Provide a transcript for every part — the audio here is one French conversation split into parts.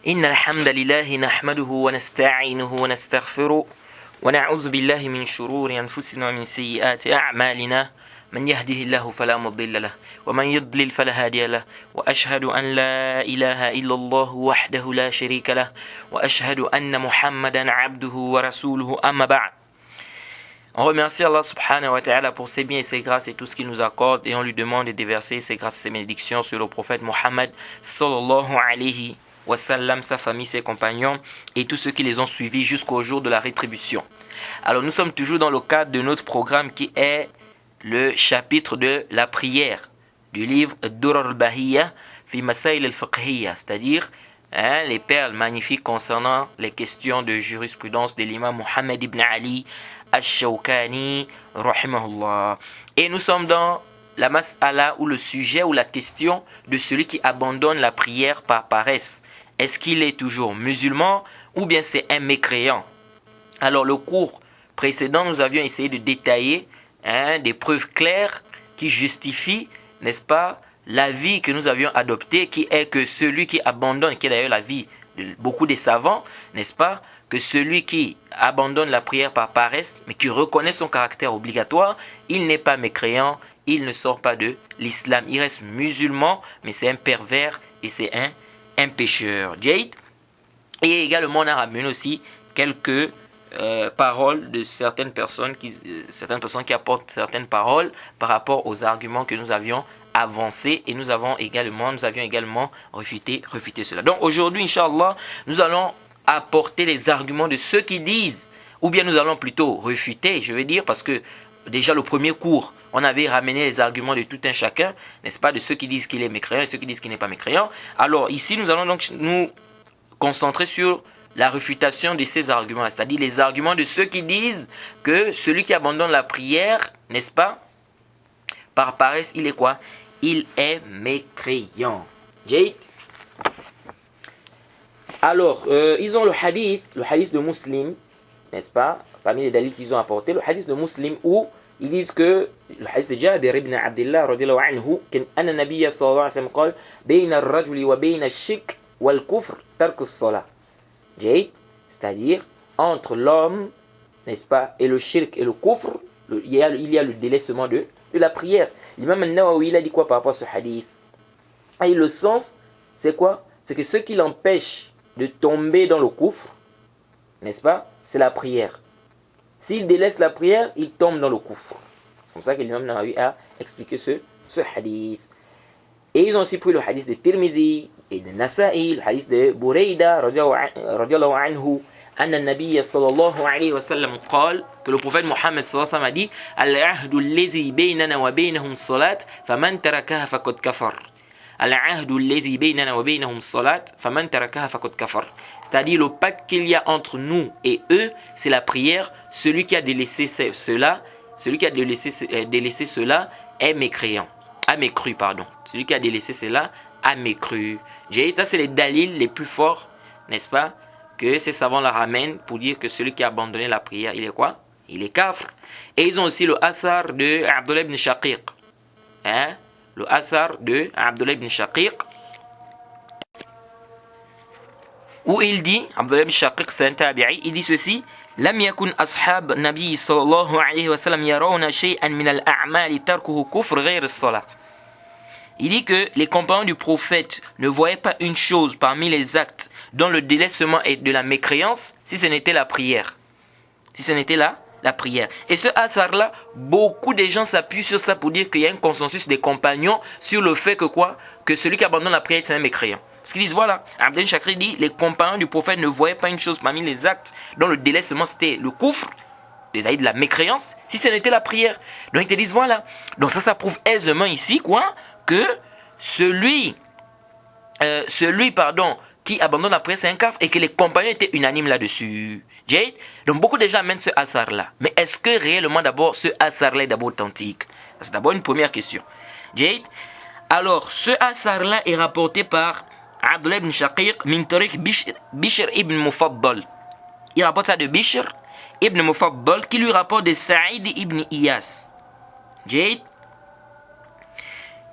إن الحمد لله نحمده ونستعينه ونستغفره ونعوذ بالله من شرور أنفسنا ومن سيئات أعمالنا من يهده الله فلا مضل له ومن يضلل فلا هادي له وأشهد أن لا إله إلا الله وحده لا شريك له وأشهد أن محمدا عبده ورسوله أما بعد. On remercie Allah subhanahu wa ta'ala pour ses biens et ses grâces et tout ce qu'il nous accorde et on lui demande de déverser ses grâces et ses bénédictions sur le prophète Mohammed sallallahu alayhi wa sallam, sa famille, ses compagnons et tous ceux qui les ont suivis jusqu'au jour de la rétribution. Alors nous sommes toujours dans le cadre de notre programme qui est le chapitre de la prière du livre Durar al-Bahiyya fi Masail al-Fiqhiyya, c'est-à-dire les perles magnifiques concernant les questions de jurisprudence de l'imam Muhammad ibn Ali Ash-Shawkani rahimahullah. Et nous sommes dans la mas'ala ou le sujet ou la question de celui qui abandonne la prière par paresse. Est-ce qu'il est toujours musulman ou bien c'est un mécréant? Alors le cours précédent, nous avions essayé de détailler des preuves claires qui justifient, n'est-ce pas, l'avis que nous avions adopté, qui est que celui qui abandonne, qui est d'ailleurs l'avis de beaucoup des savants, n'est-ce pas, que celui qui abandonne la prière par paresse, mais qui reconnaît son caractère obligatoire, il n'est pas mécréant, il ne sort pas de l'islam, il reste musulman, mais c'est un pervers et c'est un pécheur. Jade. Et également, on a ramené aussi quelques paroles de certaines personnes qui apportent certaines paroles par rapport aux arguments que nous avions avancés et nous avions également réfuté cela. Donc aujourd'hui, Inch'Allah, nous allons apporter les arguments de ceux qui disent, ou bien nous allons plutôt réfuter, je veux dire, parce que déjà le premier cours, on avait ramené les arguments de tout un chacun, n'est-ce pas, de ceux qui disent qu'il est mécréant et ceux qui disent qu'il n'est pas mécréant. Alors ici, nous allons donc nous concentrer sur la réfutation de ces arguments, c'est-à-dire les arguments de ceux qui disent que celui qui abandonne la prière, n'est-ce pas, par paresse, il est quoi? Il est mécréant. Jade. Alors, ils ont le hadith de Muslim, n'est-ce pas, parmi les dalils qu'ils ont apporté, le hadith de Muslim où ils disent que le hadith de Jabir ibn Abdullah radiyallahu anhu, qu'anna nabiyya sallallahu alayhi wa sallam qala bayna ar-rajuli wa bayna ash-shirk wal kufr tark as-salah. C'est-à-dire entre l'homme, n'est-ce pas, et le shirk et le kufr, il y a le délaissement de la prière. L'imam al-Nawawi, il a dit quoi par rapport à ce hadith? Et le sens, c'est quoi? C'est que ce qui l'empêche de tomber dans le kufr, n'est-ce pas, c'est la prière. S'il délaisse la prière, il tombe dans le kufr. C'est comme ça que l'imam Nawawi a expliqué ce hadith. Et ils ont aussi pris le hadith de Tirmidhi et de Nasa'i, le hadith de Burayda radiyallahu anhu, anna nabiyya sallallahu alayhi wa sallam qala, que le prophète Mohammed sallallahu alayhi wa sallam a dit, al-ahdu allazi baynana wa baynahum salat, faman tarakaha faqad kafar. Al-ahdu allazi baynana wa baynahum salat, faman tarakaha faqad kafar. C'est-à-dire le pacte qu'il y a entre nous et eux, c'est la prière. Celui qui a délaissé cela, est mécréant. A mécru, pardon. Celui qui a délaissé cela a mécru. Ça, c'est les dalils les plus forts, n'est-ce pas, que ces savants la ramènent pour dire que celui qui a abandonné la prière, il est quoi? Il est kafr. Et ils ont aussi le athar de Abdullah ibn Shaqiq. Le athar de Abdullah ibn Shaqiq, où il dit, Abdullah ibn Shaqiq, c'est un tabi'i, il dit ceci: Lam yakun ashab nabi sallallahu alayhi wa sallam yarawna shay'an min al-a'mali tarkuhu kufr ghayr as-salah. Il dit que les compagnons du prophète ne voyaient pas une chose parmi les actes dont le délaissement est de la mécréance, si ce n'était la prière. Si ce n'était la prière. Et ce hasard-là, beaucoup de gens s'appuient sur ça pour dire qu'il y a un consensus des compagnons sur le fait que quoi? Que celui qui abandonne la prière, c'est un mécréant. Parce qu'ils disent, voilà, Abdel Shakri dit, les compagnons du prophète ne voyaient pas une chose parmi les actes dont le délaissement c'était le kufr, c'est-à-dire de la mécréance, si ce n'était la prière. Donc ils te disent, voilà. Donc ça prouve aisément ici, quoi, que celui qui abandonne la prière, c'est un kafir, et que les compagnons étaient unanimes là-dessus. Jade. Donc beaucoup de gens amènent ce hasard-là. Mais est-ce que réellement d'abord ce hasard-là est d'abord authentique? C'est d'abord une première question. Jade. Alors, ce hasard-là est rapporté par Abdullah ibn Shaqiq min tariq Bishr ibn Mufaddal. Il rapporte ça de Bishr ibn Mufaddal qui lui rapporte de Saïd ibn Iyas. Jade.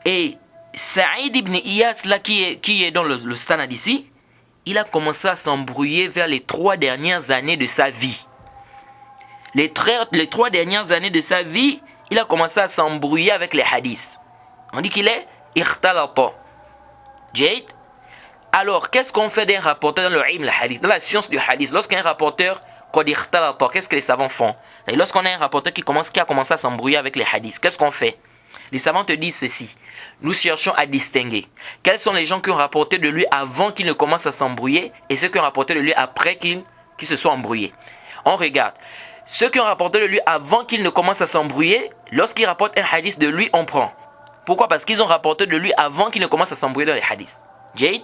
Et Saïd ibn Iyas, là, qui est dans le standard ici, il a commencé à s'embrouiller vers les 3 dernières années de sa vie. Les 3 dernières années de sa vie, il a commencé à s'embrouiller avec les hadiths. On dit qu'il est ikhtalata. Jade. Alors, qu'est-ce qu'on fait d'un rapporteur dans le ilm, le hadith, dans la science du hadith? Lorsqu'un rapporteur, qu'est-ce que les savants font? Et lorsqu'on a un rapporteur qui a commencé à s'embrouiller avec les hadiths, qu'est-ce qu'on fait? Les savants te disent ceci. Nous cherchons à distinguer quels sont les gens qui ont rapporté de lui avant qu'il ne commence à s'embrouiller et ceux qui ont rapporté de lui après qu'il se soit embrouillé. On regarde. Ceux qui ont rapporté de lui avant qu'il ne commence à s'embrouiller, lorsqu'ils rapportent un hadith de lui, on prend. Pourquoi? Parce qu'ils ont rapporté de lui avant qu'il ne commence à s'embrouiller dans les hadiths. Jade.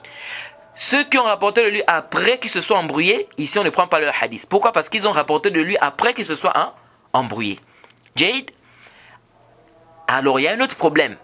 Ceux qui ont rapporté de lui après qu'il se soit embrouillé, ici on ne prend pas leur hadith. Pourquoi? Parce qu'ils ont rapporté de lui après qu'il se soit embrouillé. Jade. Alors il y a un autre problème.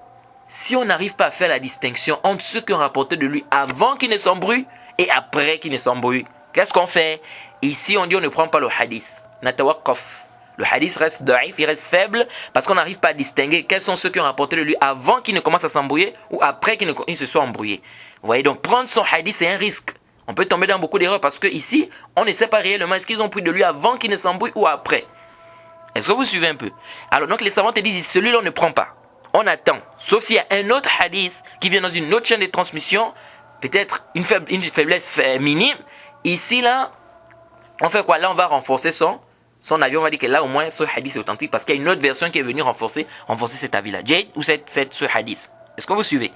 Si on n'arrive pas à faire la distinction entre ceux qui ont rapporté de lui avant qu'il ne s'embrouille et après qu'il ne s'embrouille, qu'est-ce qu'on fait? Ici on dit on ne prend pas le hadith. Natawaqqaf. Le hadith reste daif, il reste faible parce qu'on n'arrive pas à distinguer quels sont ceux qui ont rapporté de lui avant qu'il ne commence à s'embrouiller ou après qu'il se soit embrouillé. Vous voyez, donc prendre son hadith c'est un risque. On peut tomber dans beaucoup d'erreurs parce que ici on ne sait pas réellement est-ce qu'ils ont pris de lui avant qu'il ne s'embrouille ou après. Est-ce que vous suivez un peu? Alors donc les savants te disent celui-là on ne prend pas. On attend. Sauf s'il y a un autre hadith qui vient dans une autre chaîne de transmission, peut-être une faiblesse minime. Ici là, on fait quoi? Là on va renforcer son avis. On va dire que là au moins ce hadith est authentique parce qu'il y a une autre version qui est venue renforcer cet avis-là. Jade ou ce hadith. Est-ce que vous suivez?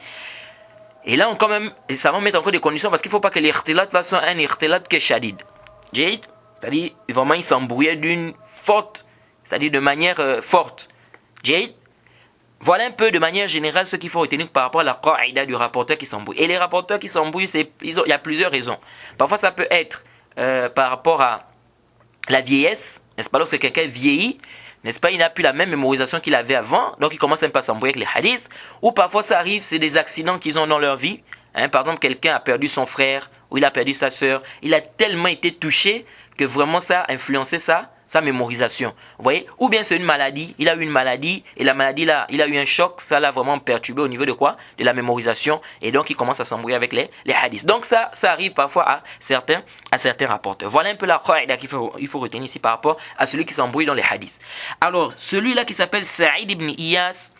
Et là on quand même, les savants mettent encore des conditions parce qu'il ne faut pas que l'irtilat là soit un irtilat que shadid. Jade, c'est-à-dire vraiment il s'embrouillait d'une forte, c'est-à-dire de manière forte. Jade. Voilà un peu de manière générale ce qu'il faut retenir par rapport à la qaïda du rapporteur qui s'embrouille. Et les rapporteurs qui s'embrouillent, il y a plusieurs raisons. Parfois ça peut être par rapport à la vieillesse, n'est-ce pas? Lorsque quelqu'un vieillit, n'est-ce pas? Il n'a plus la même mémorisation qu'il avait avant, donc il commence un peu à s'embrouiller avec les hadiths. Ou parfois ça arrive, c'est des accidents qu'ils ont dans leur vie. Par exemple, quelqu'un a perdu son frère ou il a perdu sa sœur. Il a tellement été touché que vraiment ça a influencé sa mémorisation. Vous voyez? Ou bien c'est une maladie, il a eu une maladie et la maladie là, il a eu un choc, ça l'a vraiment perturbé au niveau de quoi? De la mémorisation et donc il commence à s'embrouiller avec les hadiths. Donc ça arrive parfois à certains rapporteurs. Voilà un peu la qaïda qu'il faut retenir ici par rapport à celui qui s'embrouille dans les hadiths. Alors, celui-là qui s'appelle Saïd ibn Iyas,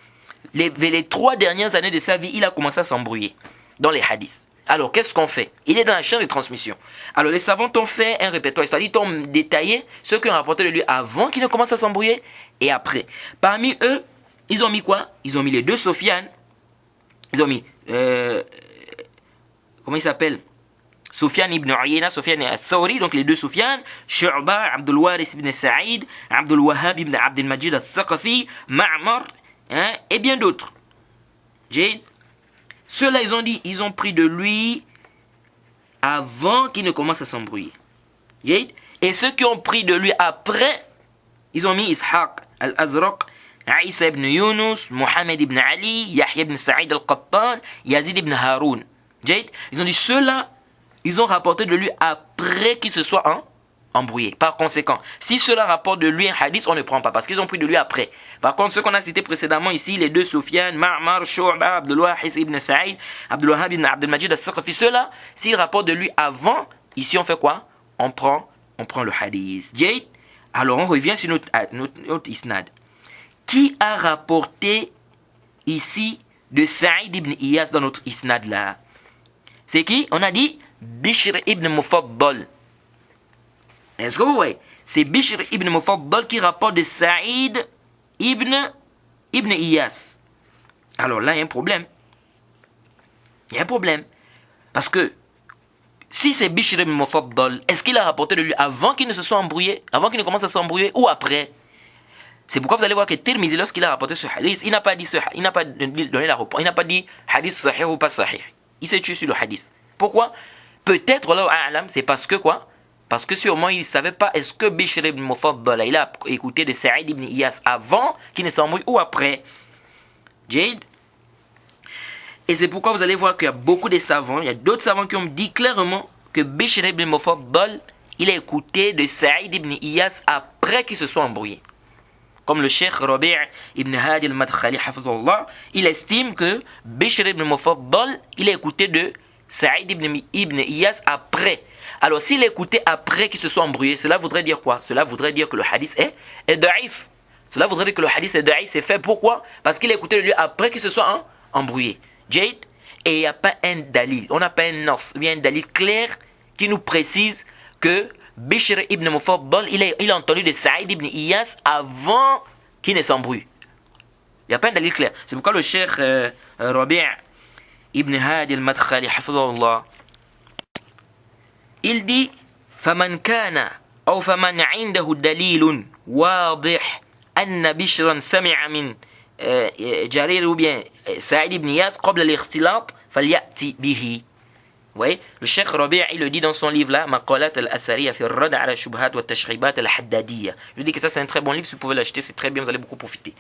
les 3 dernières années de sa vie, il a commencé à s'embrouiller dans les hadiths. Alors, qu'est-ce qu'on fait? Il est dans la chaîne de transmission. Alors, les savants ont fait un répertoire, c'est-à-dire ils ont détaillé ceux qui ont rapporté de lui avant qu'il ne commence à s'embrouiller et après. Parmi eux, ils ont mis quoi? Ils ont mis les 2 Sofiane. Ils ont mis, comment il s'appelle? Sofiane ibn Uyayna, Sofiane al-Thawri, donc les 2 Sofiane, Shu'ba, Abdul Waris ibn Sa'id, Abdul Wahhab ibn Abdul Majid al-Thaqafi, Ma'mar, et bien d'autres. Jade. Ceux-là, ils ont dit, ils ont pris de lui avant qu'il ne commence à s'embrouiller. Et ceux qui ont pris de lui après, ils ont mis Ishaq al-Azraq, Isa ibn Yunus, Mohamed ibn Ali, Yahya ibn Sa'id al-Qattan, Yazid ibn Haroun. Ils ont dit, ceux-là, ils ont rapporté de lui après qu'il se soit embrouillé. Par conséquent, si cela rapporte de lui un hadith, on ne prend pas parce qu'ils ont pris de lui après. Par contre, ceux qu'on a cités précédemment ici, les 2 Soufiane, Ma'mar, Shu'ba, Abdul Wahid ibn Sa'id, Abdul Wahhab ibn Abdul Majid al-Thaqafi, ceux-là, s'ils rapportent de lui avant, ici on fait quoi? On prend le hadith. Alors on revient sur notre isnad. Qui a rapporté ici de Saïd ibn Iyas dans notre isnad là? C'est qui? On a dit Bishr ibn Mufaddal. Est-ce que vous voyez? C'est Bishr ibn Mufaddal qui rapporte de Saïd ibn Iyas. Alors là, il y a un problème. Parce que si c'est Bishr ibn Mufaddal, est-ce qu'il a rapporté de lui avant qu'il ne se soit embrouillé, avant qu'il ne commence à s'embrouiller ou après? C'est pourquoi vous allez voir que Tirmidhi, lorsqu'il a rapporté ce hadith, il n'a pas donné la réponse. Il n'a pas dit hadith sahih ou pas sahih. Il s'est tué sur le hadith. Pourquoi? Peut-être, là, c'est parce que quoi? Parce que sûrement il ne savait pas est-ce que Bishr ibn Mufaddal il a écouté de Saïd ibn Iyas avant qu'il ne s'embrouille ou après. Jade. Et c'est pourquoi vous allez voir qu'il y a beaucoup de savants, il y a d'autres savants qui ont dit clairement que Bishr ibn Mufaddal il a écouté de Saïd ibn Iyas après qu'il se soit embrouillé. Comme le cheikh Rabi' ibn Hadi al-Madkhali hafizahullah, il estime que Bishr ibn Mufaddal il a écouté de Saïd ibn Iyas après. Alors s'il écoutait après qu'il se soit embrouillé, cela voudrait dire quoi? Cela voudrait dire que le hadith est daïf. Cela voudrait dire que le hadith est daïf, c'est fait. Pourquoi? Parce qu'il écoutait le lieu après qu'il se soit embrouillé. Jade. Et il n'y a pas un dalil, on n'a pas un nas, il y a un dalil clair qui nous précise que Bishr ibn Mufaddal, il a entendu de Saïd ibn Iyas avant qu'il ne s'embrouille. Il n'y a pas un dalil clair. C'est pourquoi le cheikh Rabi' ibn Hadi al-Madkhali, hafidhahullah, il dit فَمَنْ كَانَ أو فَمَنْ عِنْدَهُ دَلِيلٌ واضح أن بشرا سمع من جرير ou bien Saïd ibn Iyas قبل الاختلاط فليأتي به. Vous voyez, le cheikh Rabi' il le dit dans son livre là, Maqalat al-Athariya fi ar-Rad ala Shubhat wa Tashribat al-Haddadiyya. Je dis que ça c'est un très bon livre, si vous pouvez l'acheter, c'est très bien, vous allez beaucoup profiter.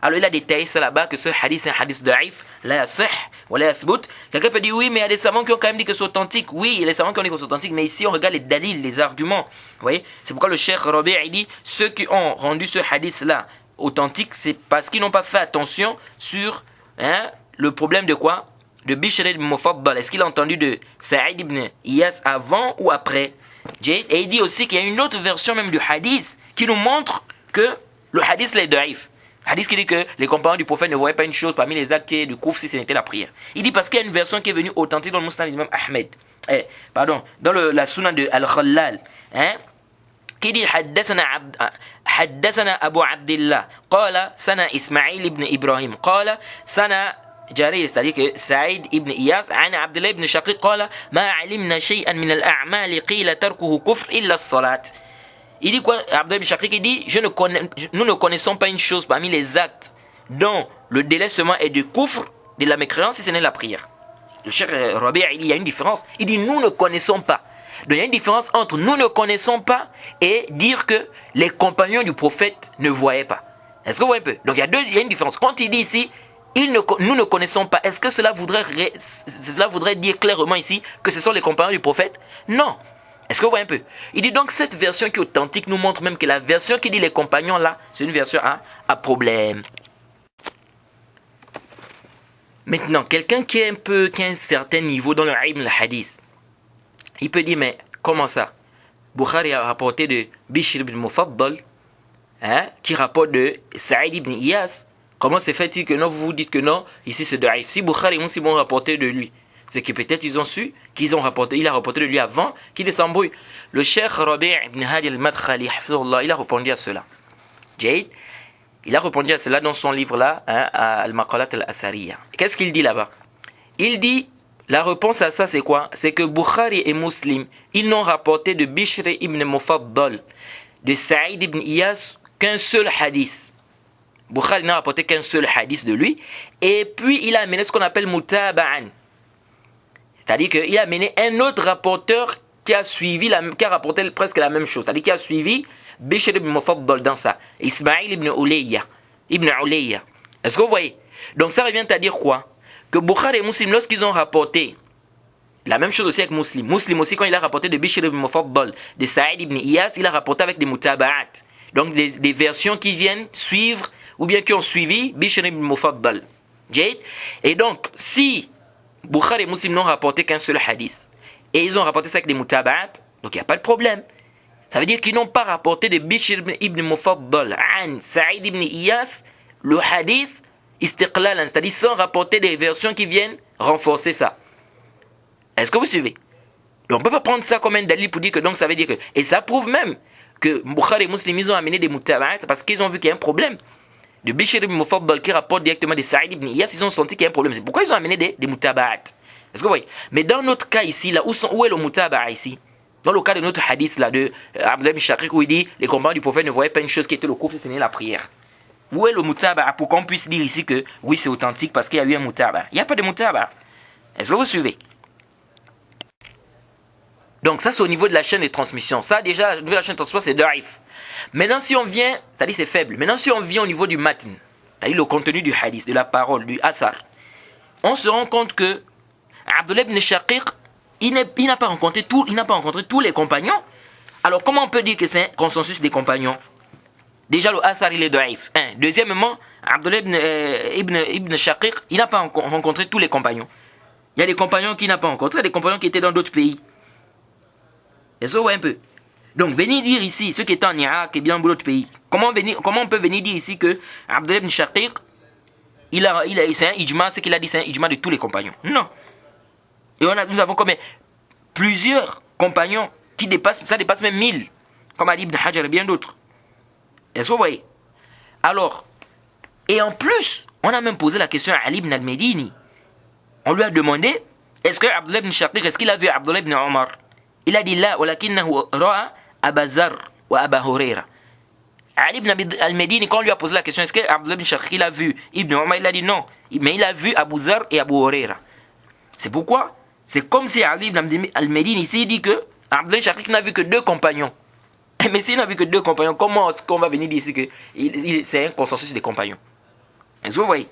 Alors il a détaillé ça là-bas, que ce hadith c'est un hadith da'if, la yasih, wa la yathbut. Quelqu'un peut dire oui, mais il y a des savants qui ont quand même dit que c'est authentique. Oui, il y a des savants qui ont dit que c'est authentique, mais ici on regarde les dalils, les arguments. Vous voyez, c'est pourquoi le cheikh Rabi' il dit, ceux qui ont rendu ce hadith là authentique, c'est parce qu'ils n'ont pas fait attention sur le problème de quoi? De Bishr ibn Mufaddal. Est-ce qu'il a entendu de Saïd ibn Iyas avant ou après? Et il dit aussi qu'il y a une autre version même du hadith qui nous montre que le hadith est daïf. Le hadith qui dit que les compagnons du prophète ne voyaient pas une chose parmi les actes du kouf si ce n'était la prière. Il dit parce qu'il y a une version qui est venue authentique dans le Musnad d'Imam Ahmed. Dans la Sunan de Al-Khallal. qui dit حدثنا أبو عبد الله قال سنة إسماعيل بن إبراهيم قال سنة جرير c'est-à-dire que Saïd ibn Iyas عن عبد الله بن شقيق قال ما علمنا شيئا من الأعمال قيل تركه كفر إلا الصلاة. Il dit quoi? Abdullah ibn Shaqiq, il dit nous ne connaissons pas une chose parmi les actes dont le délaissement est de kufr, de la mécréance, si ce n'est la prière. Le cheikh Rabi' il dit il y a une différence. Il dit nous ne connaissons pas. Donc il y a une différence entre nous ne connaissons pas et dire que les compagnons du prophète ne voyaient pas. Est-ce que vous voyez un peu? Donc il y a une différence. Quand il dit ici nous ne connaissons pas, est-ce que cela voudrait dire clairement ici que ce sont les compagnons du prophète? Non. Est-ce que vous voyez un peu? Il dit donc cette version qui est authentique nous montre même que la version qui dit les compagnons là, c'est une version à problème. Maintenant, quelqu'un qui a un certain niveau dans le ilm al hadith, il peut dire mais comment ça? Bukhari a rapporté de Bishr ibn Mufaddal, qui rapporte de Saïd ibn Iyas. Comment se fait-il que non, vous dites que non, ici c'est daïf? Si Bukhari et Muslim ont rapporté de lui, c'est que peut-être ils ont su il a rapporté de lui avant qu'il s'embrouille. Le cheikh Rabi' ibn Hadi al-Madkhali, il a répondu à cela. Jade, il a répondu à cela dans son livre là, Al-Maqalat al-Athariya. Qu'est-ce qu'il dit là-bas? Il dit, la réponse à ça c'est quoi? C'est que Bukhari et Muslim, ils n'ont rapporté de Bishr ibn Mufaddal, de Saïd ibn Iyas, qu'un seul hadith. Bukhari n'a rapporté qu'un seul hadith de lui, et puis il a amené ce qu'on appelle mutaba'an. C'est-à-dire qu'il a amené un autre rapporteur qui a rapporté presque la même chose. C'est-à-dire qu'il a suivi Bishr ibn Mufaddal dans ça. Ismaïl ibn Ulayya. Est-ce que vous voyez? Donc ça revient à dire quoi? Que Bukhari et Muslim, lorsqu'ils ont rapporté la même chose aussi avec Muslim. Muslim aussi, quand il a rapporté de Bishr ibn Mufaddal, de Saïd ibn Iyas, il a rapporté avec des mutaba'at. Donc des versions qui viennent suivre, ou bien qui ont suivi Bishr ibn Mufaddal. Et donc, si Bukhari et Muslim n'ont rapporté qu'un seul hadith, et ils ont rapporté ça avec des mutaba'at, donc il n'y a pas de problème. Ça veut dire qu'ils n'ont pas rapporté de Bishr ibn Mufaddal an Saïd ibn Iyas le hadith istiqlalan, c'est-à-dire sans rapporter des versions qui viennent renforcer ça. Est-ce que vous suivez? Donc on ne peut pas prendre ça comme un dalil pour dire que donc ça veut dire que... Et ça prouve même que Bukhari et Muslim ils ont amené des mutaba'at parce qu'ils ont vu qu'il y a un problème. De Bishr ibn Mufaddal qui rapporte directement de Saïd ibn Iyas, ils ont senti qu'il y a un problème. C'est pourquoi ils ont amené des mutaba'at. Est-ce que vous voyez? Mais dans notre cas ici, là, où est le mutaba'a ici? Dans le cas de notre hadith là de Abdullah ibn Shaqiq où il dit les compagnons du prophète ne voyaient pas une chose qui était le kufr, ce n'est la prière. Où est le mutaba'a pour qu'on puisse dire ici que oui c'est authentique parce qu'il y a eu un mutaba'a? Il n'y a pas de mutaba'a. Est-ce que vous suivez? Donc ça c'est au niveau de la chaîne de transmission. Ça déjà, au niveau de la chaîne de transmission c'est daif. Maintenant si on vient, c'est-à-dire c'est faible. Maintenant si on vient au niveau du matn, c'est-à-dire le contenu du hadith, de la parole, du athar, on se rend compte que Abdullah ibn Shaqiq, il n'a pas rencontré tous les compagnons. Alors comment on peut dire que c'est un consensus des compagnons? Déjà le athar il est daif. Deuxièmement, Abdullah ibn Shaqiq, il n'a pas rencontré tous les compagnons. Il y a des compagnons qui n'a pas rencontré, des compagnons qui étaient dans d'autres pays. Est-ce que vous voyez un peu? Donc, venir dire ici, ceux qui étaient en Irak et bien dans d'autres pays, comment on peut venir dire ici que Abdullah ibn Shaqiq, c'est un ijma, ce qu'il a dit, c'est un ijma de tous les compagnons? Non. Et nous avons comme plusieurs compagnons qui dépassent, ça dépasse même 1000, comme Ali ibn Hajar et bien d'autres. Est-ce que vous voyez? Alors, et en plus, on a même posé la question à Ali ibn al-Medini. On lui a demandé, est-ce que Abdullah ibn Shaqiq, est-ce qu'il a vu Abdullah ibn Omar? Il a dit là, walakinnahu ra'a Aba Zar wa Aba Huraira. Ali ibn al-Medini, quand on lui a posé la question, est-ce que Abdullah ibn Shaqiq il a vu Ibn Omar? Il a dit non, mais il a vu Abu Zar et Abu Huraira. C'est pourquoi? C'est comme si Ali ibn al-Medini ici dit que Abdullah ibn Shaqiq n'a vu que 2 compagnons. Mais s'il n'a vu que 2 compagnons, comment est-ce qu'on va venir dire ici que c'est un consensus des compagnons? Est-ce que vous voyez?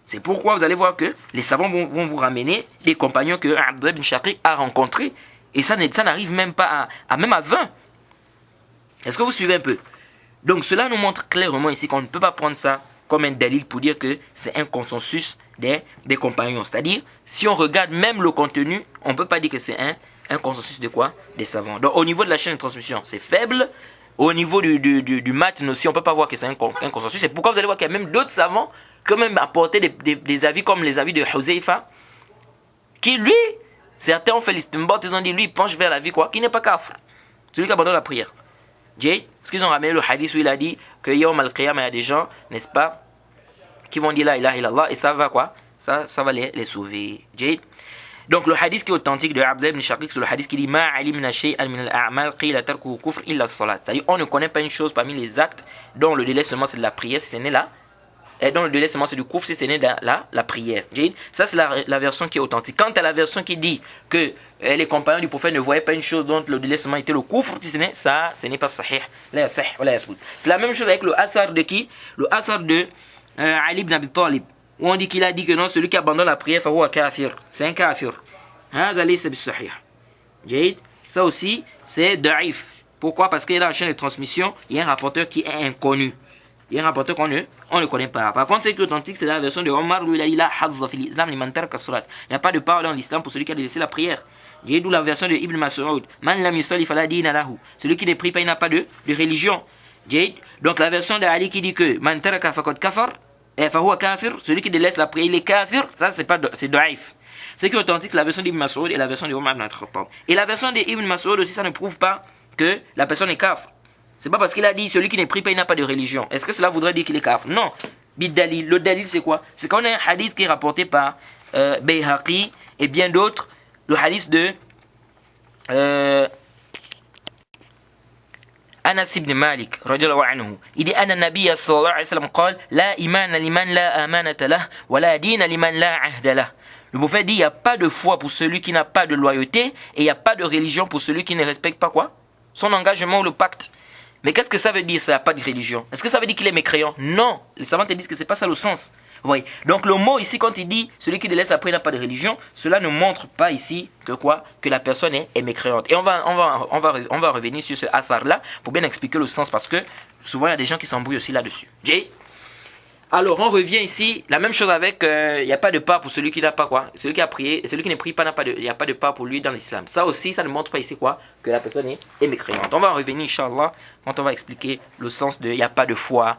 C'est pourquoi vous allez voir que les savants vont vous ramener des compagnons que Abdullah ibn Shaqiq a rencontrés. Et ça n'arrive même pas même à 20. Est-ce que vous suivez un peu? Donc cela nous montre clairement ici qu'on ne peut pas prendre ça comme un dalil pour dire que c'est un consensus des compagnons. C'est-à-dire, si on regarde même le contenu, on ne peut pas dire que c'est un consensus de quoi? Des savants. Donc au niveau de la chaîne de transmission, c'est faible. Au niveau du matin aussi, on ne peut pas voir que c'est un consensus. C'est pourquoi vous allez voir qu'il y a même d'autres savants qui ont même apporté des avis comme les avis de Huzaifa, qui lui, certains ont fait l'istinbat, ils ont dit lui il penche vers la vie quoi, qui n'est pas kafir, celui qui abandonne la prière. Parce qu'ils ont ramené le hadith où il a dit que Yawm al-Qiyamah, il y a des gens, n'est-ce pas, qui vont dire la ilaha illallah et ça va quoi, ça va les sauver. Donc le hadith qui est authentique de Abdullah ibn Shaqiq, c'est le hadith qui dit ma alimna shay'an min al-a'mal qila tarkuhu kufr illa as-salat. C'est-à-dire on ne connaît pas une chose parmi les actes dont le délai seulement c'est de la prière si ce n'est là. Et dont le délai seulement c'est du kufr si ce n'est de la prière. Ça c'est la version qui est authentique. Quant à la version qui dit que les compagnons du prophète ne voyaient pas une chose dont le délai seulement était le kufr, si ce n'est pas sahih. C'est la même chose avec le athar de qui? Le athar de Ali ibn Abi Talib, où on dit qu'il a dit que non, celui qui abandonne la prière, fahuwa kafir. C'est un kafir. Ça aussi, c'est da'if. Pourquoi? Parce qu'il y a dans la chaîne de transmission, il y a un rapporteur qui est inconnu. Il y a un rapporteur qu'on ne connaît pas. Par contre, c'est que l'authentique, c'est la version de Omar, où il a dit la hadza fil islam liman taraka salat. Il n'y a pas de parole dans l'islam pour celui qui a délaissé la prière. J'ai d'où la version de Ibn Mas'ud, man lam yusalli fala dina lahu. Celui qui ne prie pas, il n'a pas de religion. Donc la version de Ali qui dit que man taraka faqad kafar, fahuwa kafir, celui qui délaisse la prière, il est kafir, ça c'est daif. C'est que authentique, la version d'Ibn Mas'ud et la version de Omar ibn al-Khattab. Et la version d'Ibn Mas'ud aussi, ça ne prouve pas que la personne est kafir. C'est pas parce qu'il a dit celui qui ne prie pas, il n'a pas de religion. Est-ce que cela voudrait dire qu'il est kafir? Non. Bid-dalil. Le dalil c'est quoi? C'est qu'on a un hadith qui est rapporté par Bayhaqi et bien d'autres. Le hadith de Anas ibn Malik radiyallahu anhu. Il dit anna nabiyya sallallahu alayhi wa sallam qala la imana liman la amanata lah wa la dina liman la ahda lah. Le prophète dit il n'y a pas de foi pour celui qui n'a pas de loyauté et il n'y a pas de religion pour celui qui ne respecte pas quoi? Son engagement ou le pacte. Mais qu'est-ce que ça veut dire ça n'a pas de religion? Est-ce que ça veut dire qu'il est mécréant? Non. Les savants te disent que c'est pas ça le sens. Oui. Donc le mot ici quand il dit celui qui délaisse après n'a pas de religion, cela ne montre pas ici que quoi? Que la personne est mécréante. Et on va revenir sur ce athar là pour bien expliquer le sens parce que souvent il y a des gens qui s'embrouillent aussi là-dessus. Alors on revient ici, la même chose avec il n'y a pas de part pour celui qui n'a pas quoi? Celui qui a prié, celui qui ne prie pas il n'y a pas de part pour lui dans l'islam. Ça aussi, ça ne montre pas ici quoi? Que la personne est mécréante. On va en revenir Inch'Allah quand on va expliquer le sens de il n'y a pas de foi.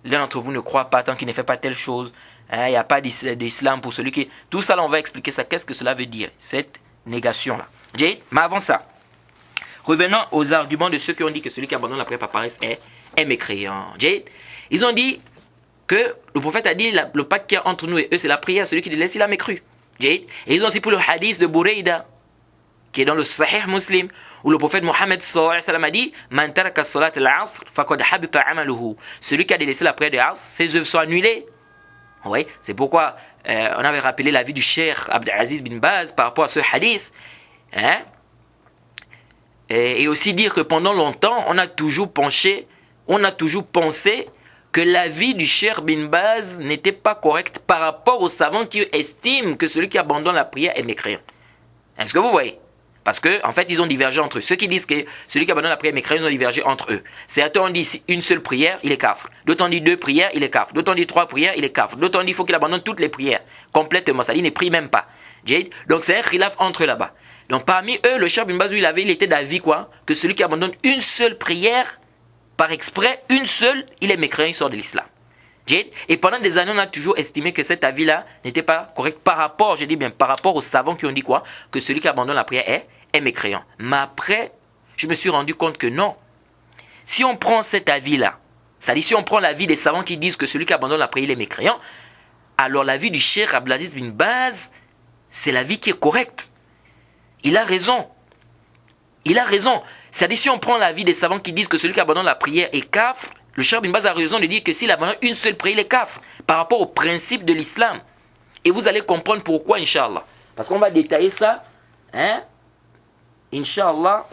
L'un d'entre vous ne croit pas tant qu'il ne fait pas telle chose. Il n'y a pas d'islam pour celui qui... Tout ça là on va expliquer ça. Qu'est-ce que cela veut dire? Cette négation là. Mais avant ça, revenons aux arguments de ceux qui ont dit que celui qui abandonne la prière par paresse est mécréant. Ils ont dit que le prophète a dit le pacte qu'il y a entre nous et eux c'est la prière, celui qui le laisse il a mécru. Et ils ont aussi pour le hadith de Bourayda qui est dans le Sahih Muslim où le prophète Mohammed sallallahu alayhi wa sallam a dit man taraka salat al-asr faqad habita amaluhu. Celui qui a délaissé la prière de Asr, ses œuvres sont annulées. Oui, c'est pourquoi on avait rappelé l'avis du Cheikh Abdelaziz bin Baz par rapport à ce hadith. Et aussi dire que pendant longtemps on a toujours pensé que l'avis du Cheikh bin Baz n'était pas correct par rapport aux savants qui estiment que celui qui abandonne la prière est mécréant. Est-ce que vous voyez? Parce que en fait, ils ont divergé entre eux. Ceux qui disent que celui qui abandonne la prière est mécréant, ils ont divergé entre eux. Certains ont dit une seule prière, il est kafir. D'autres ont dit 2 prières, il est kafir. D'autres ont dit 3 prières, il est kafir. D'autres ont dit il faut qu'il abandonne toutes les prières complètement. Ça dit, il ne prie même pas. Donc c'est un khilaf entre là-bas. Donc parmi eux, le Cheikh Ibn Baz, il était d'avis quoi? Que celui qui abandonne une seule prière, par exprès, une seule, il est mécréant, il sort de l'islam. Et pendant des années, on a toujours estimé que cet avis-là n'était pas correct par rapport, je dis bien, par rapport aux savants qui ont dit quoi? Que celui qui abandonne la prière est mécréant. Mais après, je me suis rendu compte que non. Si on prend cet avis-là, c'est-à-dire si on prend l'avis des savants qui disent que celui qui abandonne la prière, il est mécréant, alors l'avis du Cheikh Abdelaziz bin Baz, c'est l'avis qui est correct. Il a raison. Il a raison. C'est-à-dire si on prend l'avis des savants qui disent que celui qui abandonne la prière est kafr, le Cheikh bin Baz a raison de dire que s'il abandonne une seule prière, il est kafr, par rapport au principe de l'islam. Et vous allez comprendre pourquoi, Inch'Allah. Parce qu'on va détailler ça, Inch'Allah,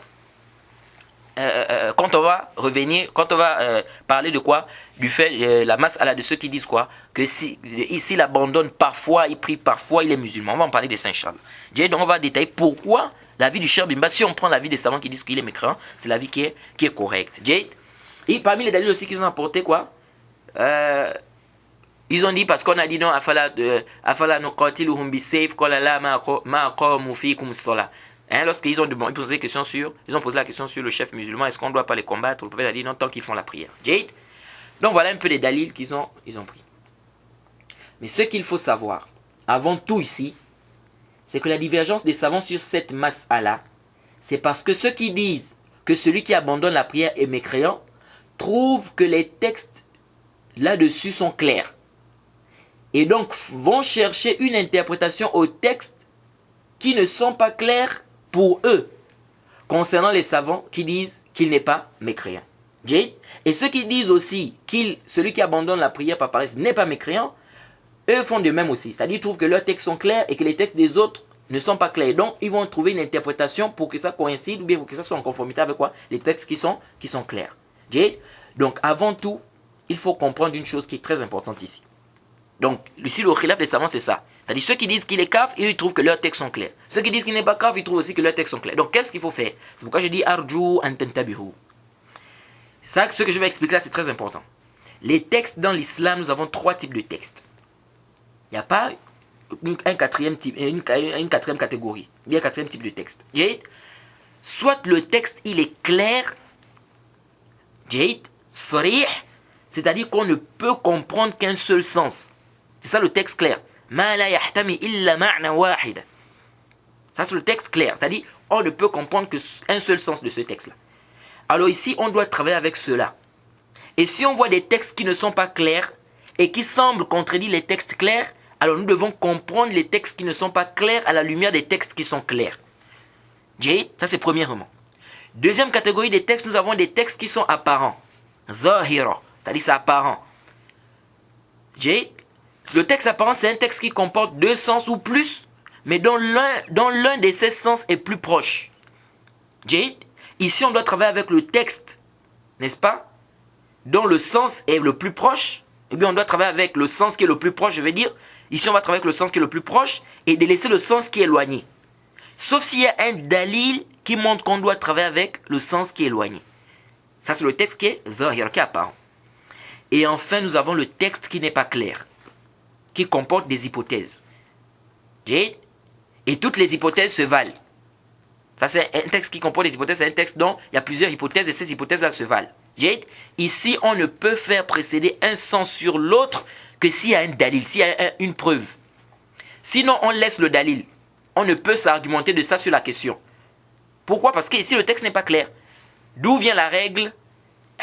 quand on va revenir, quand on va parler de quoi? Du fait, la mas'ala de ceux qui disent quoi? Que s'il abandonne parfois, il prie parfois, il est musulman. On va en parler de ça, Inch'Allah. Donc on va détailler pourquoi l'avis du Cheikh bin Baz, si on prend l'avis des savants qui disent qu'il est mécréant, c'est l'avis qui est correct. Et parmi les dalils aussi qu'ils ont apporté quoi? Ils ont dit parce qu'on a dit non, afala nuqatiluhum bisayf qala la ma qamu fikum as-salah. Lorsqu'ils ont posé la question sur le chef musulman, est-ce qu'on ne doit pas les combattre? Le prophète a dit non, tant qu'ils font la prière. Donc voilà un peu les dalils qu'ils ont pris. Mais ce qu'il faut savoir, avant tout ici, c'est que la divergence des savants sur cette mas'ala, c'est parce que ceux qui disent que celui qui abandonne la prière est mécréant, trouvent que les textes là-dessus sont clairs. Et donc vont chercher une interprétation aux textes qui ne sont pas clairs pour eux, concernant les savants qui disent qu'il n'est pas mécréant. Et ceux qui disent aussi que celui qui abandonne la prière par paresse n'est pas mécréant, eux font de même aussi. C'est-à-dire qu'ils trouvent que leurs textes sont clairs et que les textes des autres ne sont pas clairs. Donc ils vont trouver une interprétation pour que ça coïncide ou bien pour que ça soit en conformité avec quoi? Les textes qui sont clairs. Donc avant tout, il faut comprendre une chose qui est très importante ici. Donc ici le khilaf des savants c'est ça. C'est-à-dire ceux qui disent qu'il est kaf, ils trouvent que leurs textes sont clairs. Ceux qui disent qu'il n'est pas kaf, ils trouvent aussi que leurs textes sont clairs. Donc qu'est-ce qu'il faut faire? C'est pourquoi je dis arju an tantabihu. Ça, ce que je vais expliquer là, c'est très important. Les textes dans l'islam, nous avons 3 types de textes. Il n'y a pas une quatrième catégorie. Il y a un 4e type de texte. Soit le texte, il est clair, sarih, c'est-à-dire qu'on ne peut comprendre qu'un seul sens. C'est ça le texte clair. Ma la yahtami illa ma'na wahida. Ça c'est le texte clair, c'est-à-dire on ne peut comprendre qu'un seul sens de ce texte-là. Alors ici, on doit travailler avec cela. Et si on voit des textes qui ne sont pas clairs et qui semblent contredire les textes clairs, alors nous devons comprendre les textes qui ne sont pas clairs à la lumière des textes qui sont clairs. Ça c'est premièrement. Deuxième catégorie des textes, nous avons des textes qui sont apparents. Zahira, c'est-à-dire c'est apparent. Le texte apparent, c'est un texte qui comporte 2 sens ou plus, mais dont l'un de ces sens est plus proche. Ici, on doit travailler avec le texte, n'est-ce pas? Dont le sens est le plus proche. Eh bien, on doit travailler avec le sens qui est le plus proche, je veux dire. Ici, on va travailler avec le sens qui est le plus proche et de laisser le sens qui est éloigné. Sauf s'il y a un dalil qui montre qu'on doit travailler avec le sens qui est éloigné. Ça, c'est le texte qui est zahir, qui est apparent. Et enfin, nous avons le texte qui n'est pas clair, qui comporte des hypothèses. Et toutes les hypothèses se valent. Ça, c'est un texte qui comporte des hypothèses, c'est un texte dont il y a plusieurs hypothèses et ces hypothèses-là se valent. Ici, on ne peut faire précéder un sens sur l'autre que s'il y a un dalil, s'il y a une preuve. Sinon, on laisse le dalil. On ne peut s'argumenter de ça sur la question. Pourquoi? Parce que ici, le texte n'est pas clair. D'où vient la règle?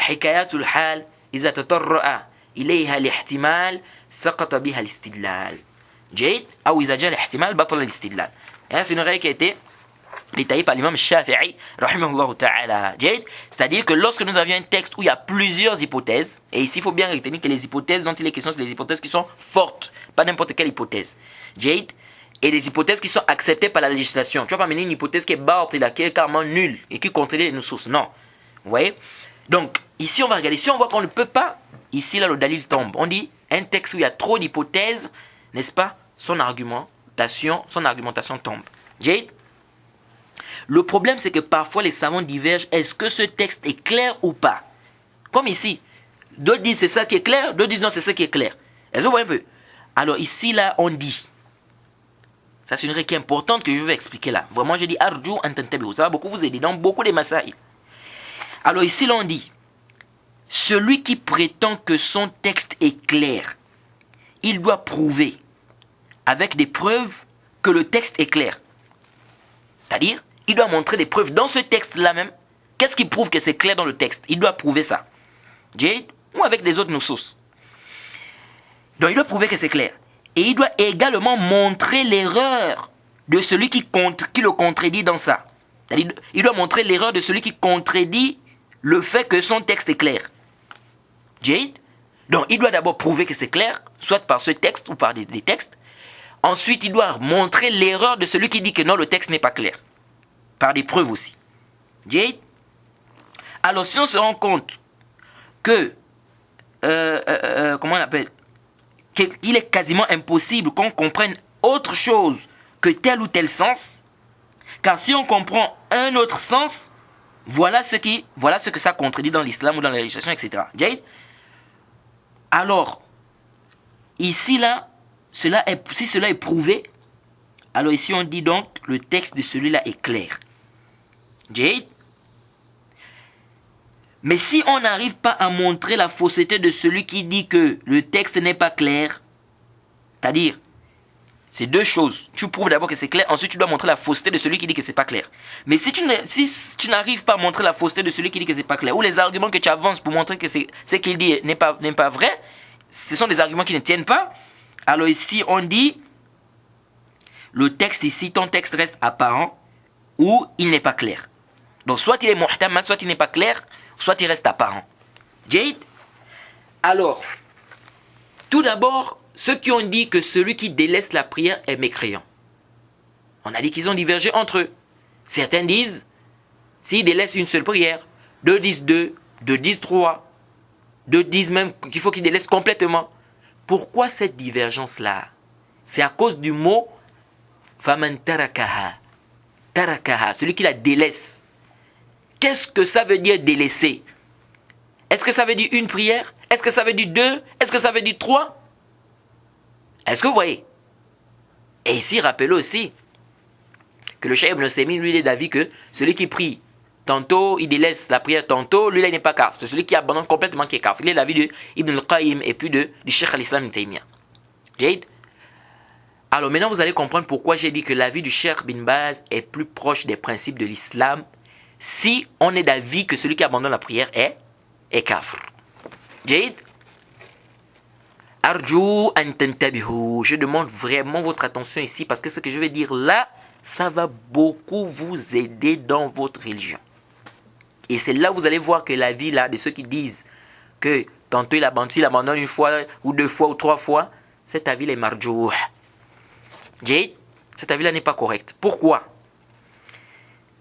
Hikayatul hal, iza tatarra'a ilayha l'ihtimal, saqata biha l'istidlal. Ou iza ja l'ihtimal, batala l'istidlal. C'est une règle qui a été détaillée par l'imam Shafi'i, rahimahullah ta'ala. C'est-à-dire que lorsque nous avions un texte où il y a plusieurs hypothèses, et ici il faut bien retenir que les hypothèses dont il est question, c'est les hypothèses qui sont fortes, pas n'importe quelle hypothèse. Et les hypothèses qui sont acceptées par la législation. Tu vas pas mener une hypothèse qui est batila, qui est carrément nulle et qui contredit les sources. Non. Vous voyez? Donc, ici on va regarder. Si on voit qu'on ne peut pas, ici là le dalil tombe. On dit un texte où il y a trop d'hypothèses, n'est-ce pas? Son argumentation tombe. Le problème c'est que parfois les savants divergent. Est-ce que ce texte est clair ou pas? Comme ici. D'autres disent c'est ça qui est clair, d'autres disent non c'est ça qui est clair. Est-ce que vous voyez un peu? Alors ici là on dit. Ça, c'est une règle qui est importante que je vais expliquer là. Vraiment, j'ai dit arju an tantabihu. Ça va beaucoup vous aider dans beaucoup des masaïl. Alors ici, l'on dit, celui qui prétend que son texte est clair, il doit prouver avec des preuves que le texte est clair. C'est-à-dire, il doit montrer des preuves dans ce texte-là même. Qu'est-ce qui prouve que c'est clair dans le texte? Il doit prouver ça. Jade, ou avec les autres nusus. Donc il doit prouver que c'est clair. Et il doit également montrer l'erreur de celui qui le contredit dans ça. C'est-à-dire, il doit montrer l'erreur de celui qui contredit le fait que son texte est clair. Jade. Donc il doit d'abord prouver que c'est clair, soit par ce texte ou par des textes. Ensuite, il doit montrer l'erreur de celui qui dit que non, le texte n'est pas clair. Par des preuves aussi. Jade. Alors si on se rend compte que, comment on appelle, qu'il est quasiment impossible qu'on comprenne autre chose que tel ou tel sens, car si on comprend un autre sens, voilà ce que ça contredit dans l'islam ou dans la législation, etc. Jade. Alors, ici là, si cela est prouvé, alors ici on dit donc le texte de celui-là est clair. Jade. Mais si on n'arrive pas à montrer la fausseté de celui qui dit que le texte n'est pas clair, c'est-à-dire, c'est deux choses. Tu prouves d'abord que c'est clair, ensuite tu dois montrer la fausseté de celui qui dit que c'est pas clair. Mais si tu n'arrives pas à montrer la fausseté de celui qui dit que c'est pas clair, ou les arguments que tu avances pour montrer que ce qu'il dit n'est pas vrai, ce sont des arguments qui ne tiennent pas, alors ici on dit, le texte ici, ton texte reste apparent, ou il n'est pas clair. Donc soit il est muhtamal, soit il n'est pas clair, soit il reste apparent. Jade. Alors, tout d'abord, ceux qui ont dit que celui qui délaisse la prière est mécréant. On a dit qu'ils ont divergé entre eux. Certains disent, s'il délaisse une seule prière, deux disent deux, deux disent trois, deux disent même qu'il faut qu'il délaisse complètement. Pourquoi cette divergence-là? C'est à cause du mot faman tarakaha. Tarakaha, celui qui la délaisse. Qu'est-ce que ça veut dire délaisser? Est-ce que ça veut dire une prière? Est-ce que ça veut dire deux? Est-ce que ça veut dire trois? Est-ce que vous voyez? Et ici, rappelez aussi que le Cheikh Ibn Uthaymeen, lui, il est d'avis que celui qui prie, tantôt il délaisse la prière, tantôt, lui, là, il n'est pas kafir. C'est celui qui abandonne complètement qui est kafir. Il est l'avis de Ibn al-Qayyim et puis du Cheikh al-Islam Ibn Taymiyyah. Jade. Alors maintenant, vous allez comprendre pourquoi j'ai dit que l'avis du Cheikh Bin Baz est plus proche des principes de l'islam si on est d'avis que celui qui abandonne la prière est kafir. Jade. Arju an tantabihu. Je demande vraiment votre attention ici parce que ce que je vais dire là, ça va beaucoup vous aider dans votre religion. Et c'est là où vous allez voir que l'avis là de ceux qui disent que tantôt il abandonne une fois ou deux fois ou trois fois, cet avis est marjouh. Jade, cet avis là n'est pas correct. Pourquoi?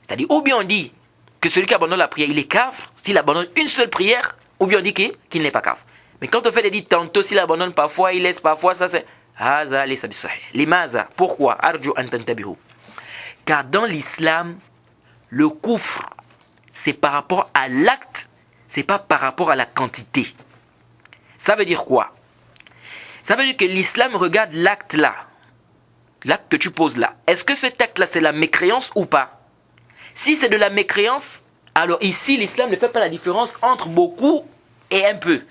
C'est-à-dire, ou bien on dit que celui qui abandonne la prière, il est kafir s'il abandonne une seule prière, ou bien on dit qu'il n'est pas kafir. Mais quand on fait des dit tantôt, s'il abandonne parfois, il laisse parfois, ça c'est Haza laysa bisahih. Limaza, pourquoi? Arju an tantabihu. Car dans l'islam, le koufr, c'est par rapport à l'acte, c'est pas par rapport à la quantité. Ça veut dire quoi? Ça veut dire que l'islam regarde l'acte là, l'acte que tu poses là. Est-ce que cet acte là c'est la mécréance ou pas? Si c'est de la mécréance, alors ici l'islam ne fait pas la différence entre beaucoup et un peu.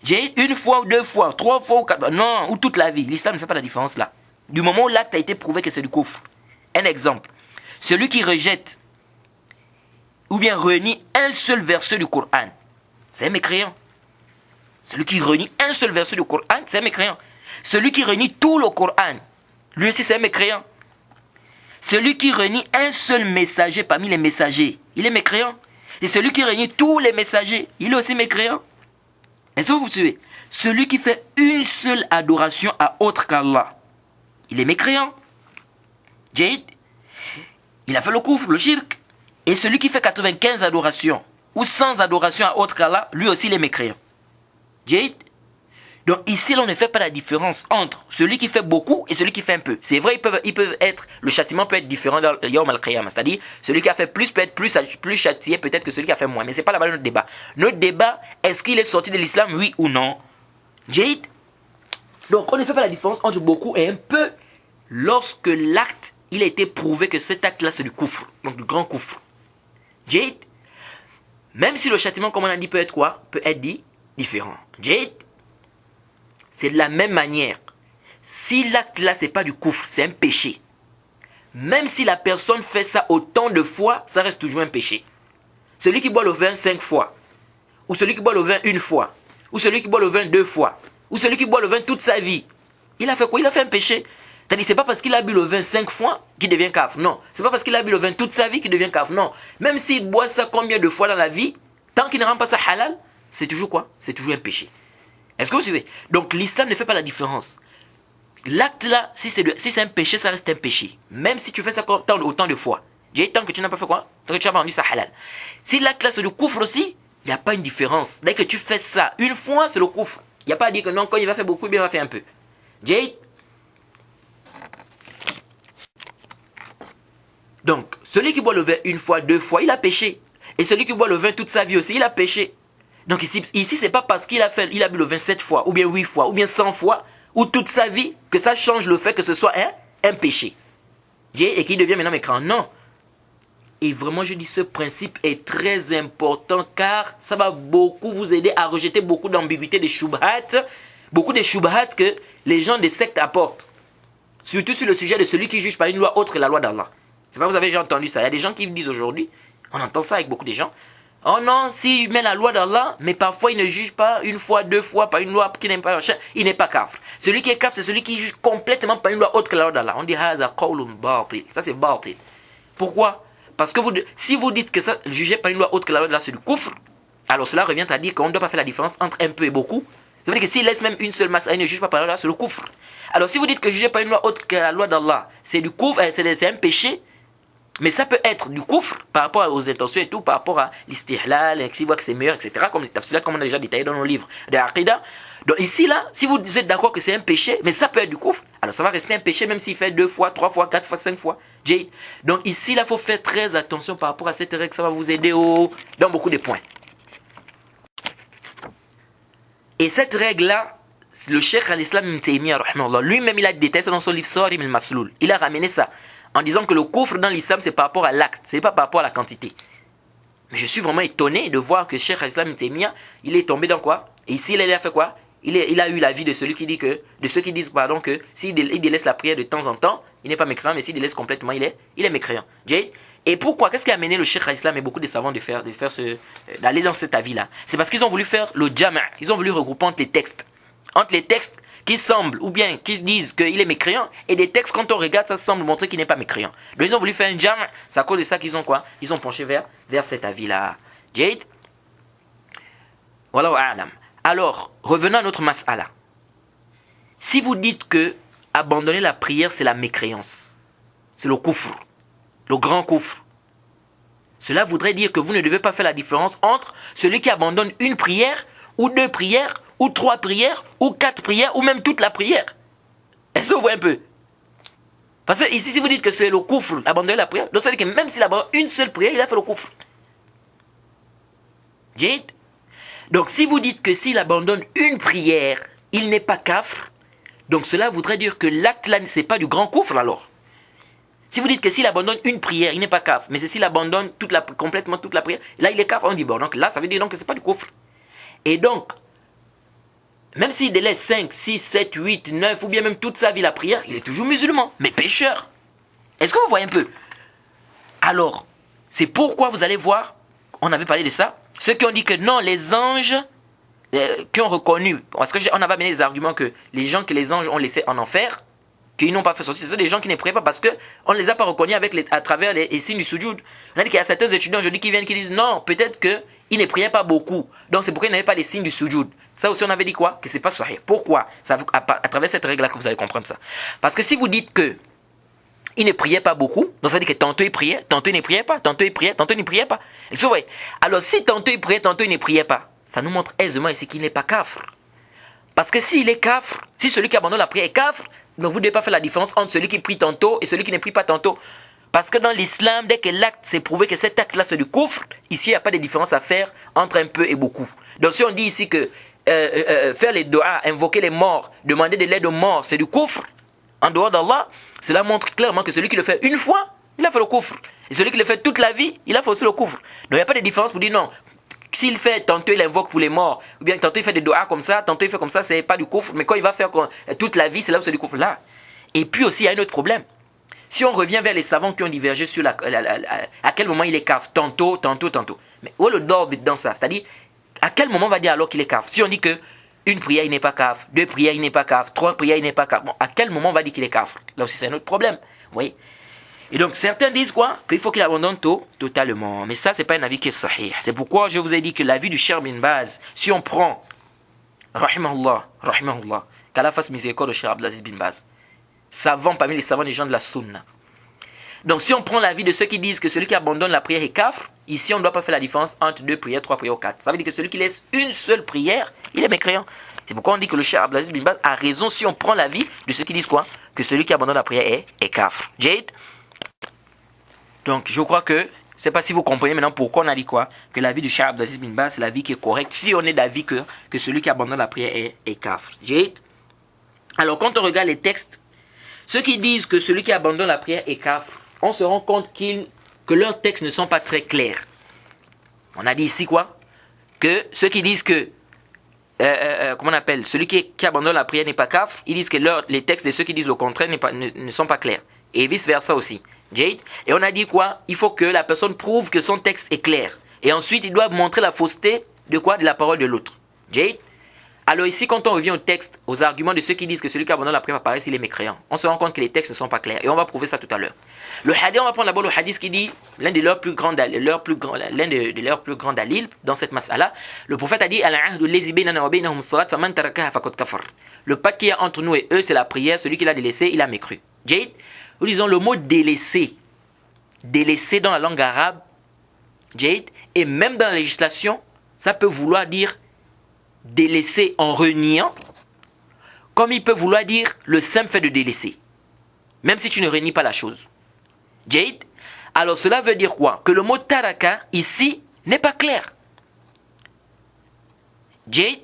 J'ai une fois ou deux fois, trois fois ou quatre fois, non, ou toute la vie. L'islam ne fait pas la différence là. Du moment où l'acte a été prouvé que c'est du koufr. Un exemple. Celui qui rejette ou bien renie un seul verset du Coran, c'est un mécréant. Celui qui renie un seul verset du Coran, c'est un mécréant. Celui qui renie tout le Coran, lui aussi c'est un mécréant. Celui qui renie un seul messager parmi les messagers, il est mécréant. Et celui qui renie tous les messagers, il est aussi mécréant. Est-ce que vous suivez? Celui qui fait une seule adoration à autre qu'Allah, il est mécréant. Jade, il a fait le koufr, le shirk. Et celui qui fait 95 adorations ou 100 adorations à autre qu'Allah, lui aussi il est mécréant. Jade. Donc ici, on ne fait pas la différence entre celui qui fait beaucoup et celui qui fait un peu. C'est vrai, ils peuvent être, le châtiment peut être différent dans le Yawm al-Qiyamah. C'est-à-dire, celui qui a fait plus peut être plus châtié peut-être que celui qui a fait moins. Mais ce n'est pas là-bas notre débat. Notre débat, est-ce qu'il est sorti de l'islam, oui ou non? Jade. Donc on ne fait pas la différence entre beaucoup et un peu. lorsque l'acte, il a été prouvé que cet acte-là, c'est du kufr, donc du grand kufr. Jade, même si le châtiment, comme on a dit, peut être quoi? Peut être dit différent. Jade, c'est de la même manière. Si l'acte-là, c'est pas du kufr, c'est un péché. Même si la personne fait ça autant de fois, ça reste toujours un péché. Celui qui boit le vin 5 fois, ou celui qui boit le vin une fois, ou celui qui boit le vin 2 fois, ou celui qui boit le vin toute sa vie, il a fait quoi? Il a fait un péché. C'est-à-dire, c'est pas parce qu'il a bu le vin 5 fois qu'il devient kafir. Non. C'est pas parce qu'il a bu le vin toute sa vie qu'il devient kafir. Non. Même s'il boit ça combien de fois dans la vie, tant qu'il ne rend pas ça halal, c'est toujours quoi? C'est toujours un péché. Est-ce que vous suivez? Donc l'islam ne fait pas la différence. L'acte là, si c'est un péché, ça reste un péché. Même si tu fais ça autant de fois. Tant que tu n'as pas fait quoi? Tant que tu n'as pas rendu ça halal. Si l'acte là c'est du kufr aussi, il n'y a pas une différence. Dès que tu fais ça une fois, c'est le kufr. Il n'y a pas à dire que non, quand il va faire beaucoup, bien il va faire un peu. Donc, celui qui boit le vin une fois, 2 fois, il a péché. Et celui qui boit le vin toute sa vie aussi, il a péché. Donc ici c'est pas parce qu'il a bu le vin 7 fois, ou bien 8 fois, ou bien 100 fois, ou toute sa vie, que ça change le fait que ce soit un péché. Et qu'il devient maintenant mécréant. Non. Et vraiment, je dis, ce principe est très important, car ça va beaucoup vous aider à rejeter beaucoup d'ambiguïté, des shubhat, beaucoup de shubhat que les gens des sectes apportent. Surtout sur le sujet de celui qui juge par une loi autre que la loi d'Allah. C'est pas, vous avez déjà entendu ça. Il y a des gens qui disent aujourd'hui, on entend ça avec beaucoup de gens. Oh non, s'il met la loi d'Allah, mais parfois il ne juge pas une fois, 2 fois, par une loi qui n'aime pas machin, il n'est pas kafir. Celui qui est kafir, c'est celui qui juge complètement par une loi autre que la loi d'Allah. On dit haza qawlun batil. Ça c'est batil. Pourquoi? Parce que si vous dites que ça, juger par une loi autre que la loi d'Allah, c'est du kufr, alors cela revient à dire qu'on ne doit pas faire la différence entre un peu et beaucoup. Ça veut dire que s'il laisse même une seule masse, il ne juge pas par la loi d'Allah, c'est le kufr. Alors si vous dites que juger par une loi autre que la loi d'Allah, c'est du kufr, c'est un péché, mais ça peut être du kufr par rapport aux intentions et tout, par rapport à l'istihlal, s'il voit que c'est meilleur, etc. Comme les tafsir, comme on a déjà détaillé dans nos livres de Aqidah. Donc ici, là, si vous êtes d'accord que c'est un péché, mais ça peut être du kufr, alors ça va rester un péché même s'il fait 2 fois, 3 fois, 4 fois, 5 fois. Donc ici, là, il faut faire très attention par rapport à cette règle, ça va vous aider dans beaucoup de points. Et cette règle-là, le Cheikh al-Islam Ibn Taymiyyah, lui-même, il a détaillé ça dans son livre Sarim al-Masloul. Il a ramené ça en disant que le kufr dans l'islam, c'est par rapport à l'acte, c'est pas par rapport à la quantité. Mais je suis vraiment étonné de voir que Cheikh al-Islam Ibn Taymiyyah, il est tombé dans quoi? Et ici, il a fait quoi? Il a eu l'avis de celui qui dit que, de ceux qui disent, pardon, que s'il délaisse la prière de temps en temps, il n'est pas mécréant, mais s'il délaisse complètement, il est mécréant. Et pourquoi? Qu'est-ce qui a amené le Cheikh al-Islam et beaucoup de savants d'aller dans cet avis-là? C'est parce qu'ils ont voulu faire le jama', ils ont voulu regrouper entre les textes qui semblent, ou bien qui disent qu'il est mécréant, et des textes, quand on regarde, ça semble montrer qu'il n'est pas mécréant. Donc ils ont voulu faire un jam', c'est à cause de ça qu'ils ont quoi? Ils ont penché vers cet avis-là. Jade? Wallahu a'lam. Alors, revenons à notre mas'ala. Si vous dites que abandonner la prière, c'est la mécréance, c'est le kufr, le grand kufr, cela voudrait dire que vous ne devez pas faire la différence entre celui qui abandonne une prière, ou 2 prières, ou 3 prières, ou 4 prières, ou même toute la prière. Est-ce que vous voyez un peu? Parce que ici, si vous dites que c'est le kufr, abandonner la prière, donc ça veut dire que même s'il abandonne une seule prière, il a fait le kufr. Jade? Donc si vous dites que s'il abandonne une prière, il n'est pas kafir, donc cela voudrait dire que l'acte là, ce n'est pas du grand kufr alors. Si vous dites que s'il abandonne une prière, il n'est pas kafir, mais c'est s'il abandonne complètement toute la prière, là il est kafir, on dit bon, donc là ça veut dire donc que ce n'est pas du kufr. Et donc, même s'il délaisse 5, 6, 7, 8, 9, ou bien même toute sa vie la prière, il est toujours musulman, mais pécheur. Est-ce que vous voyez un peu? Alors, c'est pourquoi vous allez voir, on avait parlé de ça, ceux qui ont dit que non, les anges, qui ont reconnu, parce qu'on avait amené des arguments que les anges ont laissés en enfer, qu'ils n'ont pas fait sortir, c'est des gens qui ne priaient pas parce qu'on ne les a pas reconnus à travers les signes du sujoud. On a dit qu'il y a certains étudiants aujourd'hui qui viennent qui disent non, peut-être qu'ils ne priaient pas beaucoup, donc c'est pourquoi ils n'avaient pas les signes du sujoud. Ça aussi on avait dit quoi? Que c'est pas sahih. Pourquoi? À travers cette règle là que vous allez comprendre ça. Parce que si vous dites que il ne priait pas beaucoup, donc ça veut dire que tantôt il priait, tantôt il ne priait pas, tantôt il priait, tantôt il ne priait pas. Et vous voyez? Alors si tantôt il priait, tantôt il ne priait pas, ça nous montre aisément ici qu'il n'est pas kafir. Parce que s'il est kafir, si celui qui abandonne la prière est kafir, donc vous ne devez pas faire la différence entre celui qui prie tantôt et celui qui ne prie pas tantôt. Parce que dans l'islam, dès que l'acte s'est prouvé que cet acte là c'est du kufr, ici il n'y a pas de différence à faire entre un peu et beaucoup. Donc si on dit ici que faire les doigts, invoquer les morts, demander de l'aide aux morts, c'est du kufr, en dehors d'Allah, cela montre clairement que celui qui le fait une fois, il a fait le coufre. Et celui qui le fait toute la vie, il a fait aussi le coufre. Donc il n'y a pas de différence pour dire non. S'il fait, tantôt il invoque pour les morts, ou bien tantôt il fait des doigts comme ça, tantôt il fait comme ça, c'est pas du coufre. Mais quand il va faire toute la vie, c'est là où c'est du coufre là. Et puis aussi, il y a un autre problème. Si on revient vers les savants qui ont divergé sur à quel moment il est kafir, tantôt. Mais où est le dor dans ça? C'est-à-dire, à quel moment on va dire alors qu'il est kafir? Si on dit que une prière, il n'est pas kafir, deux prières, il n'est pas kafir, trois prières, il n'est pas kafir. Bon, à quel moment on va dire qu'il est kafir? Là aussi, c'est un autre problème. Vous voyez? Et donc, certains disent quoi? Qu'il faut qu'il abandonne totalement. Mais ça, c'est pas un avis qui est sahih. C'est pourquoi je vous ai dit que l'avis du Cheikh bin Baz, si on prend, rahimahullah, qu'Allah fasse miséricorde au Cheikh Abdelaziz bin Baz, savant parmi les savants des gens de la sunna. Donc, si on prend l'avis de ceux qui disent que celui qui abandonne la prière est kafir, ici, on ne doit pas faire la différence entre deux prières, trois prières ou quatre. Ça veut dire que celui qui laisse une seule prière, il est mécréant. C'est pourquoi on dit que le Cheikh Abdelaziz bin Baz a raison si on prend l'avis de ceux qui disent quoi? Que celui qui abandonne la prière est kafir. Jade? Donc, je crois que, je ne sais pas si vous comprenez maintenant pourquoi on a dit quoi? Que l'avis du Cheikh Abdelaziz bin Baz, c'est l'avis qui est correct. Si on est d'avis que celui qui abandonne la prière est kafir. Jade? Alors, quand on regarde les textes, ceux qui disent que celui qui abandonne la prière est kafir, on se rend compte que leurs textes ne sont pas très clairs. On a dit ici quoi? Que ceux qui disent que, comment on appelle, celui qui abandonne la prière n'est pas kafir, ils disent que les textes de ceux qui disent le contraire ne sont pas clairs. Et vice versa aussi. Jade? Et on a dit quoi? Il faut que la personne prouve que son texte est clair. Et ensuite, il doit montrer la fausseté de quoi? De la parole de l'autre. Jade? Alors ici, quand on revient au texte, aux arguments de ceux qui disent que celui qui abandonne la prière paraît s'il est mécréant, on se rend compte que les textes ne sont pas clairs. Et on va prouver ça tout à l'heure. Le hadith, on va prendre d'abord le hadith qui dit, l'un de leurs plus grands dalil dans cette mas'ala, le prophète a dit, le pacte qu'il y a entre nous et eux, c'est la prière, celui qui l'a délaissé, il a mécru. Jade? Nous disons le mot délaissé. Délaissé dans la langue arabe, Jade, et même dans la législation, ça peut vouloir dire délaisser en reniant, comme il peut vouloir dire le simple fait de délaisser, même si tu ne renies pas la chose. Jade? Alors cela veut dire quoi? Que le mot taraka ici n'est pas clair. Jade?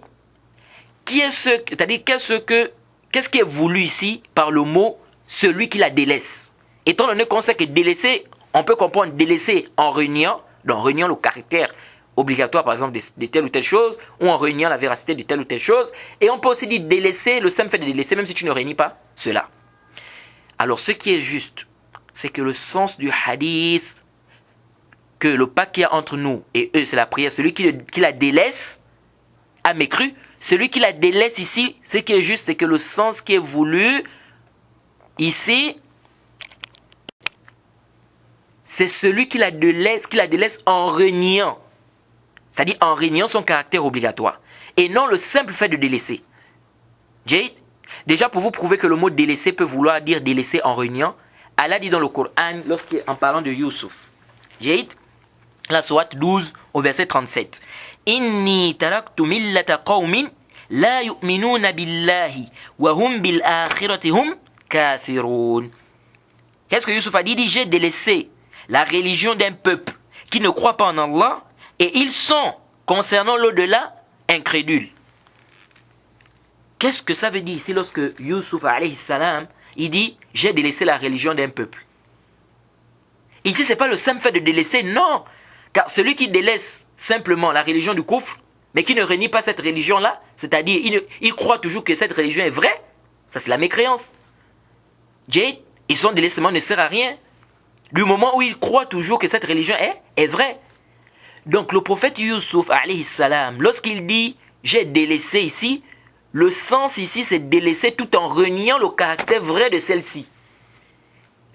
C'est-à-dire qu'est-ce qui est voulu ici par le mot celui qui la délaisse? Étant donné qu'on sait que délaisser, on peut comprendre délaisser en reniant, donc reniant le caractère obligatoire par exemple de telle ou telle chose, ou en reniant la véracité de telle ou telle chose, et on peut aussi dire délaisser, le simple fait de délaisser, même si tu ne renies pas cela. Alors ce qui est juste, c'est que le sens du hadith, que le pacte qu'il y a entre nous et eux, c'est la prière, celui qui la délaisse a mécru, celui qui la délaisse ici, ce qui est juste, c'est que le sens qui est voulu ici, c'est celui qui la délaisse en reniant. C'est-à-dire en reniant son caractère obligatoire. Et non le simple fait de délaisser. Jade? Déjà pour vous prouver que le mot délaisser peut vouloir dire délaisser en reniant, Allah dit dans le Coran, en parlant de Youssouf. Jade? La sourate 12 au verset 37. Inni taraktu millata qawmin la yu'minuna billahi wa hum bil akhirati hum kafirun. Qu'est-ce que Youssouf a dit? Il dit, j'ai délaissé la religion d'un peuple qui ne croit pas en Allah et ils sont, concernant l'au-delà, incrédules. Qu'est-ce que ça veut dire ici lorsque Youssouf alayhi salam, il dit, j'ai délaissé la religion d'un peuple? Ici, ce n'est pas le simple fait de délaisser, non. Car celui qui délaisse simplement la religion du koufr, mais qui ne renie pas cette religion-là, c'est-à-dire, il croit toujours que cette religion est vraie, ça c'est la mécréance. Jade, son délaissement ne sert à rien. Du moment où il croit toujours que cette religion est vraie. Donc le prophète Youssouf, alayhi salam, lorsqu'il dit « j'ai délaissé » ici, le sens ici c'est délaisser tout en reniant le caractère vrai de celle-ci.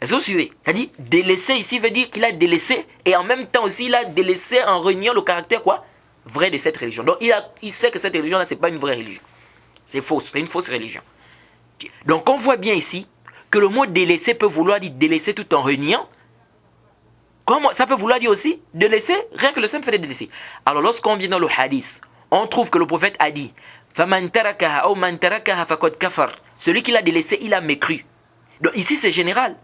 Est-ce que vous suivez? C'est-à-dire délaisser ici veut dire qu'il a délaissé et en même temps aussi il a délaissé en reniant le caractère quoi? Vrai de cette religion. Donc il sait que cette religion-là c'est pas une vraie religion. C'est fausse, c'est une fausse religion. Donc on voit bien ici que le mot délaisser peut vouloir dire délaisser tout en reniant. Comment ça peut vouloir dire aussi délaisser, rien que le simple fait de délaisser. Alors lorsqu'on vient dans le hadith, on trouve que le prophète a dit فَمَنْ تَرَكَهَا أَوْ مَنْ تَرَكَهَا فَقَدْ كَفَرَ. Celui qui l'a délaissé, il a mécru. Donc ici c'est général.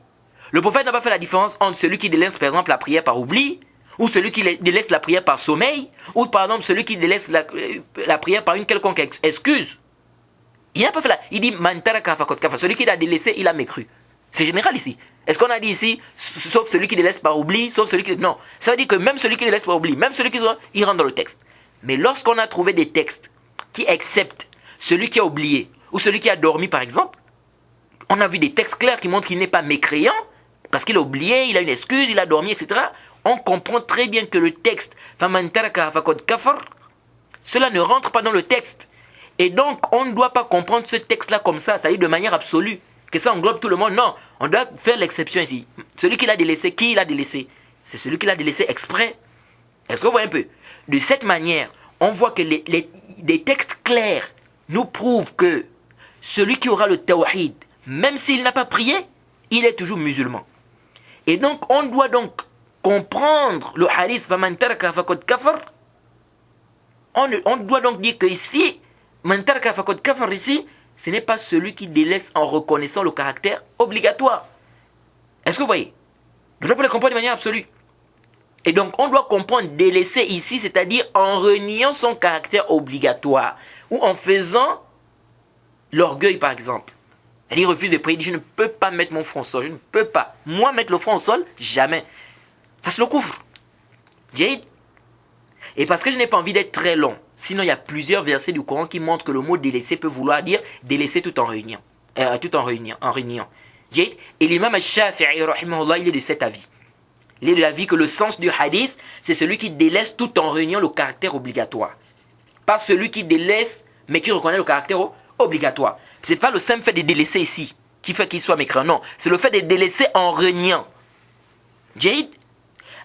Le prophète n'a pas fait la différence entre celui qui délaisse par exemple la prière par oubli, ou celui qui délaisse la prière par sommeil, ou par exemple celui qui délaisse la prière par une quelconque excuse. Il n'a pas fait la... Il dit man taraka faqad kafar. Celui qui l'a délaissé, il a mécru. C'est général ici. Est-ce qu'on a dit ici, sauf celui qui délaisse par oubli, sauf celui qui... Non. Ça veut dire que même celui qui délaisse par oubli, même celui qui... il rentre dans le texte. Mais lorsqu'on a trouvé des textes qui acceptent celui qui a oublié, ou celui qui a dormi par exemple, on a vu des textes clairs qui montrent qu'il n'est pas mécréant, parce qu'il a oublié, il a une excuse, il a dormi, etc. On comprend très bien que le texte, cela ne rentre pas dans le texte. Et donc, on ne doit pas comprendre ce texte-là comme ça, c'est-à-dire de manière absolue, que ça englobe tout le monde. Non, on doit faire l'exception ici. Celui qui l'a délaissé, qui l'a délaissé? C'est celui qui l'a délaissé exprès. Est-ce que vous voyez un peu? De cette manière, on voit que des textes clairs nous prouvent que celui qui aura le tawhid, même s'il n'a pas prié, il est toujours musulman. Et donc, on doit donc comprendre le hadith فَمَنْ تَرَكَ فَقَدْ كَفَرْ. On doit donc dire que ici, مَنْ تَرَكَ فَقَدْ كَفَرْ ici, ce n'est pas celui qui délaisse en reconnaissant le caractère obligatoire. Est-ce que vous voyez? On doit pas le comprendre de manière absolue. Et donc, on doit comprendre délaisser ici, c'est-à-dire en reniant son caractère obligatoire, ou en faisant l'orgueil, par exemple. Il refuse de prier, il dit, je ne peux pas mettre mon front au sol, je ne peux pas. Moi, mettre le front au sol, jamais. Ça, c'est le couvre. Et parce que je n'ai pas envie d'être très long, sinon il y a plusieurs versets du Coran qui montrent que le mot délaisser peut vouloir dire délaisser tout en réunion. Et l'imam al-Shafi'i, rahimahullah, il est de cet avis. Il est de l'avis que le sens du hadith, c'est celui qui délaisse tout en réunion le caractère obligatoire. Pas celui qui délaisse, mais qui reconnaît le caractère obligatoire. Ce n'est pas le simple fait de délaisser ici qui fait qu'il soit mécréant. Non, c'est le fait de délaisser en reniant. Jade.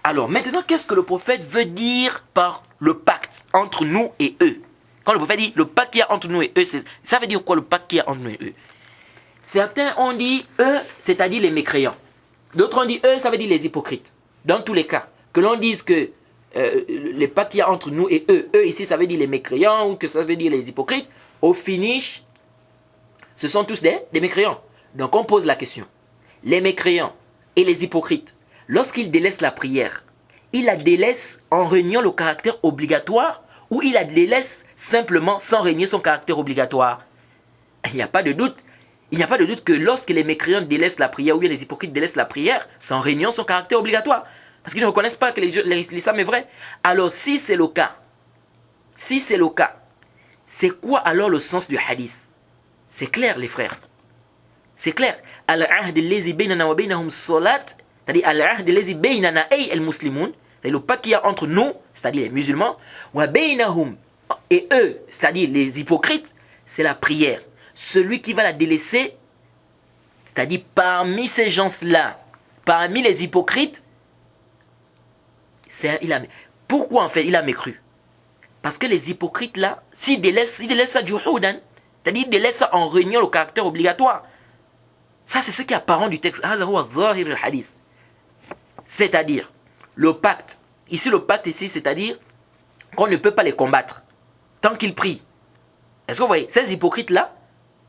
Alors maintenant, qu'est-ce que le prophète veut dire par le pacte entre nous et eux? Quand le prophète dit le pacte qu'il y a entre nous et eux, ça veut dire quoi le pacte qu'il y a entre nous et eux? Certains ont dit eux, c'est-à-dire les mécréants. D'autres ont dit eux, ça veut dire les hypocrites. Dans tous les cas, que l'on dise que les pactes qu'il y a entre nous et eux ici, ça veut dire les mécréants ou que ça veut dire les hypocrites, au finish, ce sont tous des mécréants. Donc on pose la question. Les mécréants et les hypocrites, lorsqu'ils délaissent la prière, ils la délaissent en reniant le caractère obligatoire ou ils la délaissent simplement sans renier son caractère obligatoire? Il n'y a pas de doute. Il n'y a pas de doute que lorsque les mécréants délaissent la prière ou bien les hypocrites délaissent la prière, c'est en reniant son caractère obligatoire. Parce qu'ils ne reconnaissent pas que l'islam est vrai. Alors si c'est le cas, c'est quoi alors le sens du hadith? C'est clair les frères. C'est clair. Al-ahd allazi baynana wa baynahum salat, c'est-à-dire al-ahd allazi baynana ay al-muslimun, c'est-à-dire le pacte qu'il y a entre nous, c'est-à-dire les musulmans, wa baynahum et eux, c'est-à-dire les hypocrites, c'est la prière. Celui qui va la délaisser, c'est-à-dire parmi ces gens-là, parmi les hypocrites, pourquoi en fait il a mécru? Parce que les hypocrites là, s'ils délaissent ça juhoudan, c'est-à-dire ils délaissent ça en reniant le caractère obligatoire. Ça c'est ce qui est apparent du texte. C'est-à-dire, le pacte, ici, c'est-à-dire qu'on ne peut pas les combattre tant qu'ils prient. Est-ce que vous voyez, ces hypocrites là,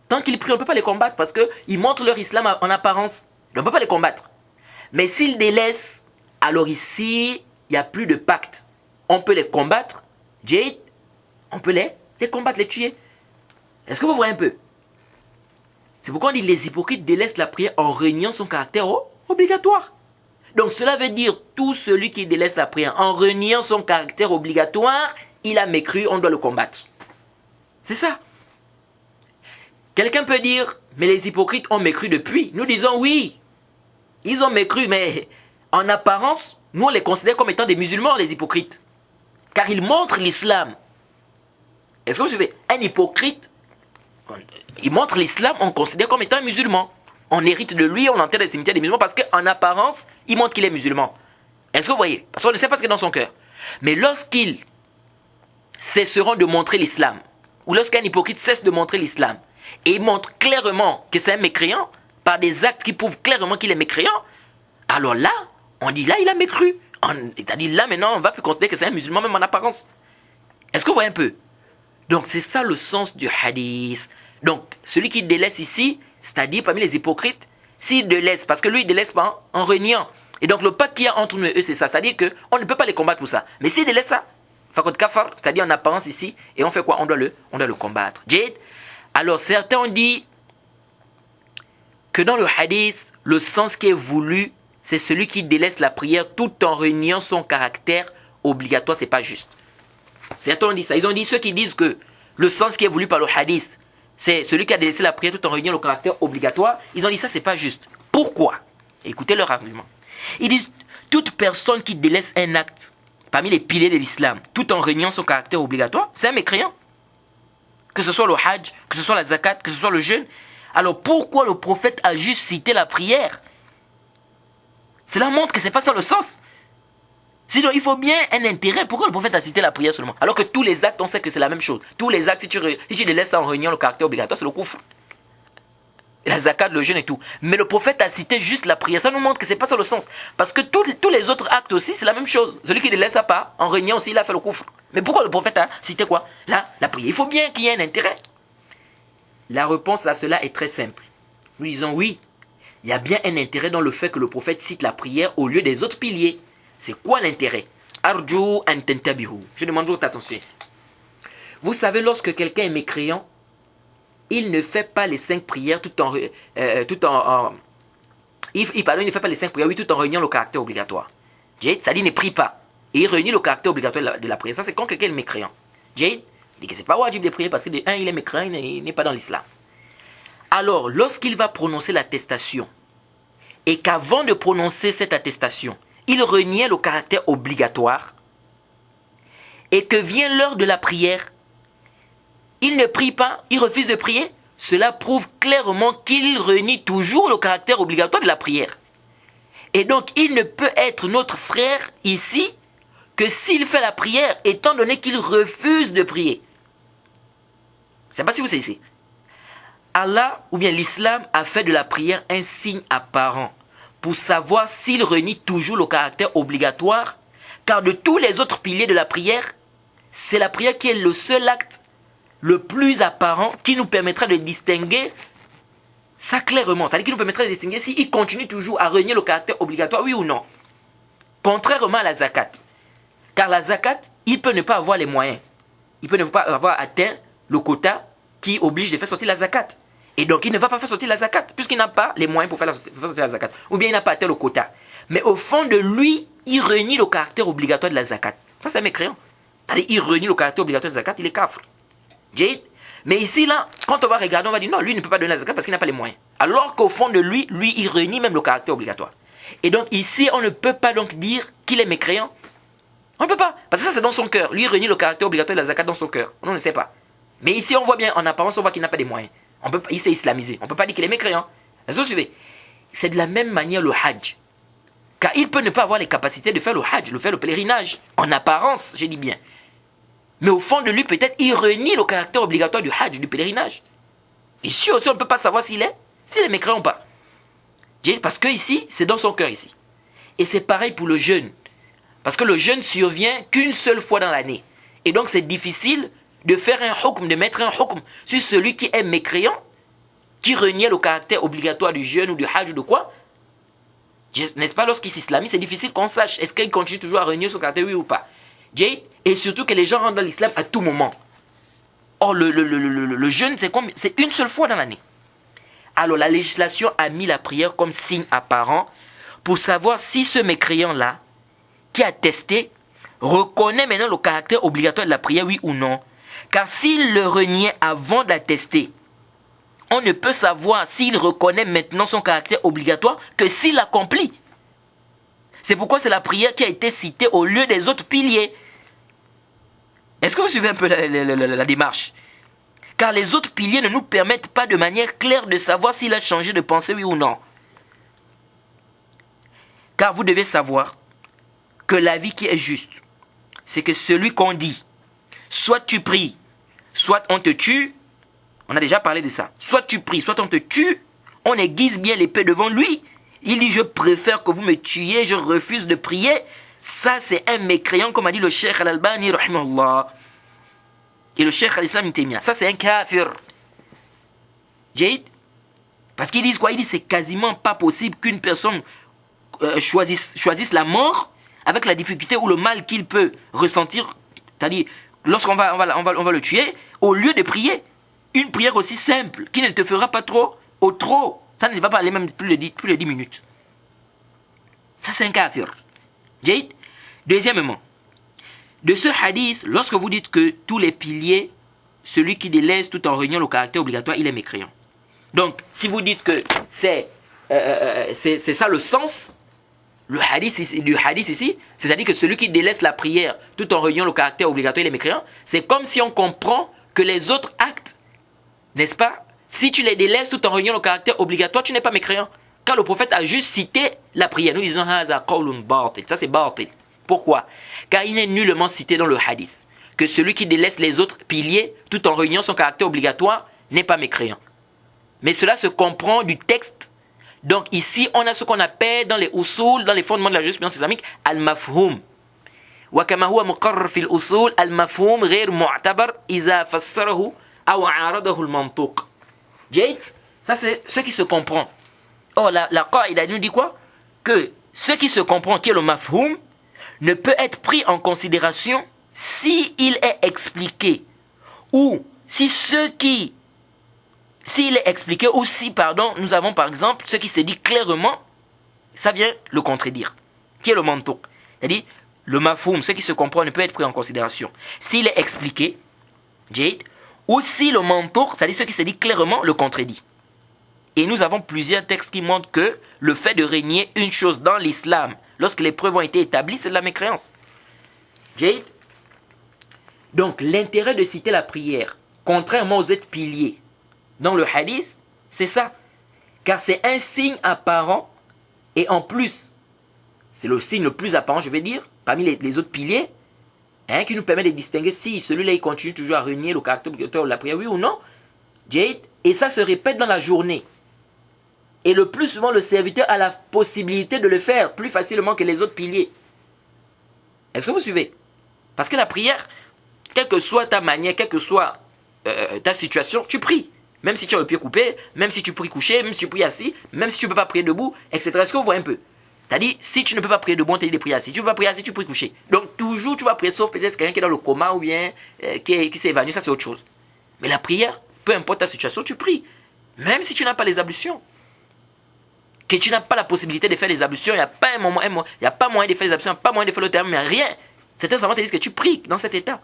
tant qu'ils prient, on ne peut pas les combattre parce qu'ils montrent leur islam en apparence. On ne peut pas les combattre. Mais s'ils délaissent, alors ici, il n'y a plus de pacte. On peut les combattre. Jade, on peut les combattre, les tuer. Est-ce que vous voyez un peu? C'est pourquoi on dit les hypocrites délaissent la prière en reniant son caractère obligatoire. Donc cela veut dire tout celui qui délaisse la prière en reniant son caractère obligatoire, il a mécru, on doit le combattre. C'est ça. Quelqu'un peut dire, mais les hypocrites ont mécru depuis. Nous disons oui, ils ont mécru, mais en apparence, nous on les considère comme étant des musulmans, les hypocrites. Car ils montrent l'islam. Est-ce que vous savez, un hypocrite, il montre l'islam, on le considère comme étant un musulman. On hérite de lui, on l'enterre dans les cimetières des musulmans parce qu'en apparence, il montre qu'il est musulman. Est-ce que vous voyez? Parce qu'on ne sait pas ce qu'il y a dans son cœur. Mais lorsqu'ils cesseront de montrer l'islam, ou lorsqu'un hypocrite cesse de montrer l'islam, et il montre clairement que c'est un mécréant, par des actes qui prouvent clairement qu'il est mécréant, alors là, on dit là, il a mécru. C'est-à-dire là, maintenant, on ne va plus considérer que c'est un musulman, même en apparence. Est-ce que vous voyez un peu? Donc, c'est ça le sens du hadith. Donc, celui qui délaisse ici, c'est-à-dire parmi les hypocrites, s'il délaisse, parce que lui, il délaisse pas en reniant. Et donc, le pacte qu'il y a entre nous et eux, c'est ça. C'est-à-dire qu'on ne peut pas les combattre pour ça. Mais s'il délaisse ça, fakot kafar, c'est-à-dire en apparence ici, et on fait quoi? On doit le combattre. Jade. Alors, certains ont dit que dans le hadith, le sens qui est voulu, c'est celui qui délaisse la prière tout en reniant son caractère obligatoire, c'est pas juste. Certains ont dit ça. Ils ont dit, ceux qui disent que le sens qui est voulu par le hadith, c'est celui qui a délaissé la prière tout en reniant le caractère obligatoire, ils ont dit ça, c'est pas juste. Pourquoi? Écoutez leur argument. Ils disent, toute personne qui délaisse un acte parmi les piliers de l'islam, tout en reniant son caractère obligatoire, c'est un mécréant. Que ce soit le hajj, que ce soit la zakat, que ce soit le jeûne. Alors pourquoi le prophète a juste cité la prière? Cela montre que c'est pas ça le sens. Sinon, il faut bien un intérêt. Pourquoi le prophète a cité la prière seulement? Alors que tous les actes, on sait que c'est la même chose. Tous les actes, si tu les laisses en reniant le caractère obligatoire, c'est le kufr. La zakat, le jeûne et tout. Mais le prophète a cité juste la prière. Ça nous montre que c'est pas ça le sens. Parce que tous les autres actes aussi, c'est la même chose. Celui qui ne les laisse pas, en reniant aussi, il a fait le kufr. Mais pourquoi le prophète a cité quoi? Là, la prière. Il faut bien qu'il y ait un intérêt. La réponse à cela est très simple. Nous disons oui. Il y a bien un intérêt dans le fait que le prophète cite la prière au lieu des autres piliers. C'est quoi l'intérêt? Arju an tantabihu. Je demande votre attention ici. Vous savez, lorsque quelqu'un est mécréant, il ne fait pas les 5 prières il ne fait pas les 5 prières, oui, tout en réuniant le caractère obligatoire. Jade, ça dit ne prie pas. Et il réunit le caractère obligatoire de la prière. Ça, c'est quand quelqu'un est mécréant. Jade, il dit que c'est pas wajib de prier parce que de un, il est mécréant, il n'est pas dans l'islam. Alors, lorsqu'il va prononcer l'attestation, et qu'avant de prononcer cette attestation, il reniait le caractère obligatoire, et que vient l'heure de la prière, il ne prie pas, il refuse de prier, cela prouve clairement qu'il renie toujours le caractère obligatoire de la prière. Et donc, il ne peut être notre frère ici que s'il fait la prière, étant donné qu'il refuse de prier. Je ne sais pas si vous savez ici. Allah, ou bien l'islam, a fait de la prière un signe apparent pour savoir s'il renie toujours le caractère obligatoire, car de tous les autres piliers de la prière, c'est la prière qui est le seul acte le plus apparent qui nous permettra de distinguer ça clairement. C'est-à-dire qui nous permettra de distinguer s'il continue toujours à renier le caractère obligatoire, oui ou non. Contrairement à la zakat. Car la zakat, il peut ne pas avoir les moyens. Il peut ne pas avoir atteint le quota qui oblige de faire sortir la zakat. Et donc, il ne va pas faire sortir la zakat, puisqu'il n'a pas les moyens pour faire sortir la zakat. Ou bien il n'a pas atteint le quota. Mais au fond de lui, il renie le caractère obligatoire de la zakat. Ça, c'est un mécréant. C'est-à-dire, il renie le caractère obligatoire de la zakat, il est kafr. Mais ici, là, quand on va regarder, on va dire non, lui il ne peut pas donner la zakat parce qu'il n'a pas les moyens. Alors qu'au fond de lui, il renie même le caractère obligatoire. Et donc ici, on ne peut pas donc dire qu'il est mécréant. On ne peut pas. Parce que ça, c'est dans son cœur. Lui, il renie le caractère obligatoire de la zakat dans son cœur. On ne sait pas. Mais ici, on voit bien, en apparence, on voit qu'il n'a pas les moyens. Il s'est islamisé. On ne peut pas dire qu'il est mécréant. Vous suivez? C'est de la même manière le hajj. Car il peut ne pas avoir les capacités de faire le hajj, de faire le pèlerinage. En apparence, je dis bien. Mais au fond de lui, peut-être, il renie le caractère obligatoire du hajj, du pèlerinage. Ici aussi, on ne peut pas savoir s'il est mécréant ou pas. Parce que ici, c'est dans son cœur ici. Et c'est pareil pour le jeûne. Parce que le jeûne survient qu'une seule fois dans l'année. Et donc, c'est difficile de faire un hukm, de mettre un hukm sur celui qui est mécréant, qui reniait le caractère obligatoire du jeûne ou du hajj ou de quoi. N'est-ce pas, lorsqu'il s'islamise, c'est difficile qu'on sache est-ce qu'il continue toujours à renier son caractère, oui ou pas. Et surtout que les gens rentrent dans l'islam à tout moment. Or, le jeûne, c'est une seule fois dans l'année. Alors, la législation a mis la prière comme signe apparent pour savoir si ce mécréant-là, qui a testé, reconnaît maintenant le caractère obligatoire de la prière, oui ou non. Car s'il le reniait avant d'attester, on ne peut savoir s'il reconnaît maintenant son caractère obligatoire que s'il l'accomplit. C'est pourquoi c'est la prière qui a été citée au lieu des autres piliers. Est-ce que vous suivez un peu la démarche? Car les autres piliers ne nous permettent pas de manière claire de savoir s'il a changé de pensée, oui ou non. Car vous devez savoir que la vie qui est juste, c'est que celui qu'on dit, soit tu pries, soit on te tue, on a déjà parlé de ça, soit tu pries, soit on te tue, on aiguise bien l'épée devant lui, il dit je préfère que vous me tuiez, je refuse de prier. Ça, c'est un mécréant, comme a dit le Cheikh Al-Albani, rahimahullah. Et le Cheikh Al-Islam Ibn ça, c'est un kafir. Jade. Parce qu'ils disent quoi? Ils disent c'est quasiment pas possible qu'une personne choisisse la mort avec la difficulté ou le mal qu'il peut ressentir. C'est-à-dire, lorsqu'on va le tuer, au lieu de prier, une prière aussi simple, qui ne te fera pas trop Ça ne va pas aller même plus de 10 minutes. Ça, c'est un kafir. Jade. Deuxièmement, de ce hadith, lorsque vous dites que tous les piliers, celui qui délaisse tout en réunion le caractère obligatoire, il est mécréant. Donc, si vous dites que c'est ça le sens du hadith ici, c'est-à-dire que celui qui délaisse la prière tout en réunion le caractère obligatoire, il est mécréant, c'est comme si on comprend que les autres actes, n'est-ce pas, si tu les délaisses tout en réunion le caractère obligatoire, tu n'es pas mécréant. Car le prophète a juste cité la prière. Nous disons, ça c'est batil. Pourquoi? Car il n'est nullement cité dans le hadith que celui qui délaisse les autres piliers tout en réunion son caractère obligatoire n'est pas mécréant. Mais cela se comprend du texte. Donc ici, on a ce qu'on appelle dans les usul, dans les fondements de la jurisprudence islamique, al-mafhum. وكما هو مقرر في الأصول المفهوم غير معتبر إذا فسره أو عارضه المنطوق. Jade, ça c'est ce qui se comprend. Or la qaïda nous dit quoi? Que ce qui se comprend, qui est le mafhum, ne peut être pris en considération si il est expliqué ou si s'il est expliqué ou si, nous avons par exemple ce qui se dit clairement, ça vient le contredire, qui est le mantouk. C'est-à-dire, le mafhoum, ce qui se comprend, ne peut être pris en considération s'il est expliqué, Jade, ou si le mantouk, c'est-à-dire ce qui se dit clairement, le contredit. Et nous avons plusieurs textes qui montrent que le fait de régner une chose dans l'islam, lorsque les preuves ont été établies, c'est de la mécréance. Jade. Donc, l'intérêt de citer la prière, contrairement aux autres piliers, dans le hadith, c'est ça. Car c'est un signe apparent, et en plus, c'est le signe le plus apparent, je vais dire, parmi les autres piliers, qui nous permet de distinguer si celui-là il continue toujours à régner le caractère obligatoire de la prière, oui ou non. Jade. Et ça se répète dans la journée. Et le plus souvent, le serviteur a la possibilité de le faire plus facilement que les autres piliers. Est-ce que vous suivez? Parce que la prière, quelle que soit ta manière, quelle que soit ta situation, tu pries. Même si tu as le pied coupé, même si tu pries couché, même si tu pries assis, même si tu ne peux pas prier debout, etc. Est-ce que vous voyez un peu? C'est-à-dire, si tu ne peux pas prier debout, on te dit de prier assis. Si tu ne peux pas prier assis, tu pries couché. Donc, toujours, tu vas prier, sauf peut-être quelqu'un qui est dans le coma ou bien qui s'est évanoui, ça c'est autre chose. Mais la prière, peu importe ta situation, tu pries. Même si tu n'as pas les ablutions. Que tu n'as pas la possibilité de faire les ablutions, il n'y a pas un moment, il n'y a pas moyen de faire les ablutions, il n'y a pas moyen de faire le terme, il n'y a rien. Certains savants te disent que tu pries dans cet état.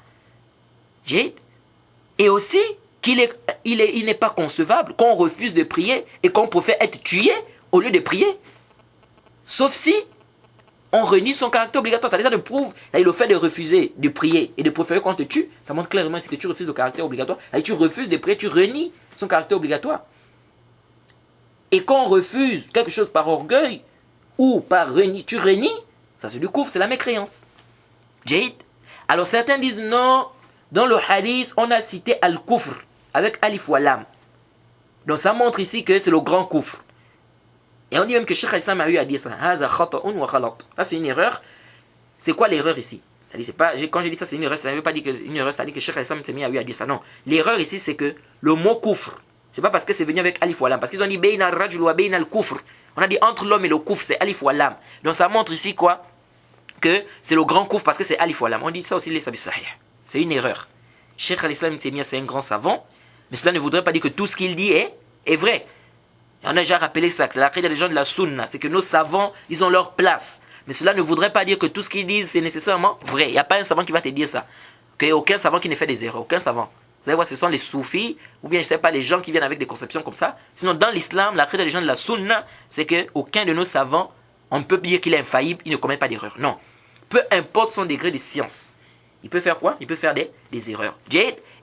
Et aussi, il n'est pas concevable qu'on refuse de prier et qu'on préfère être tué au lieu de prier. Sauf si on renie son caractère obligatoire. Ça prouve, le fait de refuser de prier et de préférer qu'on te tue, ça montre clairement que tu refuses le caractère obligatoire. Tu refuses de prier, tu renies son caractère obligatoire. Et quand on refuse quelque chose par orgueil ou par renie, tu renies, ça c'est du coufre, c'est la mécréance. Jade. Alors certains disent non, dans le hadith, on a cité al-kufr avec alif wa lam. Donc ça montre ici que c'est le grand kufr. Et on dit même que Cheikh Islam a eu à dire ça. Ça c'est une erreur. C'est quoi l'erreur ici? C'est pas, quand j'ai dit ça c'est une erreur, ça ne veut pas dire que une erreur, c'est-à-dire que Cheikh Islam s'est mis à eu à dire ça. Non. L'erreur ici c'est que le mot kufr, c'est pas parce que c'est venu avec alif wa lam. Parce qu'ils ont dit bayna al-rajul wa bayna al-kufr. On a dit entre l'homme et le kufr, c'est alif wa lam. Donc ça montre ici quoi? Que c'est le grand kufr parce que c'est alif wa lam. On dit ça aussi les sabi sahih. C'est une erreur. Cheikh al-Islam c'est un grand savant, mais cela ne voudrait pas dire que tout ce qu'il dit est vrai. Et on a déjà rappelé ça, c'est la création des gens de la sunna, c'est que nos savants, ils ont leur place. Mais cela ne voudrait pas dire que tout ce qu'ils disent, c'est nécessairement vrai. Il n'y a pas un savant qui va te dire ça. Il n'y a aucun savant qui ne fait des erreurs, aucun savant. Vous allez voir, ce sont les soufis, ou bien je ne sais pas, les gens qui viennent avec des conceptions comme ça. Sinon, dans l'islam, la création des gens de la sunna, c'est qu'aucun de nos savants, on peut dire qu'il est infaillible, il ne commet pas d'erreur. Non. Peu importe son degré de science. Il peut faire quoi? Il peut faire des erreurs.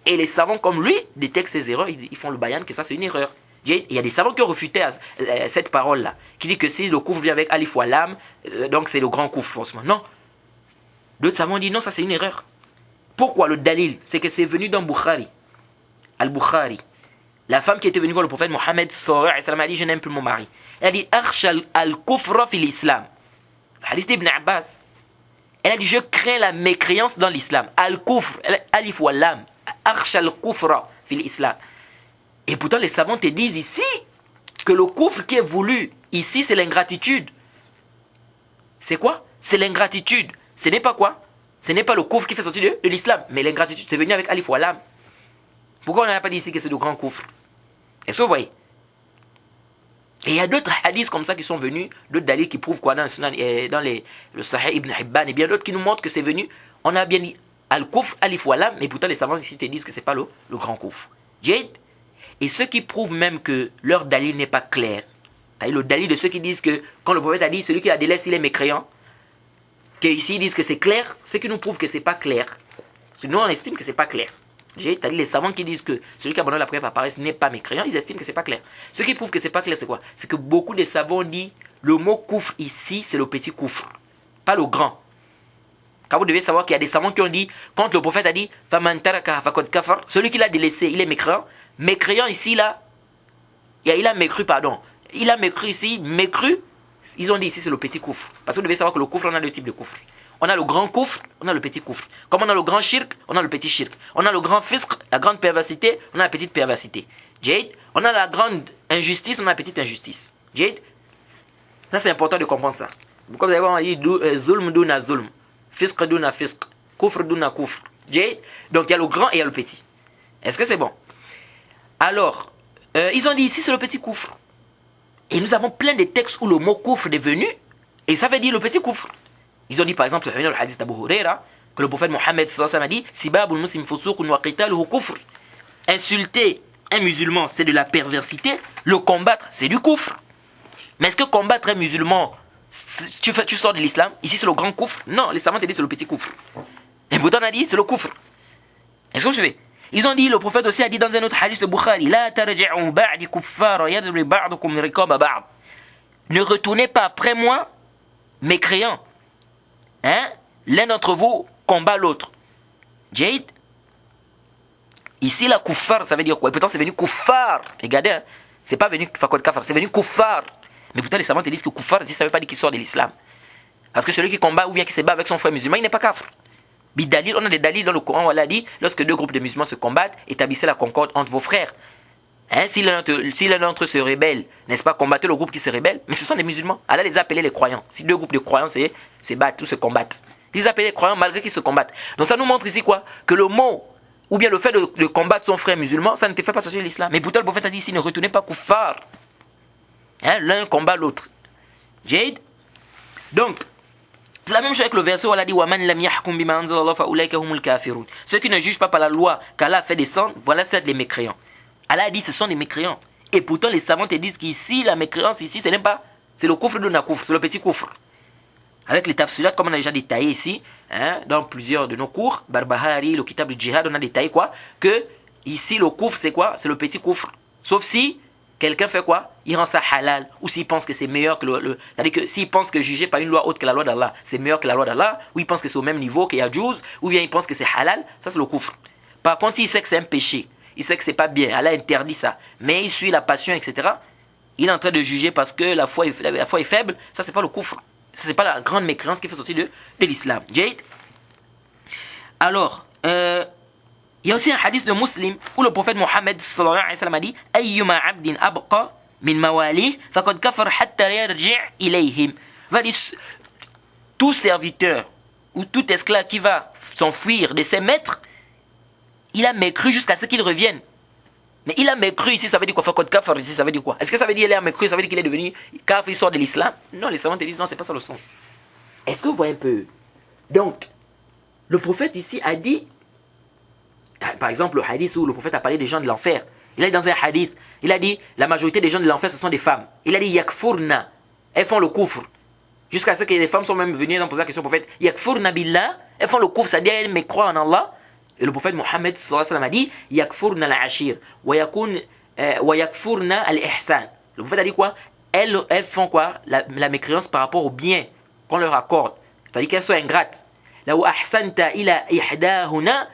Et les savants comme lui détectent ces erreurs, ils font le bayan que ça c'est une erreur. Il y a des savants qui ont refuté cette parole-là, qui dit que si le couvre vient avec alif wa lam, donc c'est le grand couvre forcément. Non. D'autres savants disent non, ça c'est une erreur. Pourquoi? Le dalil, c'est que c'est venu dans Bukhari. Al-Bukhari. La femme qui était venue voir le prophète Mohammed sallallahu alayhi wa sallam a dit je n'aime plus mon mari. Elle a dit akhsha al-kufra fil islam. Le hadith d'Ibn Abbas. Elle a dit je crains la mécréance dans l'islam. Al-kufr, alif wa lam. Akhsha al-kufra fil islam. Et pourtant les savants te disent ici que le kufr qui est voulu ici c'est l'ingratitude. C'est quoi? C'est l'ingratitude. Ce n'est pas quoi? Ce n'est pas le kufr qui fait sortir de l'islam, mais l'ingratitude. C'est venu avec alif wa lam. Pourquoi on n'a pas dit ici que c'est le grand kufr? Est-ce que vous voyez? Et il y a d'autres hadiths comme ça qui sont venus, d'autres dalils qui prouvent quoi dans le Sahih Ibn Hibban et bien d'autres qui nous montrent que c'est venu. On a bien dit Al-Kufr, Alif wa Lam, mais pourtant les savants ici te disent que c'est pas le grand Kufr. Jade. Et ceux qui prouvent même que leur dalil n'est pas clair, le dalil de ceux qui disent que quand le prophète a dit celui qui la délaisse il est mécréant, qu'ici ils disent que c'est clair, ceux qui nous prouvent que c'est pas clair. Parce que nous on estime que c'est pas clair. C'est-à-dire les savants qui disent que celui qui abandonne la prière par paresse n'est pas mécréant, ils estiment que c'est pas clair. Ceux qui prouvent que c'est pas clair, c'est quoi? C'est que beaucoup de savants disent le mot koufr ici, c'est le petit koufr, pas le grand. Car vous devez savoir qu'il y a des savants qui ont dit, quand le prophète a dit Faman taraka faqad kafar, celui qui l'a délaissé, il est mécréant. Mécréant ici, là, il a mécru, pardon. Il a mécru ici, mécru, ils ont dit ici c'est le petit koufr. Parce que vous devez savoir que le koufr, on a deux types de koufr. On a le grand koufr, on a le petit koufr. Comme on a le grand shirk, on a le petit shirk. On a le grand fisq, la grande perversité, on a la petite perversité. Jade, on a la grande injustice, on a la petite injustice. Jade, ça c'est important de comprendre ça. Comme vous allez voir, on dit zulm duna zulm, fisq duna fisq, koufr duna koufr. Jade, donc il y a le grand et il y a le petit. Est-ce que c'est bon? Alors, ils ont dit ici c'est le petit koufr. Et nous avons plein de textes où le mot koufr est venu, et ça veut dire le petit koufr. Ils ont dit par exemple, le hadith d'Abu Huraira, que le prophète Mohammed a dit Sibabul muslim fusuqun wa qitaluhu kufr. Insulter un musulman, c'est de la perversité. Le combattre, c'est du koufr. Mais est-ce que combattre un musulman, tu sors de l'islam? Ici, c'est le grand koufr? Non, les savants te disent c'est le petit koufr. Et pourtant, on a dit c'est le koufr. Est-ce que je fais? Ils ont dit, le prophète aussi a dit dans un autre hadith de Bukhari La tarji'u ba'di kuffara yadri ba'dukum riqaba ba'd. Ne retournez pas après moi, mécréants. Hein? L'un d'entre vous combat l'autre. Jade. Ici, la kuffar, ça veut dire quoi? Et pourtant, c'est venu kuffar. Regardez, hein? C'est pas venu fakot kafar, c'est venu kuffar. Mais pourtant, les savants te disent que kuffar, ici, ça veut pas dire qu'il sort de l'islam. Parce que celui qui combat ou bien qui se bat avec son frère musulman, il n'est pas kafir. Bidalil, on a des dalils dans le Coran, on l'a dit, lorsque deux groupes de musulmans se combattent, établissez la concorde entre vos frères. Hein? Si l'un d'entre eux se rébelle, n'est-ce pas, combattez le groupe qui se rébelle, mais ce sont des musulmans. Allah les a appelés les croyants. Si deux groupes de croyants se battent, tous se combattent. Ils appellent les croyants malgré qu'ils se combattent. Donc ça nous montre ici quoi? Que le mot, ou bien le fait de combattre son frère musulman, ça ne te fait pas sortir de l'islam. Mais pourtant le prophète a dit ici, ne retenez pas kuffar. Hein? L'un combat l'autre. Jade. Donc, c'est la même chose avec le verset où Allah dit وَمَنْ لَمْ يَحْكُمْ بِمَا أَنزَلَ اللَّهُ فَأُولَٰئِكَ هُمُ الْكَافِرُونَ. Ceux qui ne jugent pas par la loi qu'Allah a fait descendre, voilà c'est les mécréants. Allah a dit ce sont des mécréants. Et pourtant les savants te disent qu'ici, la mécréance ici, ce n'est pas, c'est le koufr de nakoufr, c'est le petit koufr. Avec les tafsilat, comme on a déjà détaillé ici, hein, dans plusieurs de nos cours, Barbahari, le kitab du djihad, on a détaillé quoi? Que ici le koufr c'est quoi? C'est le petit koufr. Sauf si quelqu'un fait quoi? Il rend ça halal. Ou s'il pense que c'est meilleur que c'est-à-dire que s'il pense que juger par une loi autre que la loi d'Allah, c'est meilleur que la loi d'Allah, ou il pense que c'est au même niveau qu'il y a Juz, ou bien il pense que c'est halal, ça c'est le koufr. Par contre, s'il sait que c'est un péché, il sait que c'est pas bien, Allah interdit ça, mais il suit la passion, etc., il est en train de juger parce que la foi est faible, ça c'est pas le koufr. Ça c'est pas la grande mécréance qui fait sortir de l'islam. Jade. Alors, il y a aussi un hadith de Muslim où le prophète Mohammed sallallahu alayhi wa sallam a dit Ayyuma abdin abqa min mawalih faqad kafar hatta yarji' ilayhim. Tout serviteur ou tout esclave qui va s'enfuir de ses maîtres, il a mécru jusqu'à ce qu'il revienne. Mais il a mécru ici, ça veut dire quoi? Faqad kafar ici, ça veut dire quoi? Est-ce que ça veut dire qu'il a mécru, ça veut dire qu'il est devenu kafir, il sort de l'islam? Non, les savants te disent non, c'est pas ça le sens. Est-ce que vous voyez un peu? Donc, le prophète ici a dit, par exemple, le hadith où le prophète a parlé des gens de l'enfer. Il a dit dans un hadith, il a dit, la majorité des gens de l'enfer, ce sont des femmes. Il a dit, yakfurna, elles font le koufr. Jusqu'à ce que les femmes sont même venues, elles ont posé la question au prophète, yakfurna billah, elles font le koufr, c'est-à-dire elles me croient en Allah. Et le prophète Mohammed sallallahu alayhi wa sallam a dit, yakfurna al-ashir, wa yakfurna al-ihsan. Le prophète a dit quoi? Elles font quoi? La mécréance par rapport au bien qu'on leur accorde. C'est-à-dire qu'elles sont ingrates. Là où ahsanta ila ihdahuna,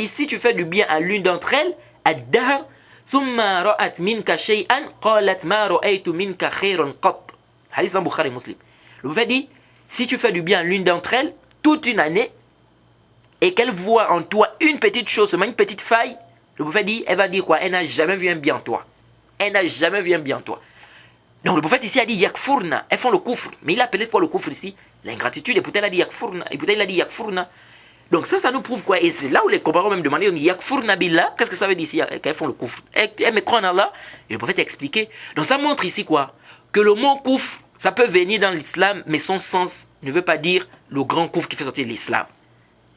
si tu fais du bien à l'une d'entre elles, ad-dahr, thumma ra'at minka shay'an, qalat ma ra'aytu minka khayran qat. Hadith dans Bukhari Muslim. Le prophète dit, si tu fais du bien à l'une d'entre elles, toute une année, et qu'elle voit en toi une petite chose, seulement une petite faille, le prophète dit, elle va dire quoi? Elle n'a jamais vu un bien en toi. Elle n'a jamais vu un bien en toi. Donc le prophète ici a dit yakfurna, elles font le koufr. Mais il a appelé quoi le koufr ici? L'ingratitude. Et pourtant il a dit yakfurna. Et pourtant il a dit yakfurna. Donc ça nous prouve quoi? Et c'est là où les compagnons même demandaient, yakfurna billah, qu'est-ce que ça veut dire ici quand ils font le kufr? Elles croient en Allah. Et le prophète a expliqué. Donc ça montre ici quoi? Que le mot kufr, ça peut venir dans l'islam, mais son sens ne veut pas dire le grand kufr qui fait sortir de l'islam.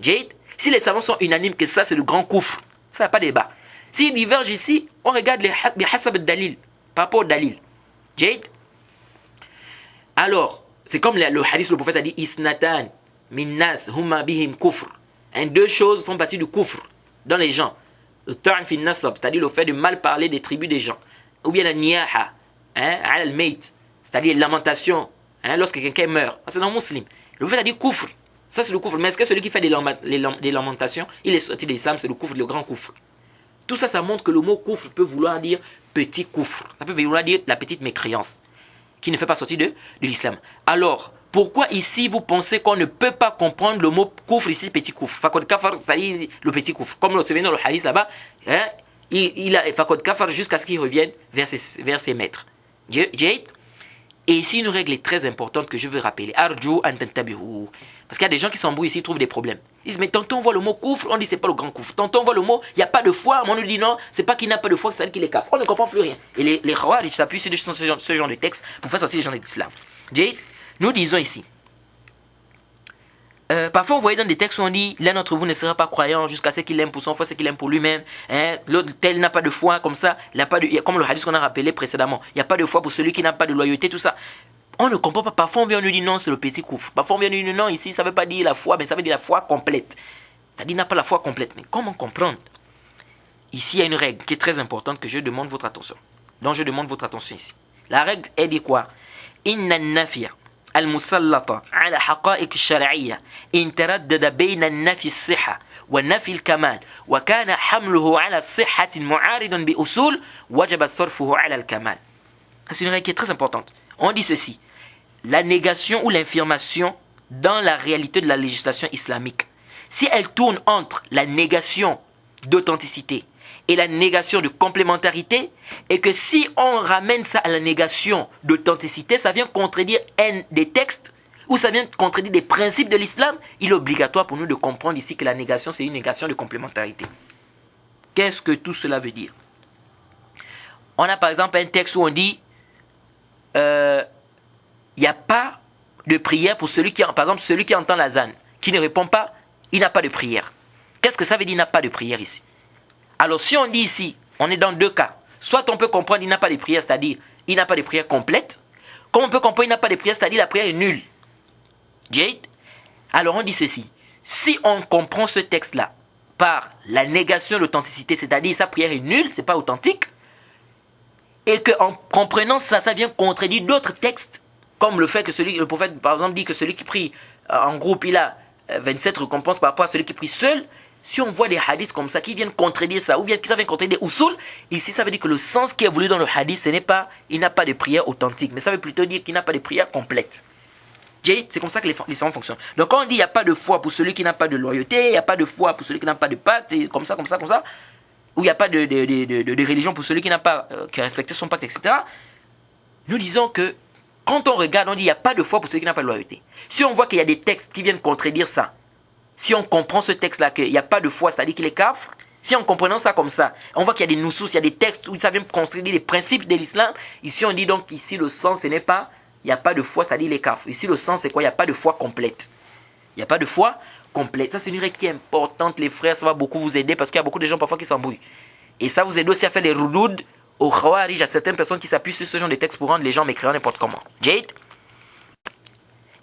Jade, si les savants sont unanimes que ça c'est le grand kufr, ça n'a pas de débat. S'ils divergent ici, on regarde les hasab dalil, par rapport au dalil. Jade. Alors, c'est comme le hadith, le prophète a dit, Isnatan, minnas, huma bihim kufr. Deux choses font partie du kufr dans les gens. Le ta'an fin nasab, c'est-à-dire le fait de mal parler des tribus des gens. Ou bien la niyaha, al-mayt, c'est-à-dire lamentation, lorsque quelqu'un meurt. C'est non musulman. Le prophète a dit kufr. Ça c'est le kufr. Mais est-ce que celui qui fait des lamentations, il est sorti de l'islam, c'est le kufr, le grand kufr. Tout ça, ça montre que le mot kufr peut vouloir dire petit kufr. Ça peut vouloir dire la petite mécréance, qui ne fait pas sortir de l'islam. Alors, pourquoi ici vous pensez qu'on ne peut pas comprendre le mot kufr ici, petit kufr? Fakod kafar, c'est-à-dire le petit kufr. Comme le souvenez dans le hadith là-bas, il a fakod kafar jusqu'à ce qu'il revienne vers ses maîtres. Jade. Et ici, une règle est très importante que je veux rappeler. Arju antantabihu. Parce qu'il y a des gens qui s'embrouillent ici, ils trouvent des problèmes. Ils disent, mais tantôt on voit le mot kufr, on dit c'est pas le grand kufr. Tantôt on voit le mot, il n'y a pas de foi, on nous dit non, c'est pas qu'il n'a pas de foi, c'est qu'il est kafir. On ne comprend plus rien. Et les khawarij s'appuient sur ce genre de texte pour faire sortir les gens de l'islam. Nous disons ici, parfois, vous voyez dans des textes où on dit l'un d'entre vous ne sera pas croyant jusqu'à ce qu'il aime pour son foi, ce qu'il aime pour lui-même. L'autre, tel n'a pas de foi, comme ça. Comme le hadith qu'on a rappelé précédemment. Il n'y a pas de foi pour celui qui n'a pas de loyauté, tout ça. On ne comprend pas. Parfois, on vient nous dire non, c'est le petit kufr. Parfois, on vient nous dire non, ici, ça ne veut pas dire la foi, mais ça veut dire la foi complète. Ça dit n'a pas la foi complète. Mais comment comprendre? Ici, il y a une règle qui est très importante que je demande votre attention. Donc, je demande votre attention ici. La règle, elle dit quoi? Inna nafiya. المسلطة على حقائق الشرعية إن تردد بين النفي الصحة والنفي الكمال وكان حمله على الصحة معارض بأصول وجب صرفه على الكمال. C'est une règle qui est très importante. On dit ceci: la négation ou l'infirmation dans la réalité de la législation islamique, si elle tourne entre la négation d'authenticité et la négation de complémentarité, et que si on ramène ça à la négation d'authenticité, ça vient contredire un des textes, ou ça vient contredire des principes de l'islam, il est obligatoire pour nous de comprendre ici que la négation, c'est une négation de complémentarité. Qu'est-ce que tout cela veut dire? On a par exemple un texte où on dit, il n'y a pas de prière pour celui qui, par exemple, celui qui entend l'azan, qui ne répond pas, il n'a pas de prière. Qu'est-ce que ça veut dire, il n'a pas de prière ici? Alors, si on dit ici, on est dans deux cas. Soit on peut comprendre il n'a pas de prière, c'est-à-dire il n'a pas de prière complète. Comme on peut comprendre il n'a pas de prière, c'est-à-dire la prière est nulle. Jade. Alors, on dit ceci. Si on comprend ce texte-là par la négation de l'authenticité, c'est-à-dire sa prière est nulle, c'est pas authentique, et qu'en comprenant ça, ça vient contredire d'autres textes, comme le fait que le prophète, par exemple, dit que celui qui prie en groupe, il a 27 récompenses par rapport à celui qui prie seul. Si on voit des hadiths comme ça qui viennent contredire ça, ou bien qui viennent contredire des usul, ici ça veut dire que le sens qui est voulu dans le hadith, ce n'est pas il n'a pas de prière authentique, mais ça veut plutôt dire qu'il n'a pas de prière complète. C'est comme ça que les savants fonctionnent. Donc quand on dit il n'y a pas de foi pour celui qui n'a pas de loyauté, il n'y a pas de foi pour celui qui n'a pas de pacte, comme ça, ou il n'y a pas de religion pour celui qui n'a pas qui a respecté son pacte, etc. Nous disons que quand on regarde, on dit il n'y a pas de foi pour celui qui n'a pas de loyauté. Si on voit qu'il y a des textes qui viennent contredire ça, si on comprend ce texte-là, qu'il n'y a pas de foi, c'est-à-dire qu'il est kafir, si en comprenant ça comme ça, on voit qu'il y a des nusus, il y a des textes où ça vient construire les principes de l'islam, ici on dit donc ici le sens, ce n'est pas, il n'y a pas de foi, c'est-à-dire il est kafir. Ici le sens c'est quoi? Il n'y a pas de foi complète. Il n'y a pas de foi complète. Ça c'est une règle qui est importante les frères, ça va beaucoup vous aider parce qu'il y a beaucoup de gens parfois qui s'embrouillent. Et ça vous aide aussi à faire des roudoud au khawarij, à certaines personnes qui s'appuient sur ce genre de texte pour rendre les gens mécréants n'importe comment. Jade.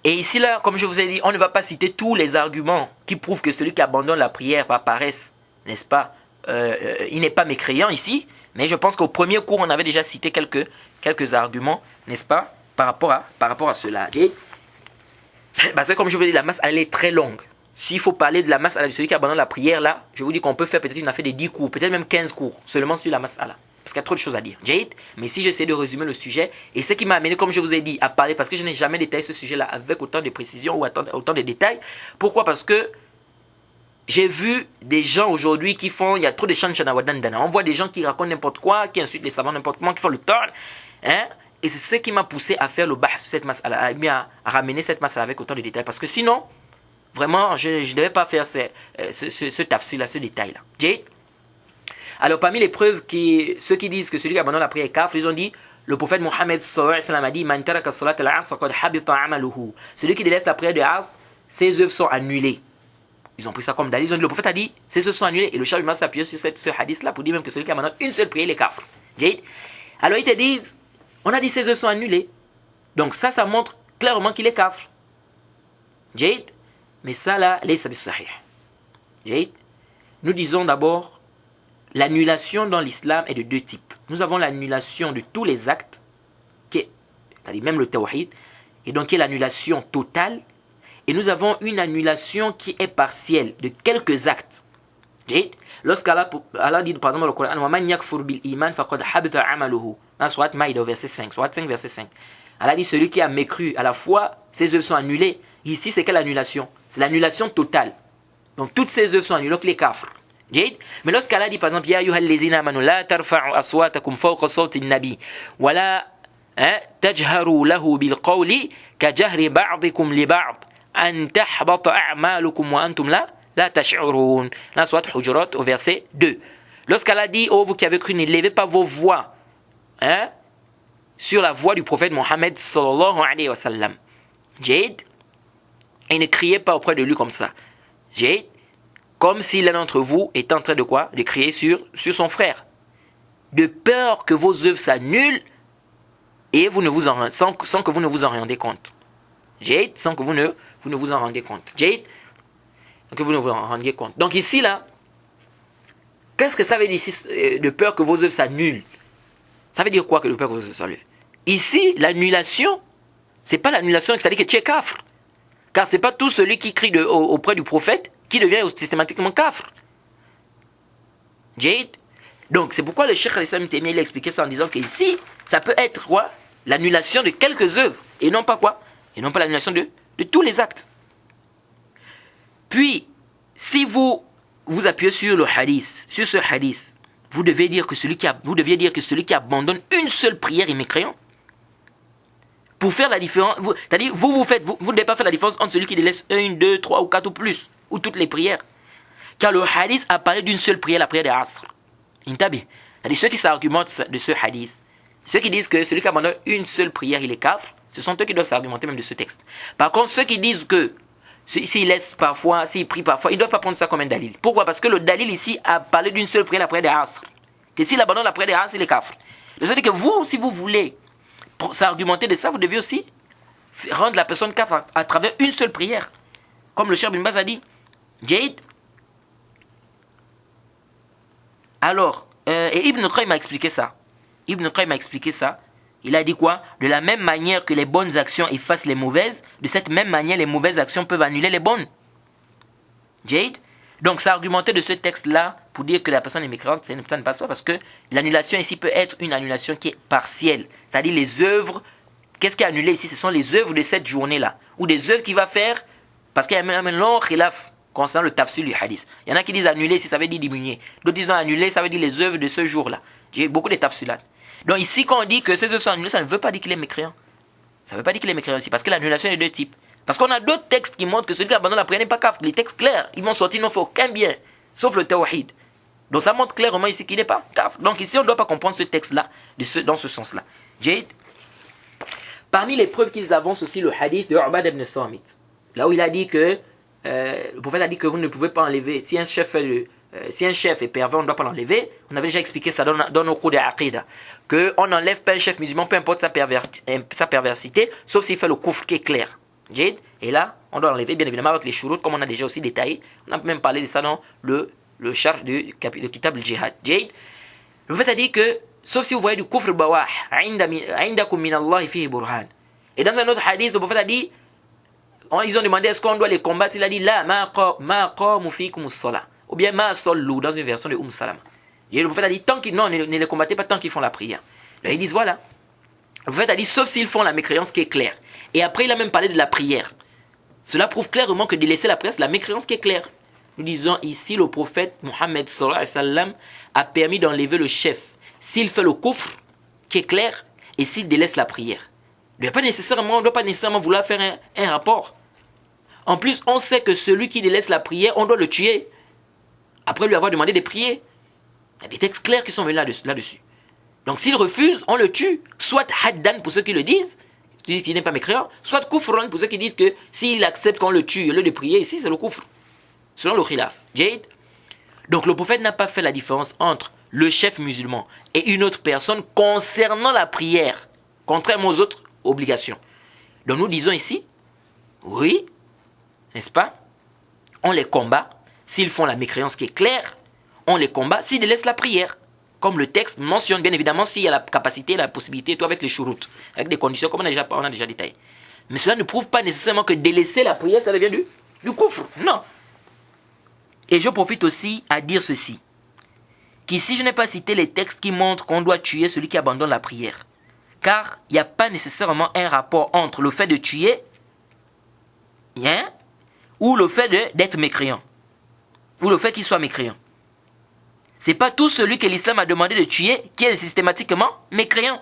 Et ici, là, comme je vous ai dit, on ne va pas citer tous les arguments qui prouvent que celui qui abandonne la prière par paresse, n'est-ce pas, il n'est pas mécréant ici. Mais je pense qu'au premier cours, on avait déjà cité quelques arguments, n'est-ce pas, par rapport à cela. Parce que comme je vous ai dit, la masse, elle est très longue. S'il faut parler de la masse de celui qui abandonne la prière, là, je vous dis qu'on peut faire peut-être une affaire de 10 cours, peut-être même 15 cours, seulement sur la masse là. Parce qu'il y a trop de choses à dire. Jade, mais si j'essaie de résumer le sujet, et ce qui m'a amené, comme je vous ai dit, à parler, parce que je n'ai jamais détaillé ce sujet-là avec autant de précision ou autant de détails. Pourquoi? Parce que j'ai vu des gens aujourd'hui qui font, il y a trop de chants chanawadandana. On voit des gens qui racontent n'importe quoi, qui insultent les savants n'importe comment, qui font le tort. Et c'est ce qui m'a poussé à faire le bah sur cette masse, à ramener cette masse avec autant de détails. Parce que sinon, Vraiment, je ne devais pas faire ce tafsir-là, ce détail-là. Jade. Alors, parmi les preuves, ceux qui disent que celui qui abandonne la prière est kafir, ils ont dit, le prophète Mohammed sallallahu alayhi wa sallam a dit, Man taraka salat al-asr faqad habita amaluhu. Celui qui délaisse la prière de Asr, ses œuvres sont annulées. Ils ont pris ça comme dalil. Ils ont dit, le prophète a dit, ses œuvres sont annulées. Et le Cheikh s'appuie sur ce hadith-là pour dire même que celui qui abandonne une seule prière, il est kafir. Jade. Alors, ils te disent, on a dit ses œuvres sont annulées. Donc, ça montre clairement qu'il est kafir. Jade. Mais ça là, laysa bis-sahih. Jade. Nous disons d'abord, l'annulation dans l'islam est de deux types. Nous avons l'annulation de tous les actes, c'est-à-dire même le tawhid, et donc qui est l'annulation totale. Et nous avons une annulation qui est partielle de quelques actes. Lorsqu'Allah dit par exemple dans le Coran, وَمَنْ يَكْفُرْ بِالْإِيمَانِ فَقَدْ حَبِطَ عَمَلُهُ. Dans Surat Maïda, verset 5. Surat 5, verset 5. Allah dit, celui qui a mécru à la foi, ses œuvres sont annulées. Ici, c'est quelle annulation? C'est l'annulation totale. Donc toutes ses œuvres sont annulées, donc les kafrs. Mais lorsqu'Allah dit par exemple, Ya ayyuhal lezina amanu la tarfa'u aswatakum fawqa sawti an-nabi wa la tajharu lahu bil qawli ka jahri ba'dikum li ba'd an tahbata a'malukum wa antum la tash'urun. Là, soit Hujurat au verset 2. Lorsqu'Allah dit, oh vous qui avez cru, n'élevez pas vos voix sur la voix du prophète Mohammed sallallahu alayhi wa sallam. Jade. Et ne criez pas auprès de lui comme ça. Jade. Comme si l'un d'entre vous est en train de quoi? De crier sur son frère. De peur que vos œuvres s'annulent et sans que vous ne vous en rendiez compte. Jade, sans que vous ne vous en rendiez compte. Jade, que vous ne vous en rendiez compte. Donc ici, là, qu'est-ce que ça veut dire ici, de peur que vos œuvres s'annulent? Ça veut dire quoi que de peur que vos œuvres s'annulent? Ici, l'annulation, c'est pas l'annulation, c'est-à-dire que tu es kafir. Car c'est pas tout celui qui crie auprès du prophète qui devient systématiquement kafir. Jade. Donc c'est pourquoi le Cheikh al-Islam Taymiyya il a expliqué ça en disant que ici, ça peut être quoi? L'annulation de quelques œuvres. Et non pas quoi? Et non pas l'annulation de tous les actes. Puis, si vous appuyez sur le hadith, sur ce hadith, vous deviez dire que celui qui abandonne une seule prière est mécréant. Pour faire la différence, c'est-à-dire vous ne devez pas faire la différence entre celui qui délaisse 1, 2, 3 ou 4 ou plus, ou toutes les prières. Car le hadith a parlé d'une seule prière, la prière de Asr. Intabi. C'est-à-dire ceux qui s'argumentent de ce hadith, ceux qui disent que celui qui abandonne une seule prière, il est kafir, ce sont eux qui doivent s'argumenter même de ce texte. Par contre, ceux qui disent que s'il laisse parfois, s'il prie parfois, ils ne doivent pas prendre ça comme un dalil. Pourquoi? Parce que le dalil ici a parlé d'une seule prière, la prière de Asr. Que s'il abandonne la prière de Asr, il est kafir. C'est-à-dire que vous, si vous voulez s'argumenter de ça, vous devez aussi rendre la personne kafir à travers une seule prière. Comme le Cheikh Bin Baz a dit. Jade. Alors, et Ibn Qayyim a expliqué ça. Il a dit quoi? De la même manière que les bonnes actions effacent les mauvaises, de cette même manière, les mauvaises actions peuvent annuler les bonnes. Jade. Donc, ça a argumenté de ce texte-là pour dire que la personne est mécréante, ça ne passe pas parce que l'annulation ici peut être une annulation qui est partielle. C'est-à-dire les œuvres, qu'est-ce qui est annulé ici? Ce sont les œuvres de cette journée-là. Ou des œuvres qu'il va faire, parce qu'il y a même un long khilaf concernant le tafsir du hadith. Il y en a qui disent annuler ici, ça veut dire diminuer. D'autres disent non, annuler, ça veut dire les œuvres de ce jour-là. J'ai beaucoup de tafsirats. Donc ici, quand on dit que ces œuvres sont annulées, ça ne veut pas dire qu'il est mécréant. Ça ne veut pas dire qu'il est mécréant ici, parce que l'annulation est de deux types. Parce qu'on a d'autres textes qui montrent que celui qui abandonne la prière n'est pas kafir. Les textes clairs, ils vont sortir, ils n'ont fait aucun bien, sauf le tawhid. Donc ça montre clairement ici qu'il n'est pas kafir. Donc ici, on ne doit pas comprendre ce texte-là dans ce sens-là. Jade. Parmi les preuves qu'ils avancent aussi le hadith de Ubad ibn Samit. Là où il a dit que, le prophète a dit que vous ne pouvez pas enlever, si un chef est pervers, on ne doit pas l'enlever. On avait déjà expliqué ça dans nos cours de Aqida. Qu'on n'enlève pas un chef musulman, peu importe sa perversité, sauf s'il fait le kufr qui est clair. Jade. Et là, on doit l'enlever, bien évidemment, avec les shurut, comme on a déjà aussi détaillé. On a même parlé de ça dans le charge du Kitab al-Jihad. Jade. Le prophète a dit que, sauf si vous voyez du kufr bawah, indakum min Allah fihi burhan. Et dans un autre hadith, le prophète a dit, ils ont demandé est-ce qu'on doit les combattre. Il a dit la ma qamu fikum as-salah. Ou bien ma sallu, dans une version de Salama. Et le prophète a dit tant qu'ils ne les combattez pas tant qu'ils font la prière. Là, ils disent voilà. Le prophète a dit sauf s'ils font la mécréance qui est claire. Et après il a même parlé de la prière. Cela prouve clairement que de laisser la prière c'est la mécréance qui est claire. Nous disons ici le prophète Mohammed sallallahu alayhi wa sallam a permis d'enlever le chef s'il fait le kufr qui est clair et s'il délaisse la prière. On ne doit pas nécessairement vouloir faire un rapport En plus, on sait que celui qui délaisse la prière, on doit le tuer. Après lui avoir demandé de prier. Il y a des textes clairs qui sont venus là-dessus. Donc s'il refuse, on le tue. Soit haddan pour ceux qui le disent, qui n'est pas mécréant, soit kufran pour ceux qui disent que s'il accepte qu'on le tue au lieu de prier, ici c'est le kufr. Selon le khilaf. Jade. Donc le prophète n'a pas fait la différence entre le chef musulman et une autre personne concernant la prière, contrairement aux autres obligations. Donc nous disons ici, oui, n'est-ce pas? On les combat s'ils font la mécréance qui est claire, on les combat s'ils délaissent la prière. Comme le texte mentionne, bien évidemment, s'il y a la capacité, la possibilité, tout avec les shurut, avec des conditions comme on a déjà détaillé. Mais cela ne prouve pas nécessairement que délaisser la prière, ça devient du kufr. Non. Et je profite aussi à dire ceci. Qu'ici, je n'ai pas cité les textes qui montrent qu'on doit tuer celui qui abandonne la prière. Car il n'y a pas nécessairement un rapport entre le fait de tuer ou le fait d'être mécréant. Ou le fait qu'il soit mécréant. C'est pas tout celui que l'islam a demandé de tuer qui est systématiquement mécréant.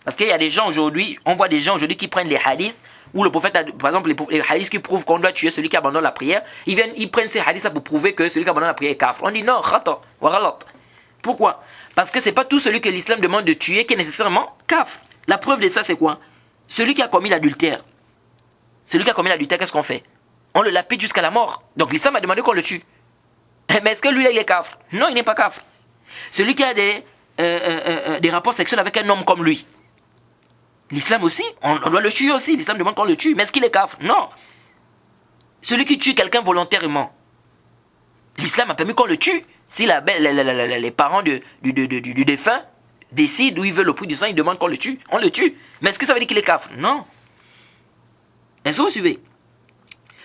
Parce qu'il y a des gens aujourd'hui, on voit des gens aujourd'hui qui prennent les hadiths, où le prophète a, par exemple, les hadiths qui prouvent qu'on doit tuer celui qui abandonne la prière, ils prennent ces hadiths pour prouver que celui qui abandonne la prière est kafir. On dit non, khata, wa ghalat. Pourquoi? Parce que c'est pas tout celui que l'islam demande de tuer qui est nécessairement kafir. La preuve de ça, c'est quoi? Celui qui a commis l'adultère. Celui qui a commis l'adultère, qu'est-ce qu'on fait? On le lapide jusqu'à la mort. Donc l'islam a demandé qu'on le tue. Mais est-ce que lui, là, il est kafir? Non, il n'est pas kafir. Celui qui a des rapports sexuels avec un homme comme lui. L'islam aussi, on doit le tuer aussi. L'islam demande qu'on le tue. Mais est-ce qu'il est kafir? Non. Celui qui tue quelqu'un volontairement. L'islam a permis qu'on le tue. Si les parents du défunt décident où ils veulent le prix du sang, ils demandent qu'on le tue. On le tue. Mais est-ce que ça veut dire qu'il est kafir? Non. Est-ce que vous suivez?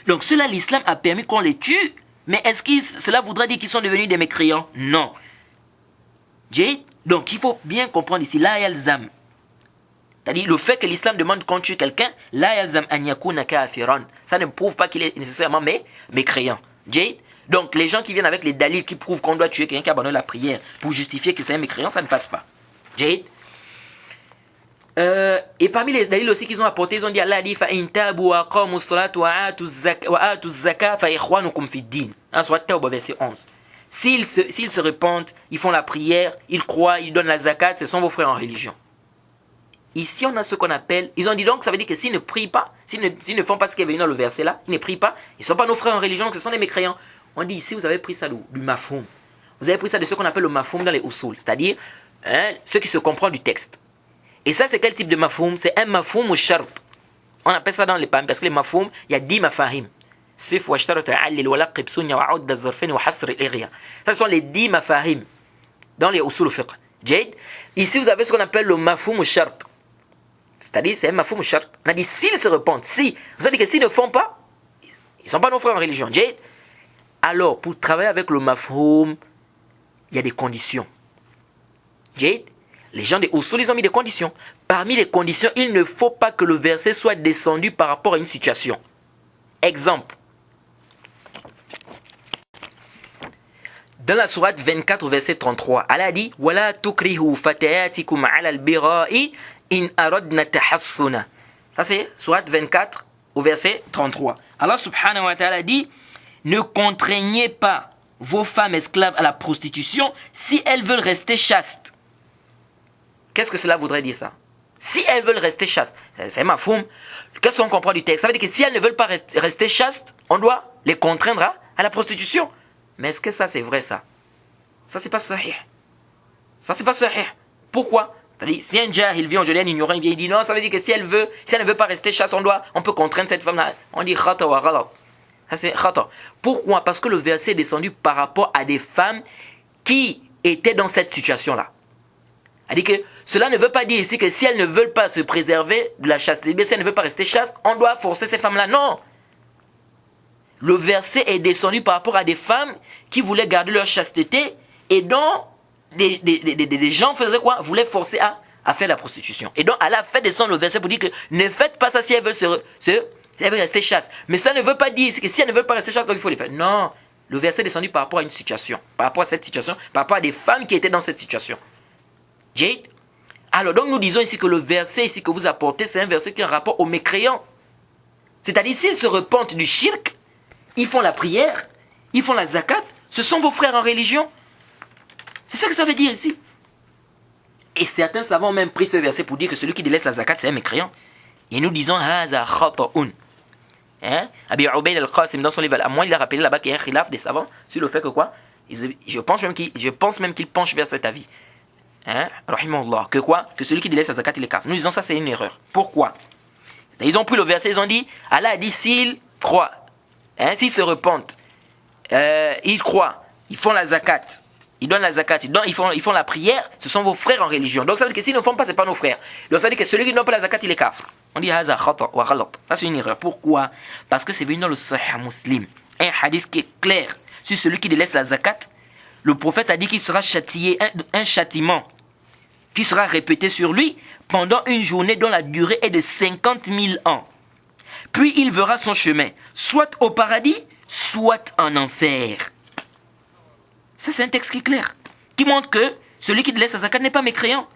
Donc cela, l'islam a permis qu'on les tue. Mais est-ce que cela voudrait dire qu'ils sont devenus des mécréants? Non. Donc il faut bien comprendre ici, la yalzam. C'est-à-dire le fait que l'islam demande qu'on tue quelqu'un, la yalzam an yakuna kafiran. Ça ne prouve pas qu'il est nécessairement mécréant. Donc les gens qui viennent avec les dalils qui prouvent qu'on doit tuer quelqu'un qui abandonne la prière pour justifier que c'est un mécréant, ça ne passe pas. Et parmi les dalils aussi qu'ils ont apportés, ils ont dit Allah dit fa in tabu wa aqamu as-salata wa atu az-zakata fa ikhwanukum fi ad-din. Surat Tawbah verset 11. S'ils se repentent, ils font la prière, ils croient, ils donnent la zakat, ce sont vos frères en religion. Ici, on a ce qu'on appelle, ils ont dit donc, ça veut dire que s'ils ne prient pas, s'ils ne font pas ce qui est venu dans le verset là, ils ne prient pas, ils ne sont pas nos frères en religion, donc ce sont des mécréants. On dit ici, vous avez pris ça du mafhoum. Vous avez pris ça de ce qu'on appelle le mafhoum dans les usul, c'est-à-dire ce qui se comprend du texte. Et ça, c'est quel type de mafhoum? C'est un mafhoum ou shart. On appelle ça dans les PAM, parce que les mafhoum, il y a 10 mafahim. Sif wa shtarat alil wa laqib sunya wa aud az-zarfin wa hasr al-irya. Ça sont les 10 mafahim dans les usul fiqh. Ici, vous avez ce qu'on appelle le mafhoum ou shart. C'est-à-dire, c'est un mafhoum ou shart. On a dit, s'ils se repentent, si, vous avez dit que s'ils ne font pas, ils ne sont pas nos frères en religion. Alors, pour travailler avec le mafhoum, il y a des conditions. Les gens des usul, ils ont mis des conditions. Parmi les conditions, il ne faut pas que le verset soit descendu par rapport à une situation. Exemple. Dans la sourate 24, verset 33, Allah a dit Wala tukrihu fatayatikum ala al-bira'i in aradna tahassuna. Ça c'est sourate 24 au verset 33. Allah subhanahu wa ta'ala dit ne contraignez pas vos femmes esclaves à la prostitution si elles veulent rester chastes. Qu'est-ce que cela voudrait dire ça? Si elles veulent rester chastes, c'est mafhoum. Qu'est-ce qu'on comprend du texte? Ça veut dire que si elles ne veulent pas rester chastes, on doit les contraindre à la prostitution. Mais est-ce que ça c'est vrai ça? Ça c'est pas sahih. Ça c'est pas sahih. Pourquoi? C'est-à-dire, si un jahil vient aujourd'hui, un ignorant, il vient, il dit non, ça veut dire que si elle ne veut pas rester chaste, on peut contraindre cette femme-là. On dit khata wa ghalat. Ça c'est khata. Pourquoi? Parce que le verset est descendu par rapport à des femmes qui étaient dans cette situation-là. C'est-à-dire que cela ne veut pas dire ici que si elles ne veulent pas se préserver de la chasteté, si elles ne veulent pas rester chastes, on doit forcer ces femmes-là. Non. Le verset est descendu par rapport à des femmes qui voulaient garder leur chasteté et dont des gens faisaient quoi? Voulaient forcer à faire la prostitution. Et donc Allah a fait descendre le verset pour dire que ne faites pas ça si elles veulent elles veulent rester chastes. Mais cela ne veut pas dire que si elles ne veulent pas rester chastes, donc il faut les faire. Non. Le verset est descendu par rapport à une situation. Par rapport à cette situation. Par rapport à des femmes qui étaient dans cette situation. Alors donc nous disons ici que le verset ici que vous apportez, c'est un verset qui a un rapport aux mécréants. C'est-à-dire s'ils se repentent du shirk, ils font la prière, ils font la zakat, ce sont vos frères en religion. C'est ça que ça veut dire ici. Et certains savants ont même pris ce verset pour dire que celui qui délaisse la zakat, c'est un mécréant. Et nous disons, Haza khata'un. Abi Ubayd al-Qasim, dans son livre Al-Amwal, il a rappelé là-bas qu'il y a un khilaf des savants sur le fait que quoi, je pense même qu'il penche vers cet avis. Rahimahullah, que quoi, que celui qui délaisse la zakat, il est kafir. Nous disons ça, c'est une erreur. Pourquoi? Ils ont pris le verset, ils ont dit, Allah a dit, s'ils croient, s'ils se repentent, ils croient, ils font la zakat, ils donnent la zakat, ils font la prière, ce sont vos frères en religion. Donc ça veut dire que s'ils ne font pas, ce n'est pas nos frères. Donc ça veut dire que celui qui ne donne pas la zakat, il est kafir. On dit haza khata wa ghalat. Ça c'est une erreur. Pourquoi? Parce que c'est venu dans le Sahih Muslim, un hadith qui est clair sur celui qui délaisse la zakat. Le prophète a dit qu'il sera châtié, un châtiment qui sera répété sur lui pendant une journée dont la durée est de 50 000 ans. Puis il verra son chemin, soit au paradis, soit en enfer. Ça c'est un texte qui est clair, qui montre que celui qui délaisse la zakat n'est pas mécréant.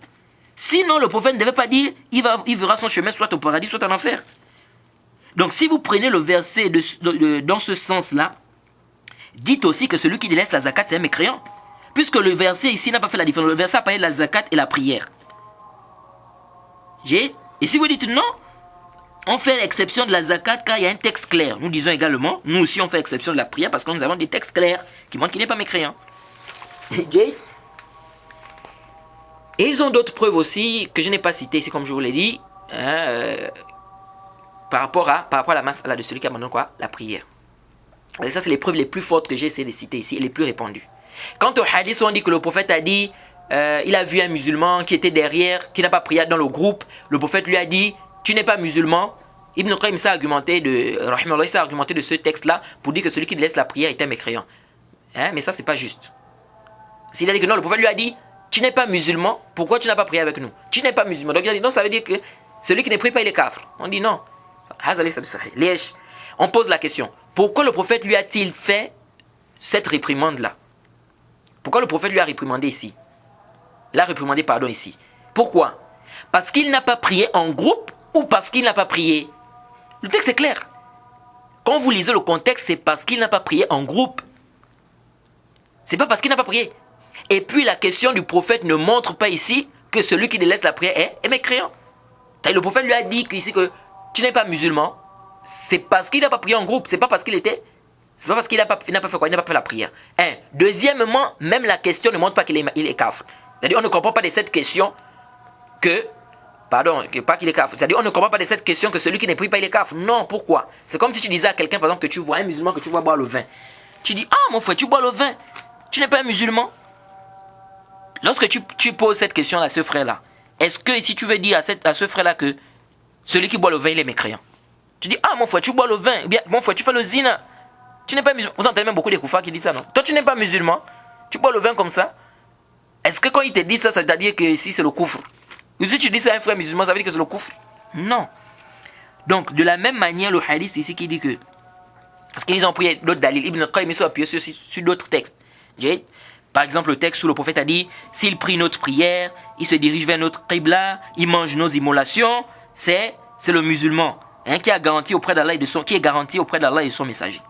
Sinon le prophète ne devait pas dire il verra son chemin soit au paradis, soit en enfer. Donc si vous prenez le verset dans ce sens-là, dites aussi que celui qui délaisse la zakat c'est un mécréant. Puisque le verset ici n'a pas fait la différence. Le verset a parlé de la zakat et la prière. Et si vous dites non, on fait l'exception de la zakat car il y a un texte clair. Nous disons également, nous aussi on fait l'exception de la prière parce que nous avons des textes clairs qui montrent qu'il n'est pas mécréant. Et ils ont d'autres preuves aussi que je n'ai pas citées ici comme je vous l'ai dit, par rapport à la masse de celui qui abandonne quoi? La prière. Et ça c'est les preuves les plus fortes que j'ai essayé de citer ici et les plus répandues. Quant au hadith, on dit que le prophète a dit, il a vu un musulman qui était derrière, qui n'a pas prié dans le groupe. Le prophète lui a dit, tu n'es pas musulman. Ibn Qayyim s'est argumenté de ce texte-là pour dire que celui qui laisse la prière est un mécréant. Mais ça, c'est pas juste. S'il a dit que non, le prophète lui a dit, tu n'es pas musulman, pourquoi tu n'as pas prié avec nous? Tu n'es pas musulman. Donc il a dit, non, ça veut dire que celui qui ne prie pas, il est kafir. On dit non. On pose la question, pourquoi le prophète lui a-t-il fait cette réprimande-là? Pourquoi le prophète lui a réprimandé ici? Il a réprimandé, pardon, ici. Pourquoi? Parce qu'il n'a pas prié en groupe ou parce qu'il n'a pas prié? Le texte est clair. Quand vous lisez le contexte, c'est parce qu'il n'a pas prié en groupe. C'est pas parce qu'il n'a pas prié. Et puis la question du prophète ne montre pas ici que celui qui délaisse la prière est mécréant. Le prophète lui a dit ici que tu n'es pas musulman. C'est parce qu'il n'a pas prié en groupe. C'est pas parce qu'il n'a pas fait quoi? Il n'a pas fait la prière. Deuxièmement, même la question ne montre pas qu'il est kafir. C'est-à-dire on ne comprend pas de cette question pas qu'il est kafir. C'est-à-dire on ne comprend pas de cette question que celui qui ne prie pas il est kafir. Non, pourquoi? C'est comme si tu disais à quelqu'un par exemple que tu vois un musulman que tu vois boire le vin. Tu dis mon frère, tu bois le vin. Tu n'es pas un musulman. Lorsque tu poses cette question à ce frère-là, est-ce que si tu veux dire à ce frère-là que celui qui boit le vin il est mécréant? Tu dis mon frère, tu bois le vin. Eh bien, mon frère, tu fais le zina. Tu n'es pas musulman. Vous entendez même beaucoup de koufars qui disent ça, non? Toi, tu n'es pas musulman. Tu bois le vin comme ça. Est-ce que quand il te dit ça, ça veut dire que ici c'est le koufr? Ou si tu dis ça à un frère musulman, ça veut dire que c'est le koufr? Non. Donc, de la même manière, le hadith ici qui dit que, parce qu'ils ont pris d'autres dalil, Ibn Qayyim s'est appuyé sur d'autres textes. Par exemple, le texte où le prophète a dit, s'il prie notre prière, il se dirige vers notre qibla, il mange nos immolations, c'est le musulman qui a garanti auprès d'Allah et de son messager.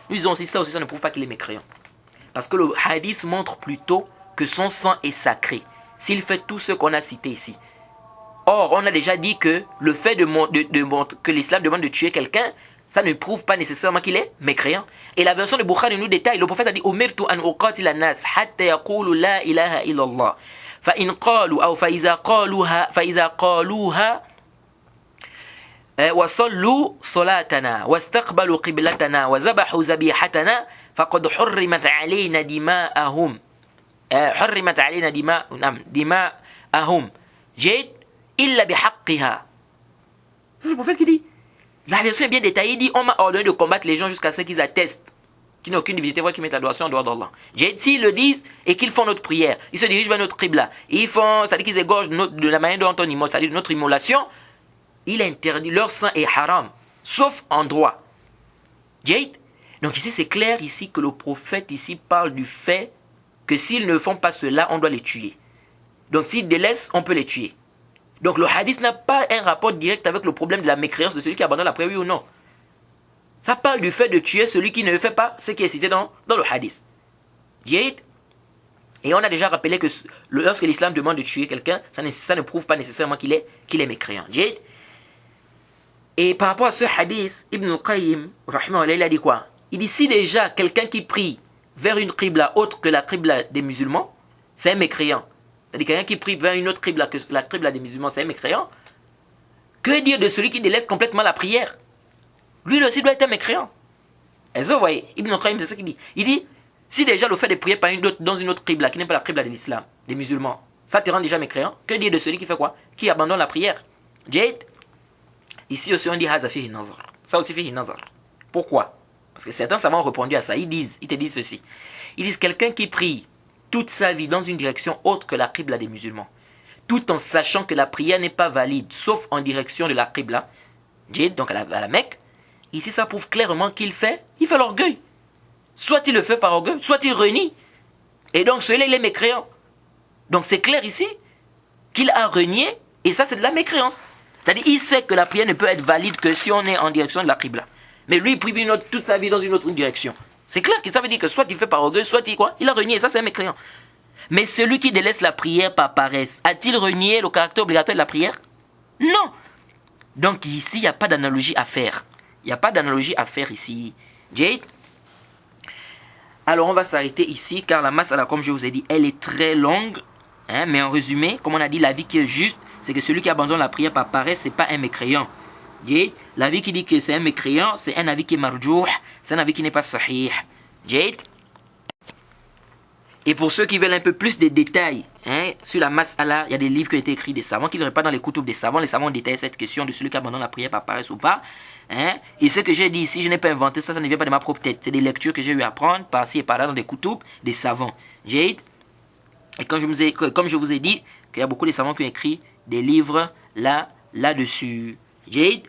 Nous disons aussi, ça ne prouve pas qu'il est mécréant. Parce que le hadith montre plutôt que son sang est sacré. S'il fait tout ce qu'on a cité ici. Or, on a déjà dit que le fait que l'islam demande de tuer quelqu'un, ça ne prouve pas nécessairement qu'il est mécréant. Et la version de Bukhari nous détaille, le prophète a dit « Umirtu an uqatila nas hatta yaqulu la ilaha illallah. Fa in qalu aw fa iza qaluha وصلوا صلاتنا واستقبلوا قبلتنا وذبحوا ذبيحتنا فقد حرمت علينا دماءهم إلا بحقها. C'est le prophète qui dit. La version est bien détaillée, il dit on m'a ordonné de combattre les gens jusqu'à ce qu'ils attestent qu'il n'y a aucune divinité vraie qui mette l'adoration en dehors d'Allah. S'ils le disent et qu'ils font notre prière, ils se dirigent vers notre qibla, ils font, c'est-à-dire qu'ils égorgent de la manière dont on immole, c'est-à-dire notre immolation, il est interdit, leur sang est haram, sauf en droit. Donc ici c'est clair ici que le prophète ici parle du fait que s'ils ne font pas cela, on doit les tuer. Donc s'ils délaissent, on peut les tuer. Donc le hadith n'a pas un rapport direct avec le problème de la mécréance de celui qui abandonne la prière, oui ou non. Ça parle du fait de tuer celui qui ne fait pas ce qui est cité dans le hadith. Jihad. Et on a déjà rappelé que lorsque l'islam demande de tuer quelqu'un, ça ne prouve pas nécessairement qu'il est mécréant. Jihad. Et par rapport à ce hadith, Ibn al-Qayyim, rahimahullah, il a dit quoi? Il dit si déjà quelqu'un qui prie vers une qibla autre que la qibla des musulmans, c'est un mécréant. C'est-à-dire quelqu'un qui prie vers une autre qibla que la qibla des musulmans, c'est un mécréant. Que dire de celui qui délaisse complètement la prière? Lui aussi doit être un mécréant. Et ça, vous voyez, Ibn al-Qayyim, c'est ce qu'il dit. Il dit, si déjà le fait de prier dans une autre qibla, qui n'est pas la qibla de l'islam, des musulmans, ça te rend déjà mécréant, que dire de celui qui fait quoi? Qui abandonne la prière? Jade. Ici aussi on dit, Haza fihi nazar. Ça aussi fihi nazar. Pourquoi? Parce que certains savants ont répondu à ça. Ils te disent ceci. Ils disent, quelqu'un qui prie toute sa vie dans une direction autre que la qibla des musulmans, tout en sachant que la prière n'est pas valide, sauf en direction de la qibla, Jade, donc à la Mecque, ici ça prouve clairement il fait l'orgueil. Soit il le fait par orgueil, soit il renie. Et donc celui-là il est mécréant. Donc c'est clair ici qu'il a renié, et ça c'est de la mécréance. C'est-à-dire il sait que la prière ne peut être valide que si on est en direction de la qibla. Mais lui il prie toute sa vie dans une autre direction. C'est clair que ça veut dire que soit il fait par orgueil, soit il a renié, et ça c'est un mécréant. Mais celui qui délaisse la prière par paresse, a-t-il renié le caractère obligatoire de la prière? Non. Donc ici il n'y a pas d'analogie à faire. Il n'y a pas d'analogie à faire ici. Jade. Alors on va s'arrêter ici car la mas'ala, comme je vous ai dit, elle est très longue. Mais en résumé, comme on a dit, l'avis qui est juste, c'est que celui qui abandonne la prière par paresse, c'est pas un mécréant. Jade. L'avis qui dit que c'est un mécréant, c'est un avis qui est marjouh, c'est un avis qui n'est pas sahih. Jade. Et pour ceux qui veulent un peu plus de détails sur la mas'ala, il y a des livres qui ont été écrits des savants, qui ne pas dans les koutoub des savants. Les savants ont détaillé cette question de celui qui abandonne la prière par paresse ou pas. Et ce que j'ai dit ici, je n'ai pas inventé ça, ça ne vient pas de ma propre tête. C'est des lectures que j'ai eu à prendre par-ci et par-là dans des koutoub des savants. Jade. Et comme je vous ai dit, qu'il y a beaucoup de savants qui ont écrit des livres là-dessus. Jade.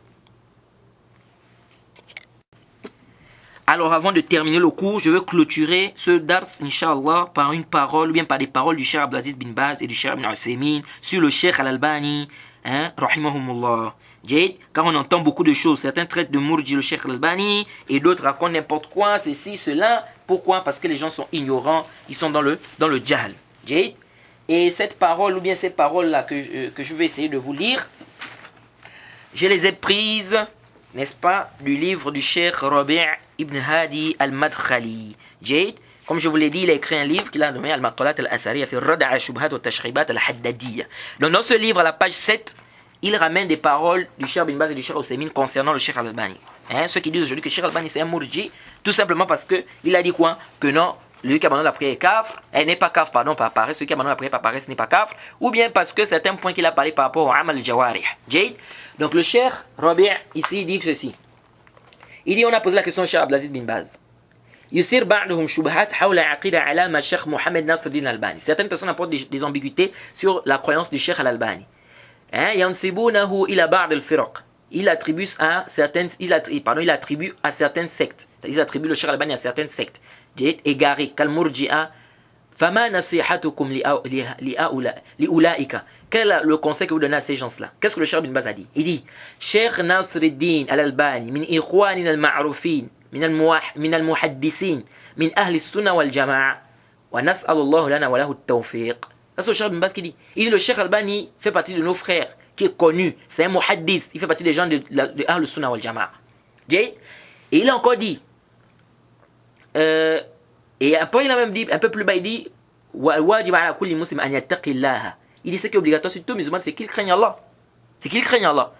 Alors avant de terminer le cours, je veux clôturer ce dars, Inch'Allah, par une parole, ou bien par des paroles du Cheikh Abdelaziz bin Baz et du Cheikh Ibn Uthaymin sur le Cheikh Al-Albani, rahimahumullah. Jade, car on entend beaucoup de choses. Certains traitent de Murji le Cheikh Al-Albani, et d'autres racontent n'importe quoi, ceci, cela. Pourquoi? Parce que les gens sont ignorants, ils sont dans le jahl. Jade. Et cette parole, ou bien ces paroles-là que je vais essayer de vous lire, je les ai prises, n'est-ce pas, du livre du Cheikh Rabi' Ibn Hadi al-Madkhali. Jade, comme je vous l'ai dit, il a écrit un livre qu'il a nommé Al-Maqalat al-Athariya fi Rad' al-Shubhat wa Tashribat al-Haddadiyya. Donc dans ce livre, à la page 7, il ramène des paroles du Cheikh Bin Baz et du Cheikh Uthaymin concernant le Cheikh Al-Albani. Ceux qui disent aujourd'hui que Cheikh Al-Albani c'est un Murji, tout simplement parce que il a dit quoi? Que non, celui qui abandonne la prière est kafr, elle n'est pas kafr, pardon, par paresse, celui qui abandonne la prière par paresse n'est pas kafr, ou bien parce que certains points qu'il a parlé par rapport au Amal al-Jawarih. Jade. Donc le Cheikh Rabi' ici il dit ceci. Il dit, on a posé la question au Cheikh Abdelaziz bin Baz. يثير بعضهم شبهات حول عقيدة علامة الشيخ محمد ناصر الدين الألباني. Certaines personnes apportent des ambiguïtés sur la croyance du Cheikh Al-Albani. ينسبونه إلى بعض الفرق. Il attribue à certaines sectes. Ils attribuent le Cheikh Al-Albani à certaines sectes égarées, كالمرجئة. فما نصيحتكم لأولئك. Quel est le conseil que vous donnez à ces gens-là? Qu'est-ce que le Cheikh bin Baz a dit? Il dit, Cheikh Nasr al-Din al-Albani, min ikhwanina al-ma'rufin, min al-muhaddithin, min ahli sunnah wal-jama'a, wa nas'alullahu lana wa lahu at-tawfiq. C'est le Cheikh bin Baz qui dit. Il dit, le Cheikh Albani fait partie de nos frères, qui est connu, c'est un muhaddith, il fait partie des gens de ahli sunnah wal-jama'a. Et il a encore dit, et après il a même dit, un peu plus bas, il dit, wajib ala kulli muslim an yattaqillaha. Il dit ce qui est obligatoire sur tout musulman, c'est qu'il craigne Allah. C'est qu'il craigne Allah.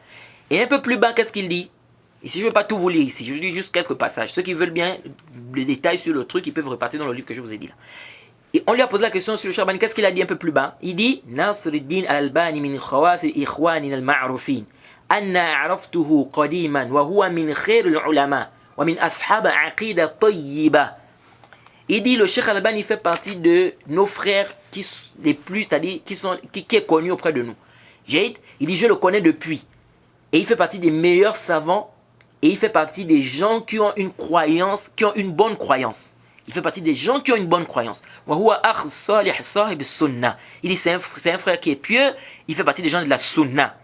Et un peu plus bas, qu'est-ce qu'il dit? Ici, je ne vais pas tout vous lire ici. Je dis juste quelques passages. Ceux qui veulent bien les détails sur le truc, ils peuvent repartir dans le livre que je vous ai dit là. Et on lui a posé la question sur le Cheikh Albani. Qu'est-ce qu'il a dit un peu plus bas? Il dit Nasruddin al-Albani min khawasi ikhwanin al-ma'rufin. Anna araftuhu qadiman wa huwa min khair al-ulama wa min ashab aqida tayyiba. Il dit le Cheikh Al-Albani fait partie de nos frères les plus, c'est-à-dire qui est connu auprès de nous. Jade, il dit je le connais depuis. Et il fait partie des meilleurs savants. Et il fait partie des gens qui ont une croyance, qui ont une bonne croyance. Il fait partie des gens qui ont une bonne croyance. Il dit c'est un frère qui est pieux. Il fait partie des gens de la sunna.